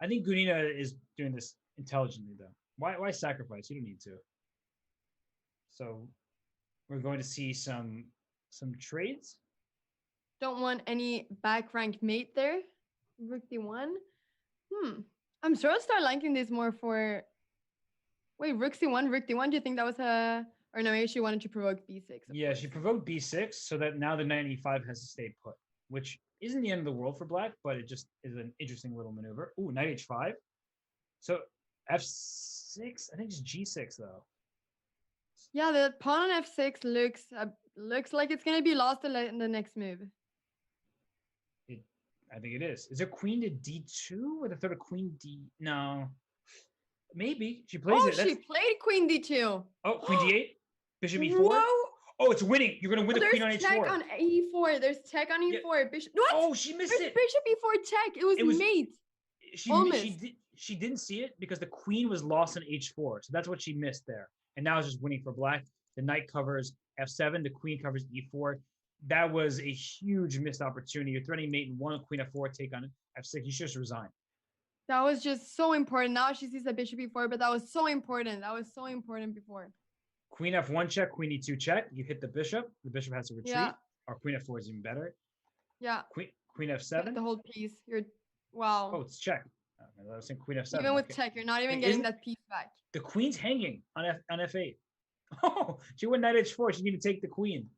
I think Gunina is doing this intelligently, though. Why sacrifice? You don't need to. So, we're going to see some trades. Don't want any back rank mate there. Rook d1. I'm sure I'll start liking this more for. Wait, rook c1, rook d1. Do you think that was a? Or no, maybe she wanted to provoke b6. Yeah, she provoked b6, so that now the knight e5 has to stay put, which isn't the end of the world for black, but it just is an interesting little maneuver. Ooh, knight h5. So f6. I think it's g6 though. Yeah, the pawn on f6 looks like it's gonna be lost in the next move. I think it is. Is there queen to d2 with a third of queen d? No, maybe she plays it. She played queen d2. Oh, queen d8, bishop e4. Whoa! Oh, it's winning. You're gonna win the queen on h4. There's check on e4. There's check on e4. Yeah. Bishop. What? Oh, she missed it. Bishop e4 check. It was mate. She didn't see it because the queen was lost on h4. So that's what she missed there. And now it's just winning for black. The knight covers f7. The queen covers e4. That was a huge missed opportunity. You're threatening mate in one, queen f4, take on f6. You should just resign. That was just so important. Now she sees the bishop e4, but that was so important. That was so important before. Queen f1 check, queen e2 check. You hit the bishop. The bishop has to retreat. Yeah. Or queen f4 is even better. Yeah. Queen f7. The whole piece. Wow. Oh, it's check. I was saying queen f7. Even with check, you're not even getting that piece back. The queen's hanging on f8. Oh, she went knight h4. She didn't even take the queen.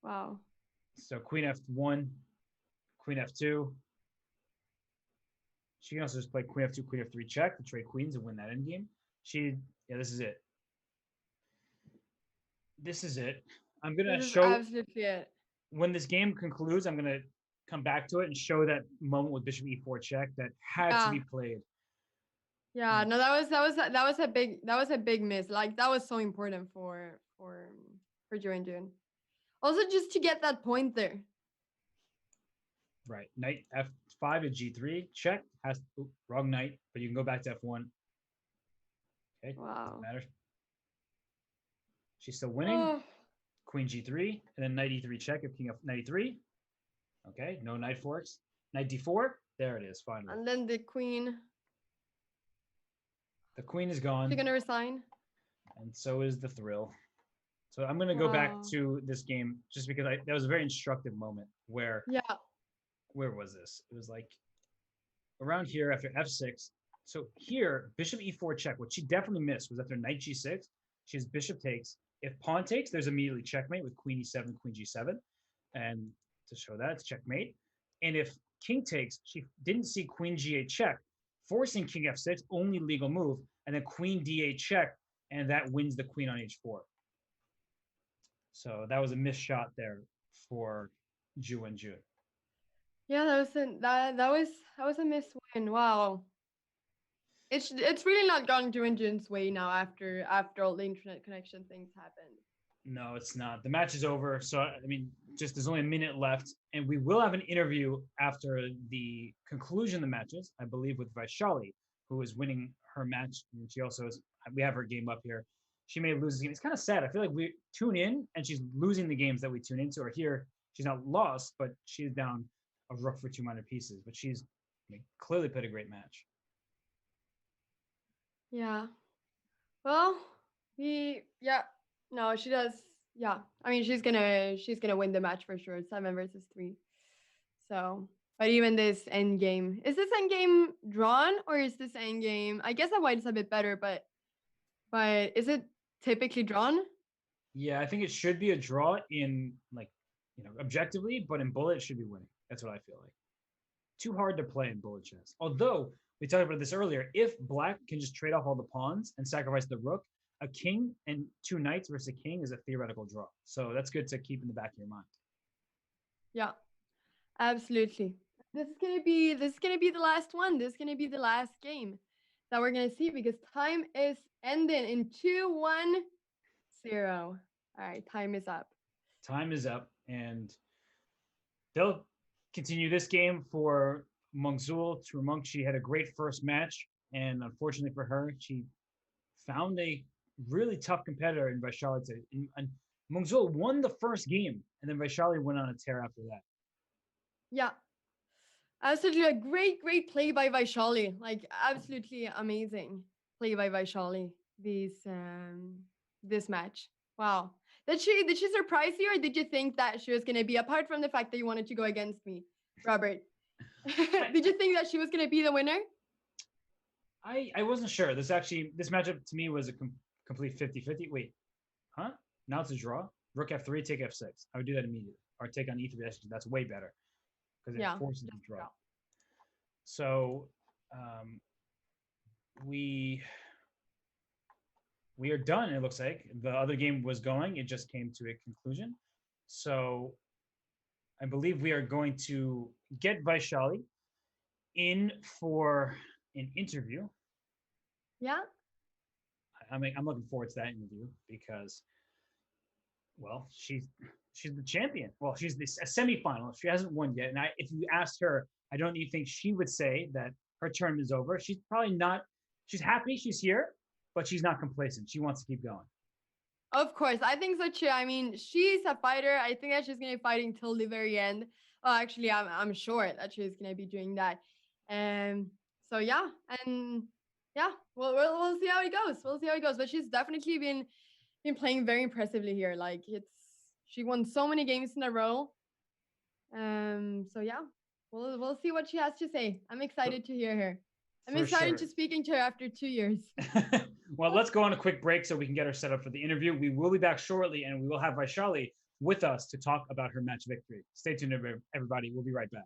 Wow. So queen f1, queen f2. She can also just play queen f2, queen f3 check to trade queens and win that endgame. This is it. This is it. I'm gonna show absolutely it. When this game concludes. I'm gonna come back to it and show that moment with bishop e4 check that had to be played. Yeah, no, that was a big miss. Like that was so important for June. Also, just to get that point there. Right, knight f5 to g3 check wrong knight, but you can go back to f1. Okay, wow, matters. She's still winning. Queen g3 and then knight e3 check if king f knight e3. Okay, no knight forks. Knight d4. There it is, finally. And then the queen. The queen is gone. She's gonna resign. And so is the thrill. So I'm gonna go back to this game just because that was a very instructive moment where. Yeah. Where was this? It was like around here after f6. So here, bishop e4 check. What she definitely missed was after knight g6. She has bishop takes. If pawn takes, there's immediately checkmate with queen e7, queen g7. And to show that, it's checkmate. And if king takes, she didn't see queen g8 check, forcing king f6, only legal move, and then queen d8 check, and that wins the queen on h4. So that was a missed shot there for Ju and June. Yeah, that was a miss win. Wow. It's really not gone June's way now after all the internet connection things happened. No, it's not. The match is over. So, I mean, just there's only a minute left. And we will have an interview after the conclusion of the matches, I believe, with Vaishali, who is winning her match. And she also is, we have her game up here. She may lose this game. It's kind of sad. I feel like we tune in and she's losing the games that we tune into. Or here, she's not lost, but she's down a rook for 2 minor pieces. But she's clearly played a great match. Yeah. Well, no, she does. Yeah, I mean, she's gonna win the match for sure. 7 versus 3. So, but even this endgame, is this endgame drawn or is this endgame? I guess that white is a bit better, but is it typically drawn? Yeah, I think it should be a draw in objectively, but in bullet it should be winning. That's what I feel like. Too hard to play in bullet chess. Although we talked about this earlier, if black can just trade off all the pawns and sacrifice the rook, a king and 2 knights versus a king is a theoretical draw. So that's good to keep in the back of your mind. Yeah, absolutely. This is gonna be the last one. This is gonna be the last game that we're gonna see because time is ending in 2-1-0. All right, time is up. Time is up, and they'll continue this game for Mongzul. Monk, she had a great first match, and unfortunately for her, she found a really tough competitor in Vaishali. And Mongzul won the first game, and then Vaishali went on a tear after that. Yeah. Absolutely a great play by Vaishali. Like absolutely amazing play by Vaishali this match. Wow. Did she surprise you, or did you think that she was gonna be, apart from the fact that you wanted to go against me, Robert? Did you think that she was gonna be the winner? I wasn't sure. This matchup to me was a complete 50-50. Wait, huh? Now it's a draw. Rook f3, take f6. I would do that immediately. Or take on e3. That's way better because it forces the draw. So we are done. It looks like the other game was going. It just came to a conclusion. So I believe we are going to get Vaishali in for an interview. Yeah. I'm looking forward to that interview because, well, she's the champion. Well, she's a semifinal. She hasn't won yet. And if you asked her, I don't even think she would say that her term is over. She's probably not. She's happy she's here, but she's not complacent. She wants to keep going. Of course, I think so too. I mean, she's a fighter. I think that she's gonna be fighting till the very end. Oh, actually, I'm sure that she's gonna be doing that. So yeah, and yeah, we'll see how it goes. We'll see how it goes. But she's definitely been playing very impressively here. Like she won so many games in a row. So yeah, We'll see what she has to say. I'm excited to hear her. I'm For excited sure. to speaking to her after 2 years. Well, let's go on a quick break so we can get her set up for the interview. We will be back shortly, and we will have Vaishali with us to talk about her match victory. Stay tuned, everybody. We'll be right back.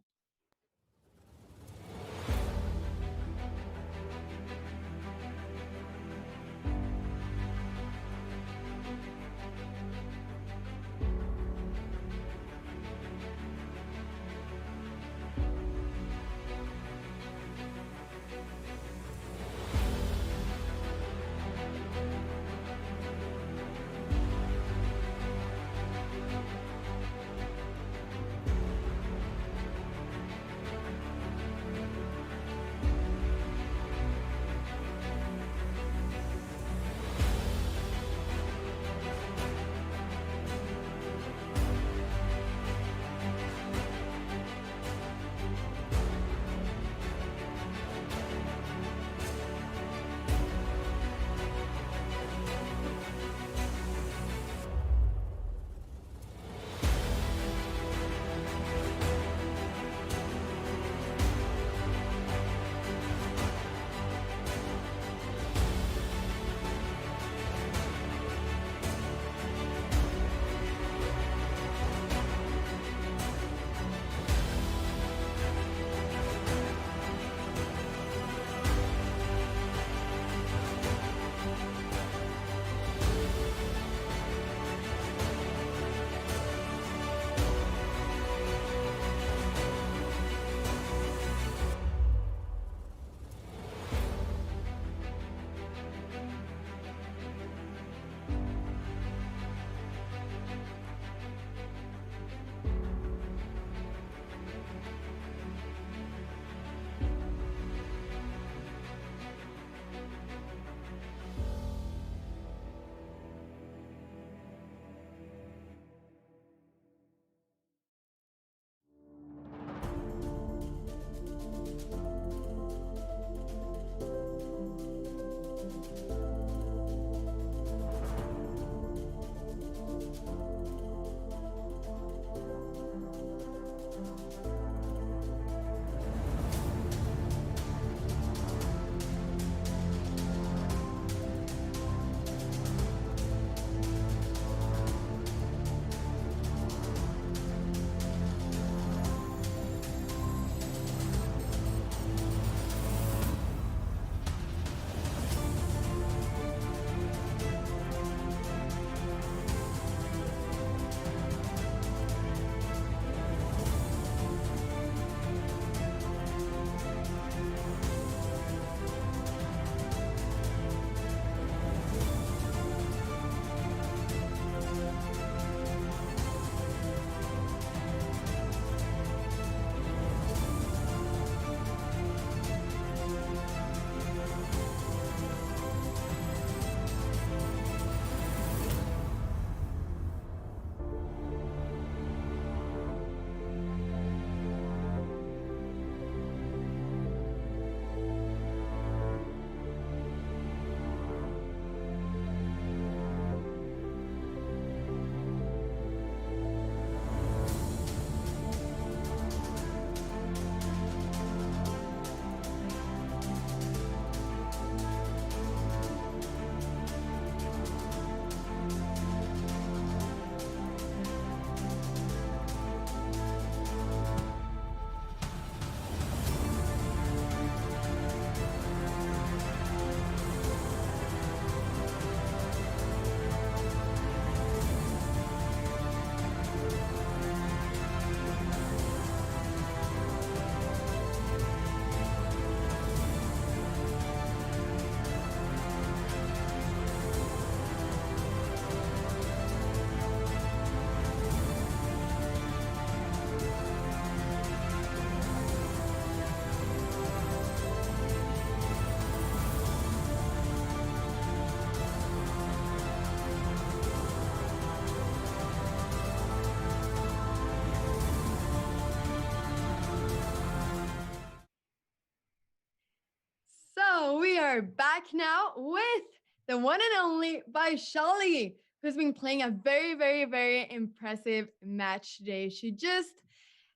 So we are back now with the one and only Vaishali, who's been playing a very, very, very impressive match today. She just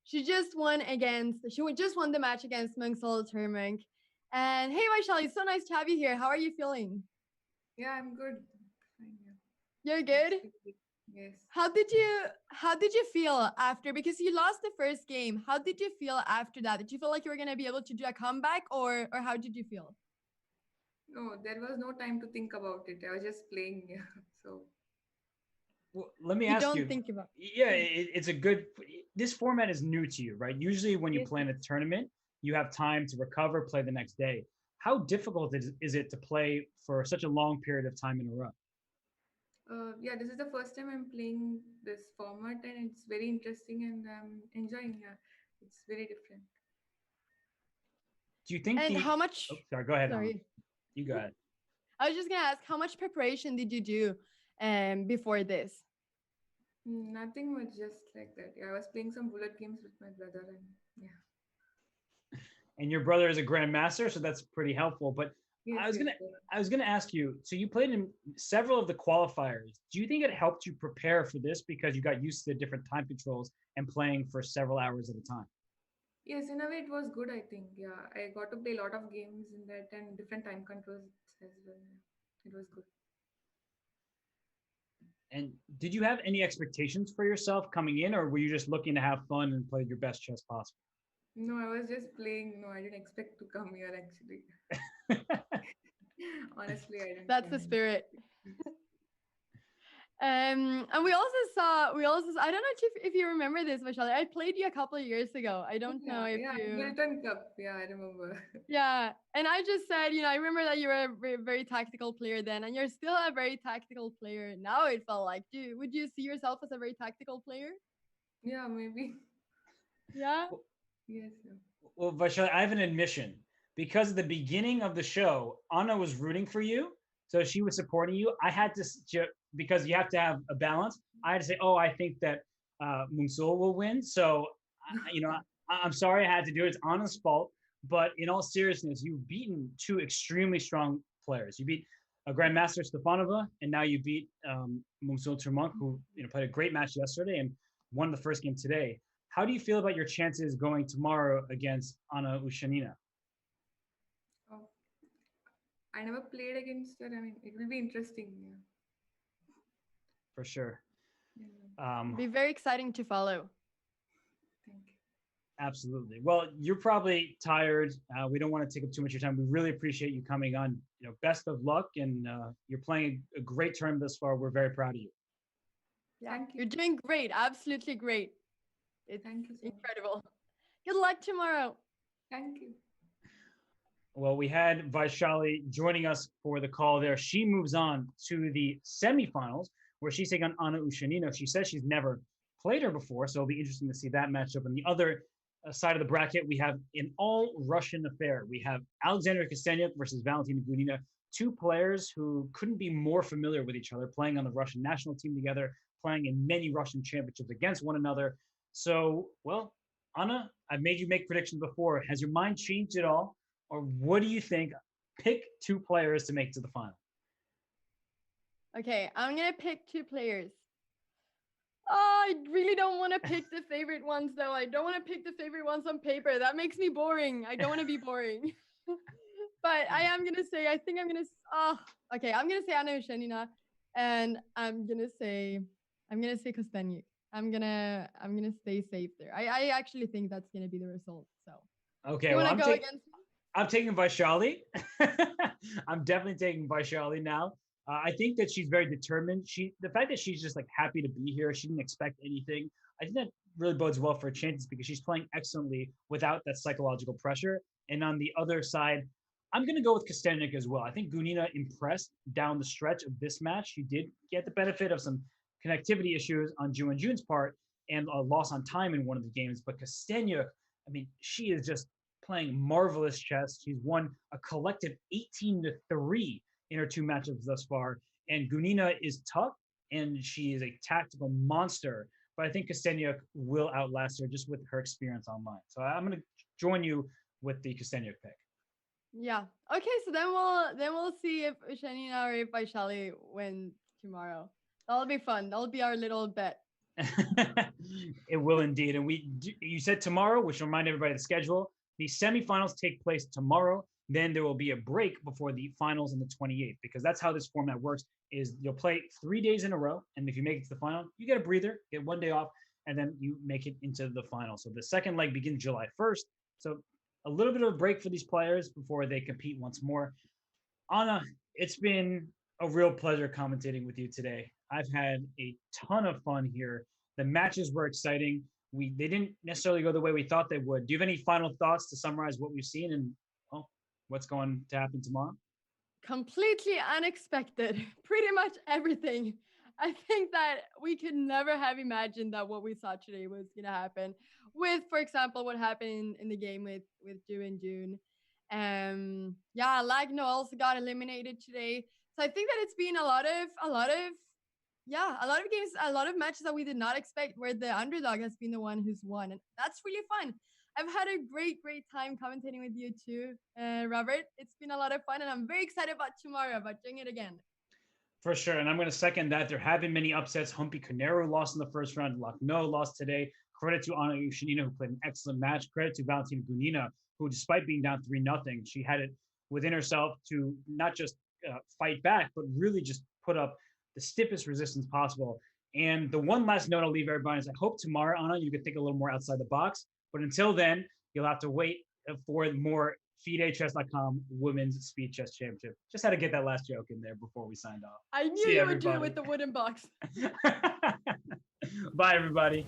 She just won the match against Mungsol Turmunk. And hey, Vaishali, so nice to have you here. How are you feeling? Yeah, I'm good. Fine, yeah. You're It's good? pretty good. Yes. How did you feel after, because you lost the first game? How did you feel after that? Did you feel like you were gonna be able to do a comeback, or how did you feel? No, there was no time to think about it. I was just playing. Yeah. So Well, let me You ask don't you. think about Yeah, it's a good. This format is new to you, right? Usually, when you yes, play in yes. a tournament, you have time to recover, play the next day. How difficult is it to play for such a long period of time in a row? Yeah, this is the first time I'm playing this format, and it's very interesting, and I'm enjoying. Yeah, it's very different. Do you think and the? how much Oh, sorry. Go ahead, Anna. sorry. You go ahead. I was just gonna ask, how much preparation did you do before this? Nothing much, just like that. Yeah, I was playing some bullet games with my brother, and yeah. And your brother is a grandmaster, so that's pretty helpful. But Yes, I was yes, gonna yes. I was gonna ask you. So you played in several of the qualifiers. Do you think it helped you prepare for this because you got used to the different time controls and playing for several hours at a time? Yes, in a way, it was good. I think. Yeah, I got to play a lot of games in that and different time controls as well. Yeah. It was good. And did you have any expectations for yourself coming in, or were you just looking to have fun and play your best chess possible? No, I was just playing. No, I didn't expect to come here actually. Honestly, I didn't. That's Yeah. the spirit. And we also I don't know if you remember this, Michelle. I played you a couple of years ago. I don't know Yeah, if yeah, you. Milton Cup. Yeah, I remember. Yeah, and I just said, I remember that you were a very, very tactical player then, and you're still a very tactical player now. It felt like, would you see yourself as a very tactical player? Yeah, maybe. Yeah. Yes. Yeah. Well, Vaishali, I have an admission. Because at the beginning of the show, Anna was rooting for you, so she was supporting you. I had to because you have to have a balance. I had to say, "Oh, I think that Mungsul will win." So, I'm sorry I had to do it. It's Anna's fault. But in all seriousness, you've beaten two extremely strong players. You beat Grandmaster Stefanova, and now you beat Mungsul Turmonk, who played a great match yesterday and won the first game today. How do you feel about your chances going tomorrow against Anna Ushenina? Oh, I never played against her. I mean, it will be interesting. Yeah. For sure. Yeah. Be very exciting to follow. Thank you. Absolutely. Well, you're probably tired. We don't want to take up too much of your time. We really appreciate you coming on. Best of luck, and you're playing a great tournament thus far. We're very proud of you. Yeah, Thank you're you. doing great. Absolutely great. It's Thank you so much. incredible. Good luck tomorrow. Thank you. Well, we had Vaishali joining us for the call there. She moves on to the semifinals, where she's taking on Anna Ushenina. She says she's never played her before, so it'll be interesting to see that matchup. On the other side of the bracket, we have an all-Russian affair. We have Alexander Kostenuk versus Valentina Gunina, two players who couldn't be more familiar with each other, playing on the Russian national team together, playing in many Russian championships against one another. So, well, Anna, I've made you make predictions before. Has your mind changed at all? Or what do you think? Pick two players to make to the final. Okay, I'm gonna pick two players. Oh, I really don't want to pick the favorite ones though. I don't want to pick the favorite ones on paper. That makes me boring. I don't want to be boring. But I am gonna say, I think I'm gonna. Oh, okay. I'm gonna say Anna Ushenina, and I'm gonna say Costenuk. I'm gonna stay safe there. I actually think that's gonna be the result. So Okay, you well, wanna go against me? I'm taking Vaishali. I'm definitely taking Vaishali now. I think that she's very determined. The fact that she's just like happy to be here, she didn't expect anything. I think that really bodes well for her chances because she's playing excellently without that psychological pressure. And on the other side, I'm going to go with Kostennik as well. I think Gunina impressed down the stretch of this match. She did get the benefit of some connectivity issues on Ju and June's part and a loss on time in one of the games. But Kostennik, I mean, she is just playing marvelous chess. She's won a collective 18-3 in her two matchups thus far. And Gunina is tough and she is a tactical monster. But I think Kostennik will outlast her just with her experience online. So I'm going to join you with the Kostennik pick. Yeah. Okay. So then we'll see if Ushenina or if Vaishali win tomorrow. That'll be fun. That'll be our little bet. It will indeed. And you said tomorrow, which will remind everybody of the schedule. The semifinals take place tomorrow. Then there will be a break before the finals on the 28th, because that's how this format works. Is you'll play 3 days in a row, and if you make it to the final, you get a breather, get 1 day off, and then you make it into the final. So the second leg begins July 1st. So a little bit of a break for these players before they compete once more. Anna, it's been a real pleasure commentating with you today. I've had a ton of fun here. The matches were exciting. They didn't necessarily go the way we thought they would. Do you have any final thoughts to summarize what we've seen and what's going to happen tomorrow? Completely unexpected. Pretty much everything. I think that we could never have imagined that what we saw today was gonna happen. With, for example, what happened in the game with Ju and June. Yeah, Lahno also got eliminated today. So I think that it's been a lot of games, a lot of matches that we did not expect, where the underdog has been the one who's won, and that's really fun. I've had a great time commentating with you too, Robert. It's been a lot of fun, and I'm very excited about tomorrow, about doing it again. For sure, and I'm going to second that. There have been many upsets. Humpy Canero lost in the first round. Lahno lost today. Credit to Anna Ushenina, who played an excellent match. Credit to Valentina Gunina, who, despite being down 3-0, she had it within herself to not just fight back, but really just put up the stiffest resistance possible. And the one last note I'll leave everybody is I hope tomorrow, Anna, you can think a little more outside the box. But until then, you'll have to wait for more FIDE.com Women's Speed Chess Championship. Just had to get that last joke in there before we signed off. I knew you would do it with the wooden box. Bye, everybody.